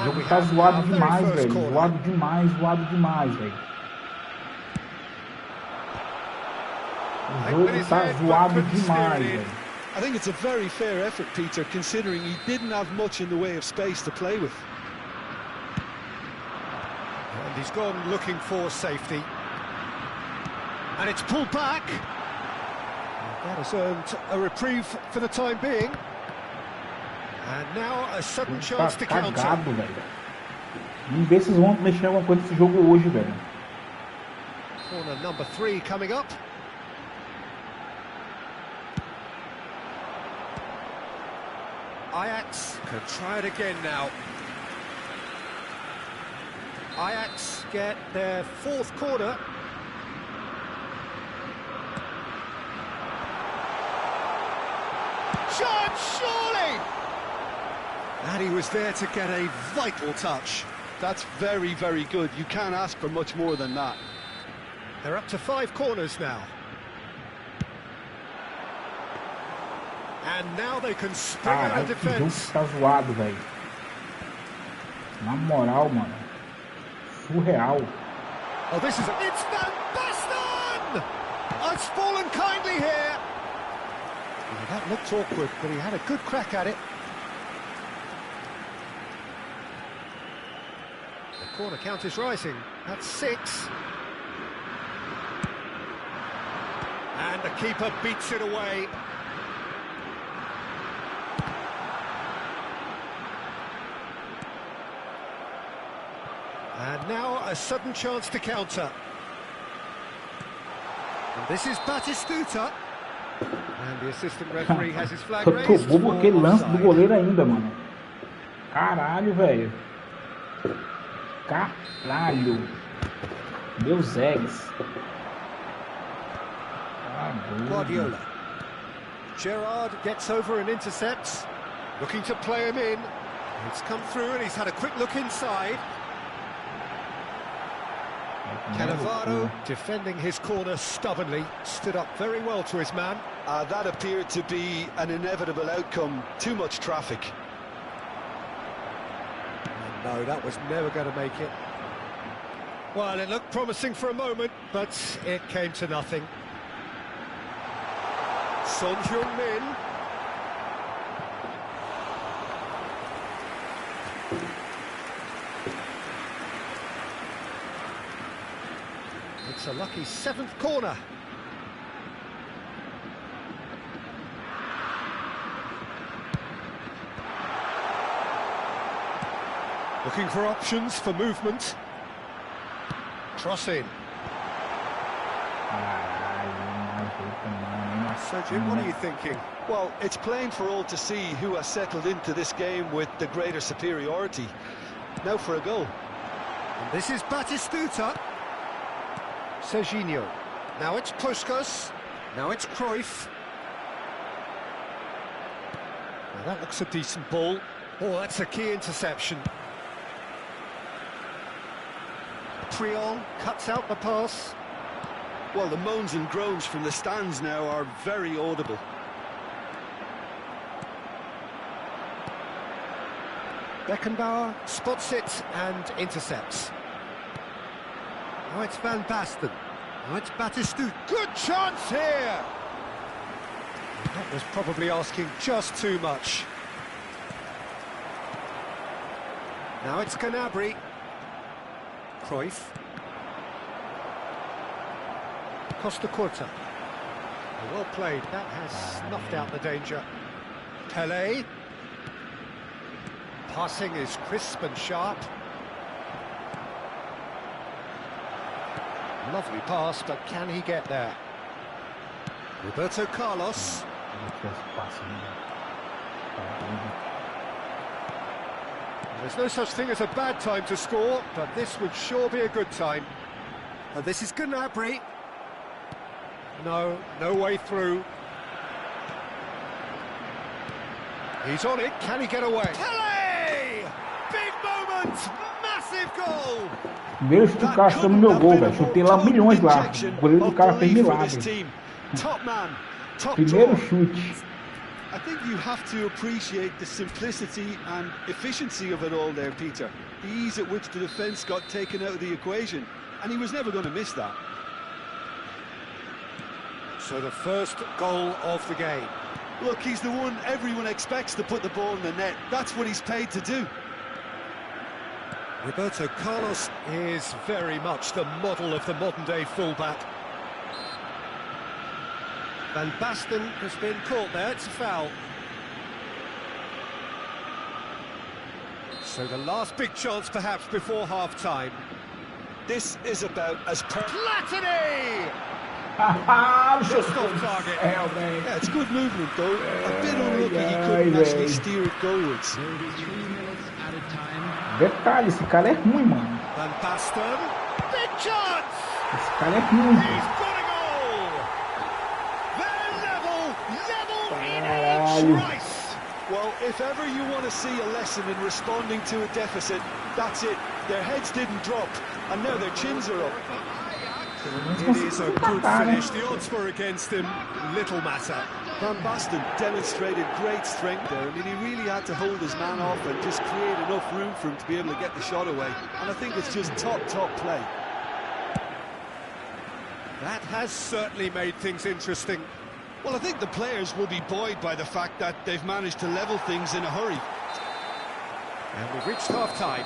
O jogo tá zoado demais, velho. Zoado demais, velho. O jogo tá zoado demais, velho. I think it's a very fair effort, Peter, considering he didn't have much in the way of space to play with. And he's gone looking for safety. And it's pulled back. That has earned a reprieve for the time being. And now a sudden chance to counter. Cagado, velho. Vamos ver se eles vão mexer alguma coisa nesse jogo hoje, velho. Corner number 3 coming up. Ajax can try it again now. Ajax get their 4th corner. Shot, surely! And he was there to get a vital touch. That's very, very good. You can't ask for much more than that. They're up to 5 corners now. And now they can spring out of defense. Que jogo tá zoado, velho. Na moral, mano. Surreal. Oh, this is it's Van Basten! It's fallen kindly here. Well, that looked awkward, but he had a good crack at it. The corner count is rising. That's 6. And the keeper beats it away. Now a sudden chance to counter. And this is Batistuta. And the assistant referee has his flag Eu tô raised. bobo aquele lance do Offside. goleiro ainda, mano. Caralho, velho. Caralho. Meus eggs. Guardiola. Gerrard gets over and intercepts. Looking to play him in. It's come through and he's had a quick look inside. Cannavaro defending his corner stubbornly, stood up very well to his man. That appeared to be an inevitable outcome. Too much traffic. No, that was never going to make it. Well, it looked promising for a moment, but it came to nothing. Son Heung-min. It's a lucky 7th corner. Looking for options for movement. Cross in. So, Jim, what are you thinking? Well, it's plain for all to see who has settled into this game with the greater superiority. Now for a goal. And this is Batistuta. Serginho. Now it's Puskas. Now it's Cruyff. Now that looks a decent ball. Oh, that's a key interception. Priol cuts out the pass. Well, the moans and groans from the stands now are very audible. Beckenbauer spots it and intercepts. Now it's Van Basten. Now it's Batistuta. Good chance here! That was probably asking just too much. Now it's Gnabry. Cruyff. Costa Curta. Well played, that has snuffed out the danger. Pelé. Passing is crisp and sharp. Lovely pass, but can he get there? Roberto Carlos. There's no such thing as a bad time to score, but this would sure be a good time. And this is Gnabry. No way through. He's on it, can he get away? Pelé! Big moment! Massive goal! Primeiro chute do cara no meu gol, velho. Chutei lá milhões lá. O goleiro do cara fez milagre. Top man, top Primeiro draw. chute. I think you have to appreciate the simplicity and efficiency of it all there, Peter. The ease at which the defence got taken out of the equation, and he was never going to miss that. So the first goal of the game. Look, he's the one everyone expects to put the ball in the net. That's what he's paid to do. Roberto Carlos is very much the model of the modern-day fullback. Van Basten has been caught there, it's a foul. So the last big chance perhaps before half-time. This is about as Platini! Just off target. Yeah, it's good movement though. A bit unlucky he couldn't actually steer it goalwards. 33 minutes at a time. Detalhe, esse cara é ruim, mano. Van Basten, big chance! Esse cara é ruim, He's velho. got a goal! They're level in Caralho. each race! Well, if ever you want to see a lesson in responding to a deficit, that's it. Their heads didn't drop, and now their chins are up. It is a good finish. The odds were against him. Little matter. Van Basten demonstrated great strength there. I mean, he really had to hold his man off and just create enough room for him to be able to get the shot away. And I think it's just top play. That has certainly made things interesting. Well, I think the players will be buoyed by the fact that they've managed to level things in a hurry. And we've reached half-time.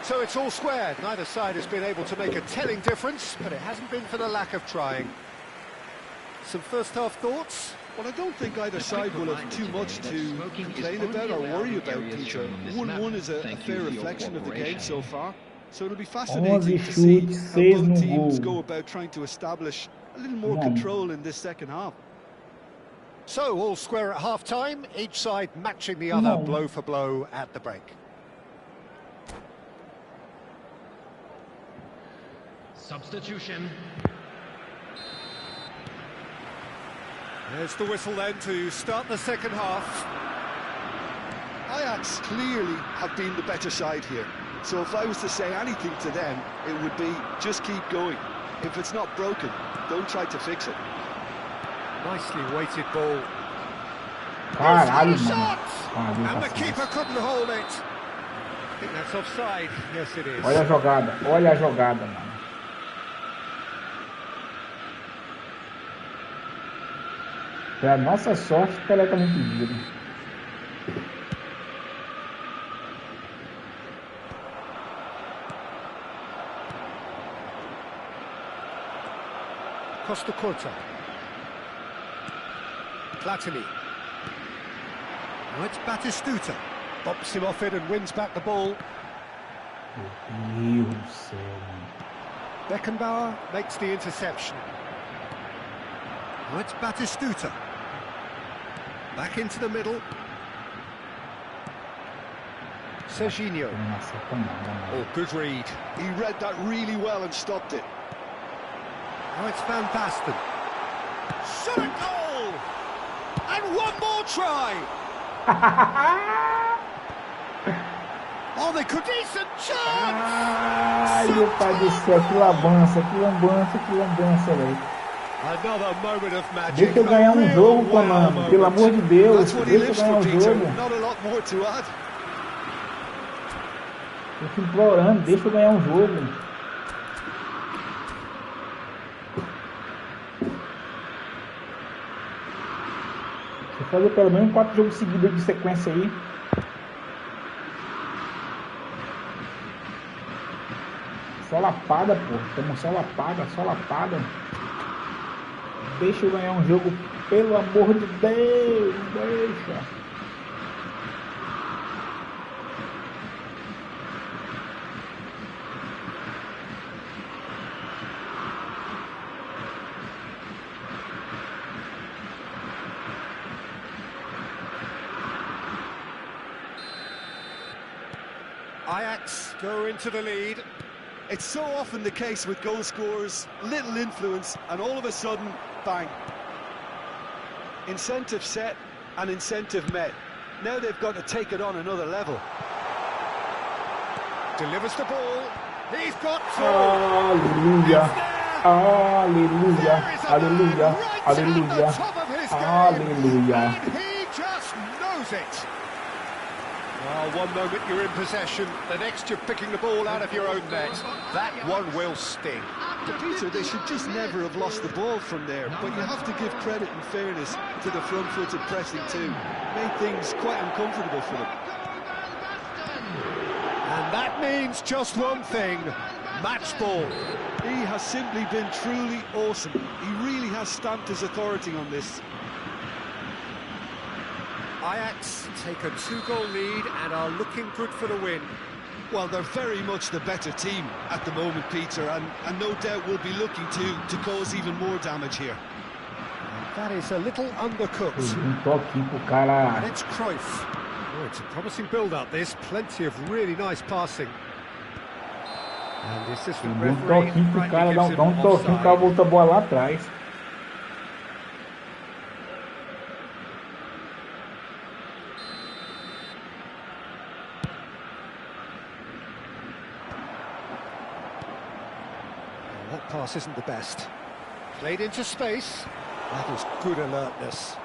So it's all square. Neither side has been able to make a telling difference, but it hasn't been for the lack of trying. Some first-half thoughts? Well, I don't think either side will have too much to complain about or worry about, Peter. 1-1 is a fair reflection of the game so far. So it'll be fascinating to see how both teams go about trying to establish a little more control in this second half. So, all square at half-time, each side matching the other blow for blow at the break. Substitution. There's the whistle then to start the second half. Ajax clearly have been the better side here. So if I was to say anything to them, it would be just keep going. If it's not broken, don't try to fix it. Nicely weighted ball. Caralho, Shot! mano. And the keeper couldn't hold it. I think that's offside. Yes, it is. Olha a jogada, mano. Pra nossa sorte, o Pelé tá muito impedido. Costa Corta. Platini. Now it's Batistuta. Bumps him off it and wins back the ball. Meu Deus do céu, mano. Beckenbauer makes the interception. Now it's Batistuta. Back into the middle. Serginho. Oh, good read. He read that really well and stopped it. Now it's Van Basten. Shot a goal! And one more try! Oh, they could decent chance! Ai, meu pai do céu, que lambança, velho. Another moment of magic. Deixa eu ganhar um jogo, Konami, pelo amor de Deus, deixa eu ganhar um jogo. Not a lot more to add. Eu tô implorando, deixa eu ganhar um jogo. Vou fazer pelo menos 4 jogos seguidos de sequência aí. Só lapada, pô. Tamo só lapada. Deixa eu ganhar um jogo, pelo amor de Deus, deixa. Ajax go into the lead. It's so often the case with goal scorers, little influence, and all of a sudden, bang. Incentive set and incentive met. Now they've got to take it on another level. Delivers the ball. He's got to. Hallelujah. Hallelujah. Hallelujah. Hallelujah. Hallelujah. And he just knows it. Well, one moment you're in possession, the next you're picking the ball out of your own net. That one will sting. Peter, they should just never have lost the ball from there, but you have to give credit and fairness to the front-footed pressing too. Made things quite uncomfortable for them. And that means just one thing, match ball. He has simply been truly awesome. He really has stamped his authority on this. Ajax take a 2-goal lead and are looking good for the win. Well, they're very much the better team at the moment, Peter, and no doubt will be looking to cause even more damage here. And that is a little undercooked. And it's Cruyff. Oh, it's a promising build-up, this. Plenty of really nice passing. And the assistant referee rightly gives him offside. That pass isn't the best. Played into space. That is good alertness.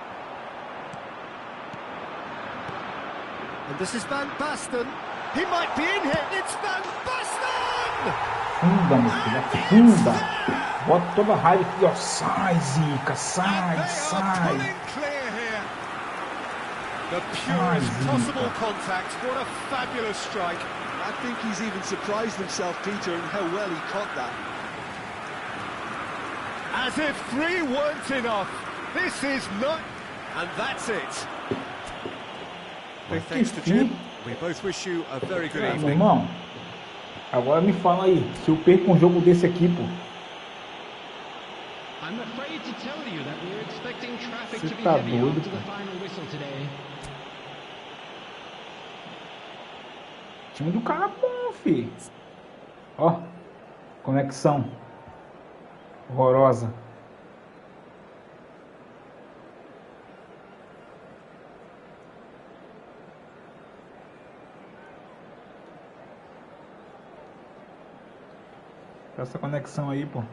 And this is Van Basten. He might be in here. It's Van Basten! Funda, meu filho, funda. Bota toda a raiva aqui, ó. Sai, Zica, sai. Clear here. The purest possible contact. What a fabulous strike. I think he's even surprised himself, Peter, in how well he caught that. As if 3 weren't enough. This is not... And that's it. Big thanks to Jim. We both wish you a very good evening. Agora me fala aí, se eu perco um jogo desse aqui, pô. I'm afraid to tell you that we're expecting traffic Você to be tá heavy doido, after the pô. final whistle today. O time do cara é bom, fi. Ó, conexão horrorosa. Essa conexão aí, pô.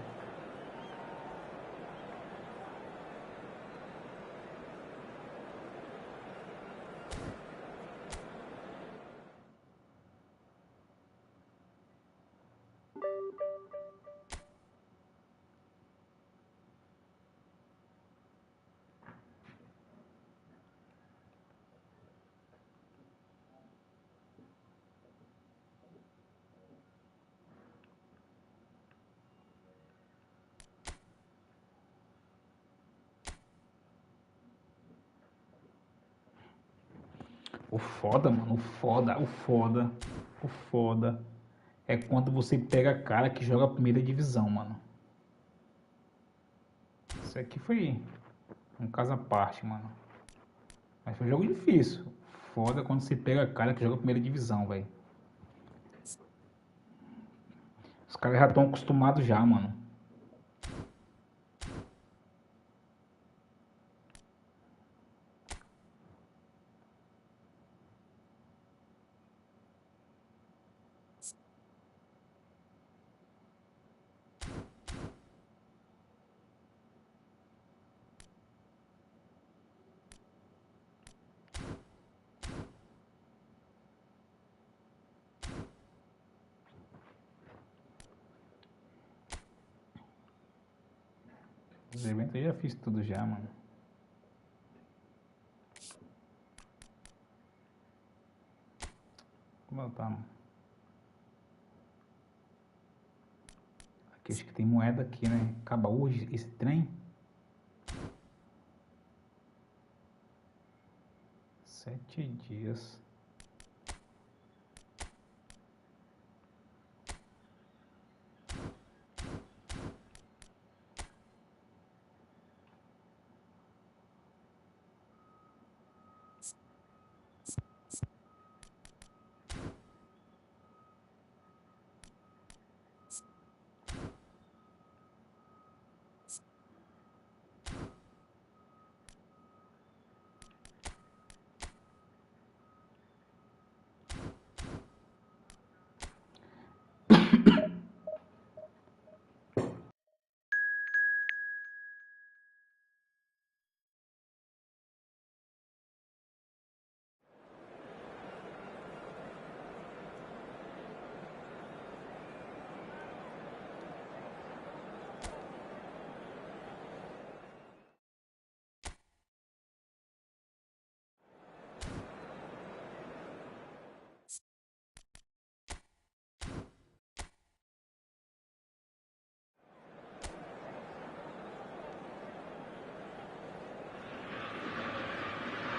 O foda, mano, o foda é quando você pega cara que joga a primeira divisão, mano. Isso aqui foi um caso à parte, mano. Mas foi um jogo difícil. Foda quando você pega cara que joga a primeira divisão, velho. Os caras já estão acostumados já, mano. Os eventos eu já fiz tudo já, mano. Como tá, mano? Aqui acho que tem moeda aqui, né? Acaba hoje esse trem. 7 dias.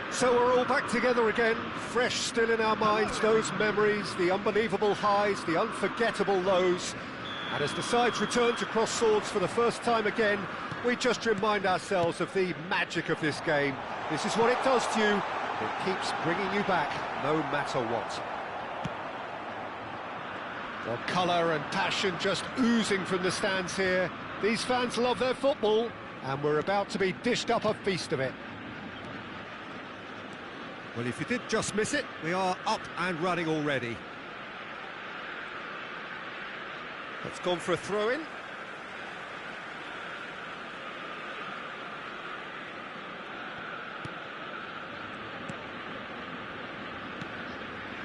So we're all back together again, fresh still in our minds, those memories, the unbelievable highs, the unforgettable lows. And as the sides return to cross swords for the first time again, we just remind ourselves of the magic of this game. This is what it does to you. It keeps bringing you back, no matter what. Well, colour and passion just oozing from the stands here. These fans love their football, and we're about to be dished up a feast of it. Well, if you did just miss it, we are up and running already. It's gone for a throw-in.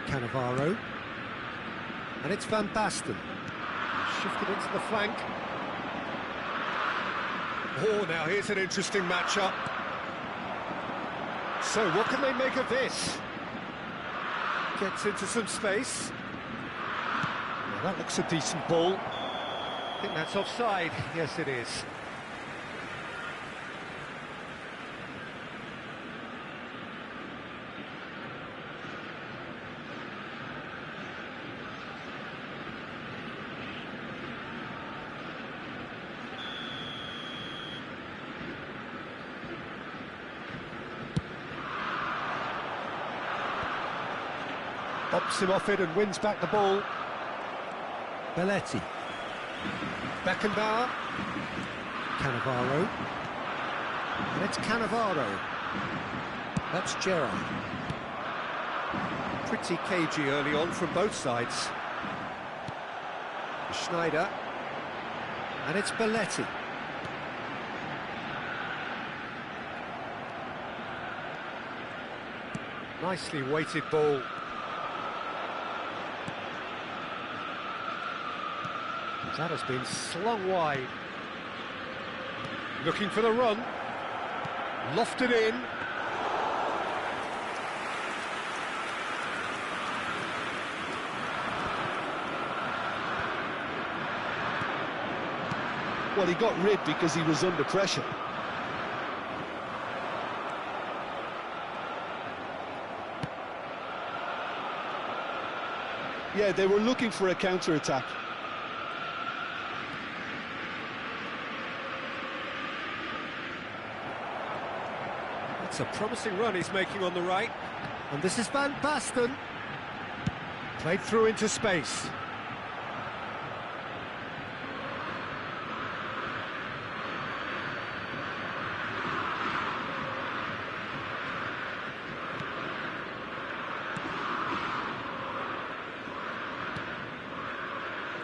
Cannavaro. And it's Van Basten. Shifted into the flank. Oh, now here's an interesting matchup. So, what can they make of this? Gets into some space. Well, that looks a decent ball. I think that's offside. Yes, it is. Ops him off it and wins back the ball. Belletti. Beckenbauer. Cannavaro. And it's Cannavaro. That's Gerrard. Pretty cagey early on from both sides. Schneider. And it's Belletti. Nicely weighted ball. That has been slung wide. Looking for the run. Lofted in. Well, he got rid because he was under pressure. Yeah, they were looking for a counter-attack. It's a promising run he's making on the right. And this is Van Basten. Played through into space.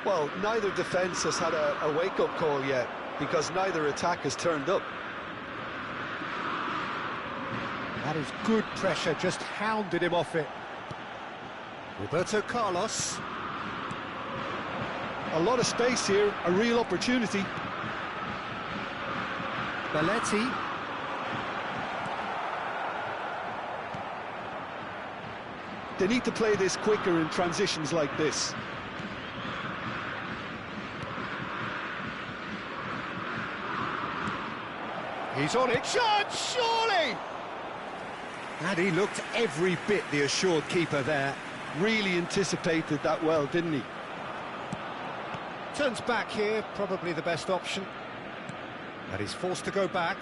Well, neither defence has had a wake-up call yet, because neither attack has turned up. That is good pressure, just hounded him off it. Roberto Carlos. A lot of space here, a real opportunity. Belletti. They need to play this quicker in transitions like this. He's on it, shot, surely! And he looked every bit the assured keeper there. Really anticipated that well, didn't he? Turns back here, probably the best option. But he's forced to go back.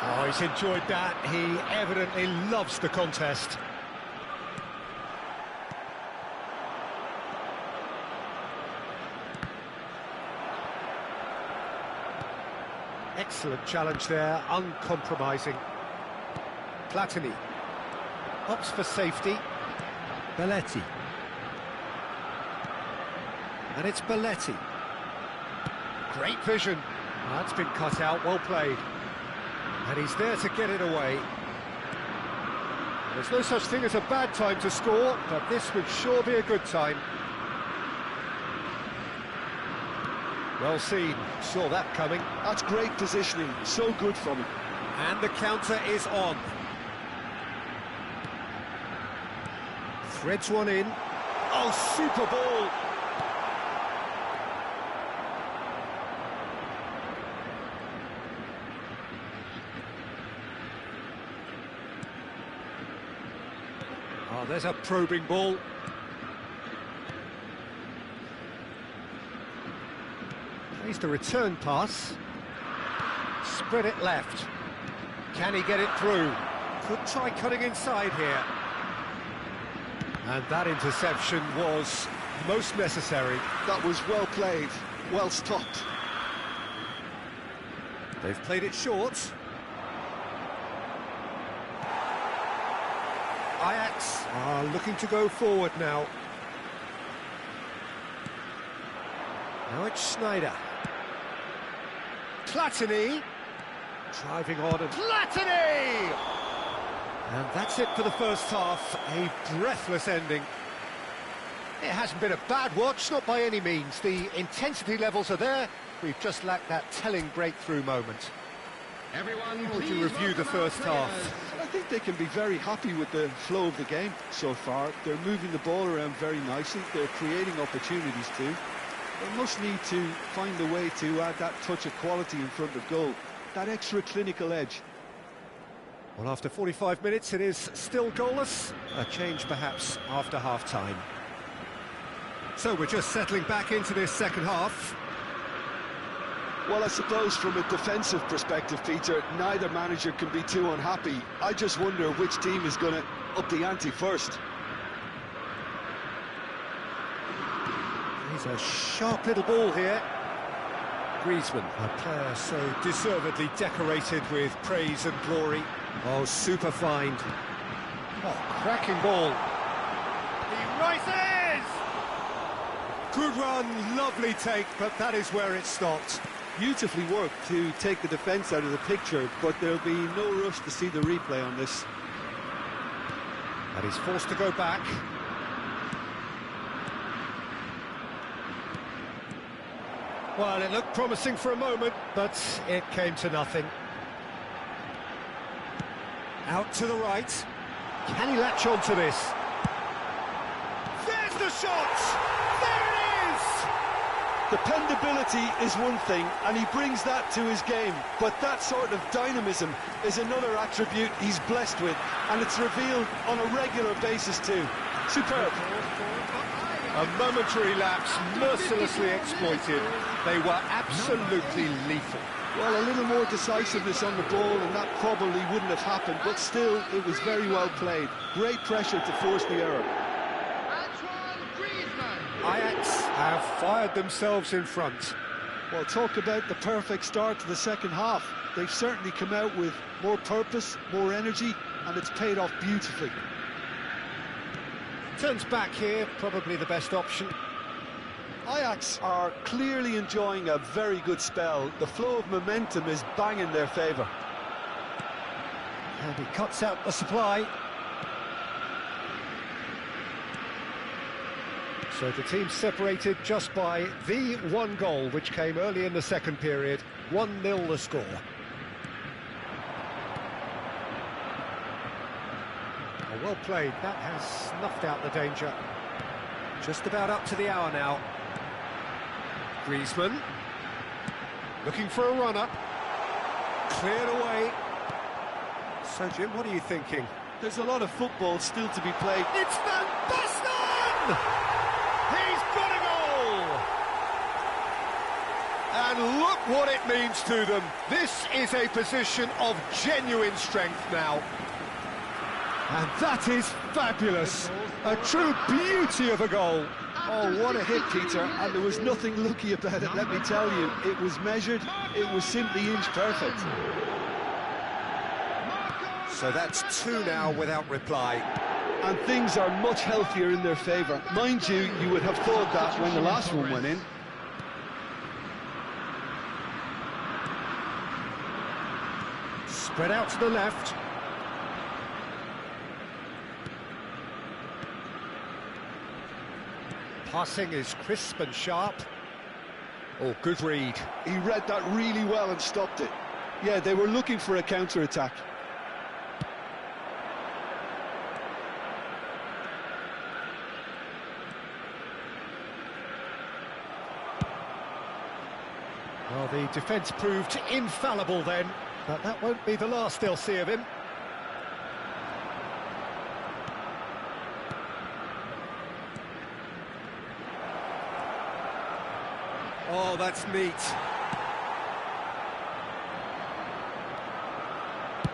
Oh, he's enjoyed that. He evidently loves the contest. Excellent challenge there, uncompromising. Platini. Opts for safety. Belletti. And it's Belletti. Great vision. That's been cut out, well played. And he's there to get it away. There's no such thing as a bad time to score, but this would sure be a good time. Well seen, saw that coming. That's great positioning, so good from him. And the counter is on. Threads one in. Oh, super ball! Oh, there's a probing ball. Plays the return pass. Spread it left. Can he get it through? Could try cutting inside here. And that interception was most necessary. That was well played, well stopped. They've played it short. Ajax are looking to go forward now. Now it's Schneider. Platini. Driving on and Platini! And that's it for the first half. A breathless ending. It hasn't been a bad watch, not by any means. The intensity levels are there. We've just lacked that telling breakthrough moment. Everyone, How would you review the first half? I think they can be very happy with the flow of the game so far. They're moving the ball around very nicely. They're creating opportunities too. They must need to find a way to add that touch of quality in front of goal, that extra clinical edge. Well, after 45 minutes, it is still goalless. A change, perhaps, after half-time. So we're just settling back into this second half. Well, I suppose from a defensive perspective, Peter, neither manager can be too unhappy. I just wonder which team is going to up the ante first. He's a sharp little ball here. Griezmann, a player so deservedly decorated with praise and glory. Oh, super find. Oh, cracking ball. He rises! Good run, lovely take, but that is where it stopped. Beautifully worked to take the defence out of the picture, but there'll be no rush to see the replay on this. And he's forced to go back. Well, it looked promising for a moment, but it came to nothing. Out to the right. Can he latch on to this? There's the shot! There it is! Dependability is one thing, and he brings that to his game, but that sort of dynamism is another attribute he's blessed with, and it's revealed on a regular basis too. Superb. A momentary lapse, mercilessly exploited. They were absolutely lethal. Well, a little more decisiveness on the ball, and that probably wouldn't have happened, but still, it was very well played. Great pressure to force the error. Ajax have fired themselves in front. Well, talk about the perfect start to the second half. They've certainly come out with more purpose, more energy, and it's paid off beautifully. Turns back here, probably the best option. Ajax are clearly enjoying a very good spell. The flow of momentum is bang in their favour. And he cuts out the supply. So the team separated just by the one goal, which came early in the second period. 1-0 the score. Oh, well played. That has snuffed out the danger. Just about up to the hour now. Griezmann. Looking for a run-up. Cleared away. So, Jim, what are you thinking? There's a lot of football still to be played. It's Van Basten! He's got a goal! And look what it means to them. This is a position of genuine strength now. And that is fabulous. A true beauty of a goal. Oh, what a hit, Peter, and there was nothing lucky about it, let me tell you. It was measured, it was simply inch perfect. So that's 2 now without reply. And things are much healthier in their favour. Mind you, you would have thought that when the last one went in. Spread out to the left. Passing is crisp and sharp. Oh, good read. He read that really well and stopped it. Yeah, they were looking for a counter-attack. Well, the defence proved infallible then, but that won't be the last they'll see of him. Oh, that's neat.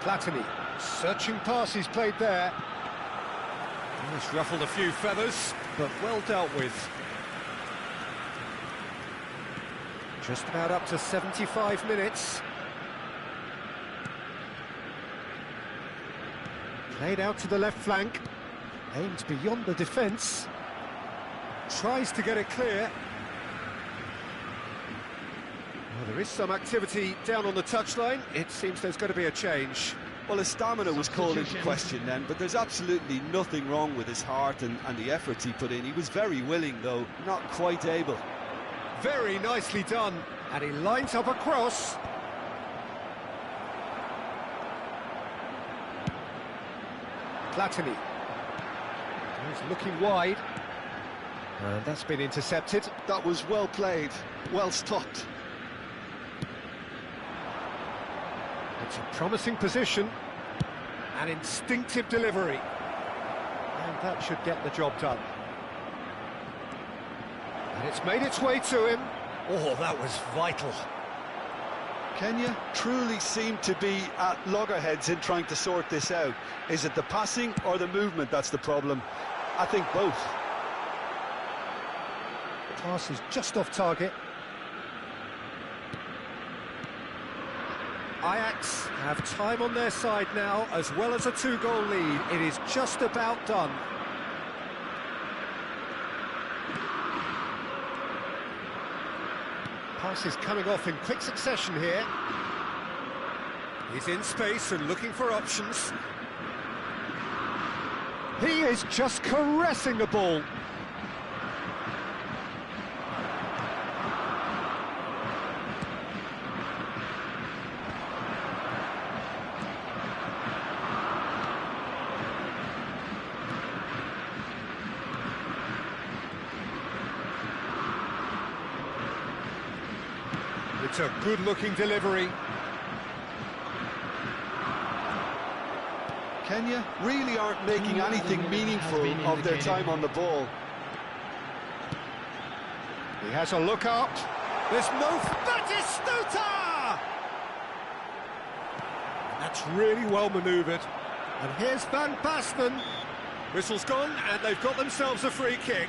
Platini, searching pass he's played there. He's ruffled a few feathers, but well dealt with. Just about up to 75 minutes. Played out to the left flank. Aimed beyond the defence. Tries to get it clear. Well, there is some activity down on the touchline. It seems there's going to be a change. Well, his stamina was called into question then, but there's absolutely nothing wrong with his heart and the efforts he put in. He was very willing, though, not quite able. Very nicely done, and he lines up a cross. Platini. He's looking wide. And that's been intercepted. That was well played, well stopped. It's a promising position. An instinctive delivery. And that should get the job done. And it's made its way to him. Oh, that was vital. Kenya truly seem to be at loggerheads in trying to sort this out. Is it the passing or the movement that's the problem? I think both. Pass is just off target. Ajax have time on their side now, as well as a 2-goal lead. It is just about done. Pass is coming off in quick succession here. He's in space and looking for options. He is just caressing the ball. It's a good-looking delivery. Kenya really aren't making anything meaningful of their time on the ball. He has a look up. There's no... Batistuta! That's really well manoeuvred. And here's Van Basten. Whistle's gone, and they've got themselves a free kick.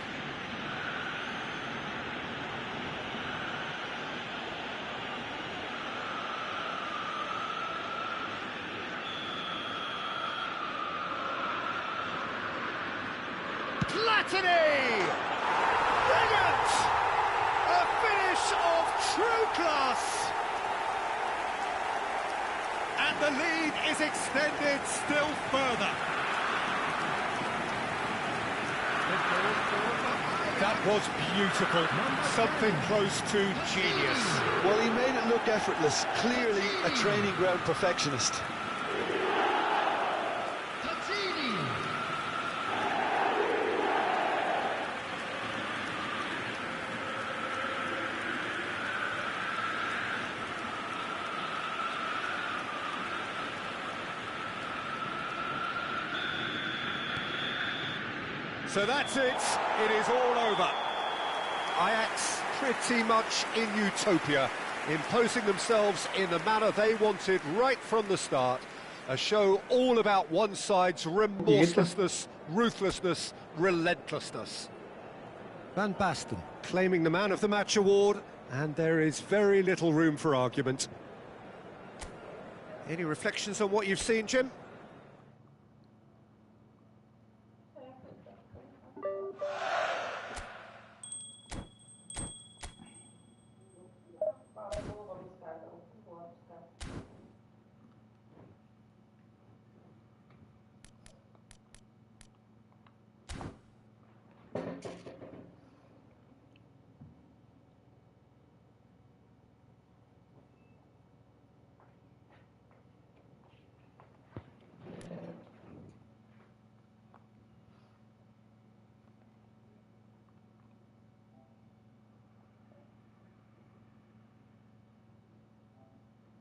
Platini! Brilliant! A finish of true class! And the lead is extended still further. That was beautiful. Something close to genius. Well, he made it look effortless. Clearly a training ground perfectionist. So that's it. It is all over. Ajax pretty much in utopia, imposing themselves in the manner they wanted right from the start. A show all about one side's remorselessness, ruthlessness, relentlessness. Van Basten claiming the Man of the Match award, and there is very little room for argument. Any reflections on what you've seen, Jim?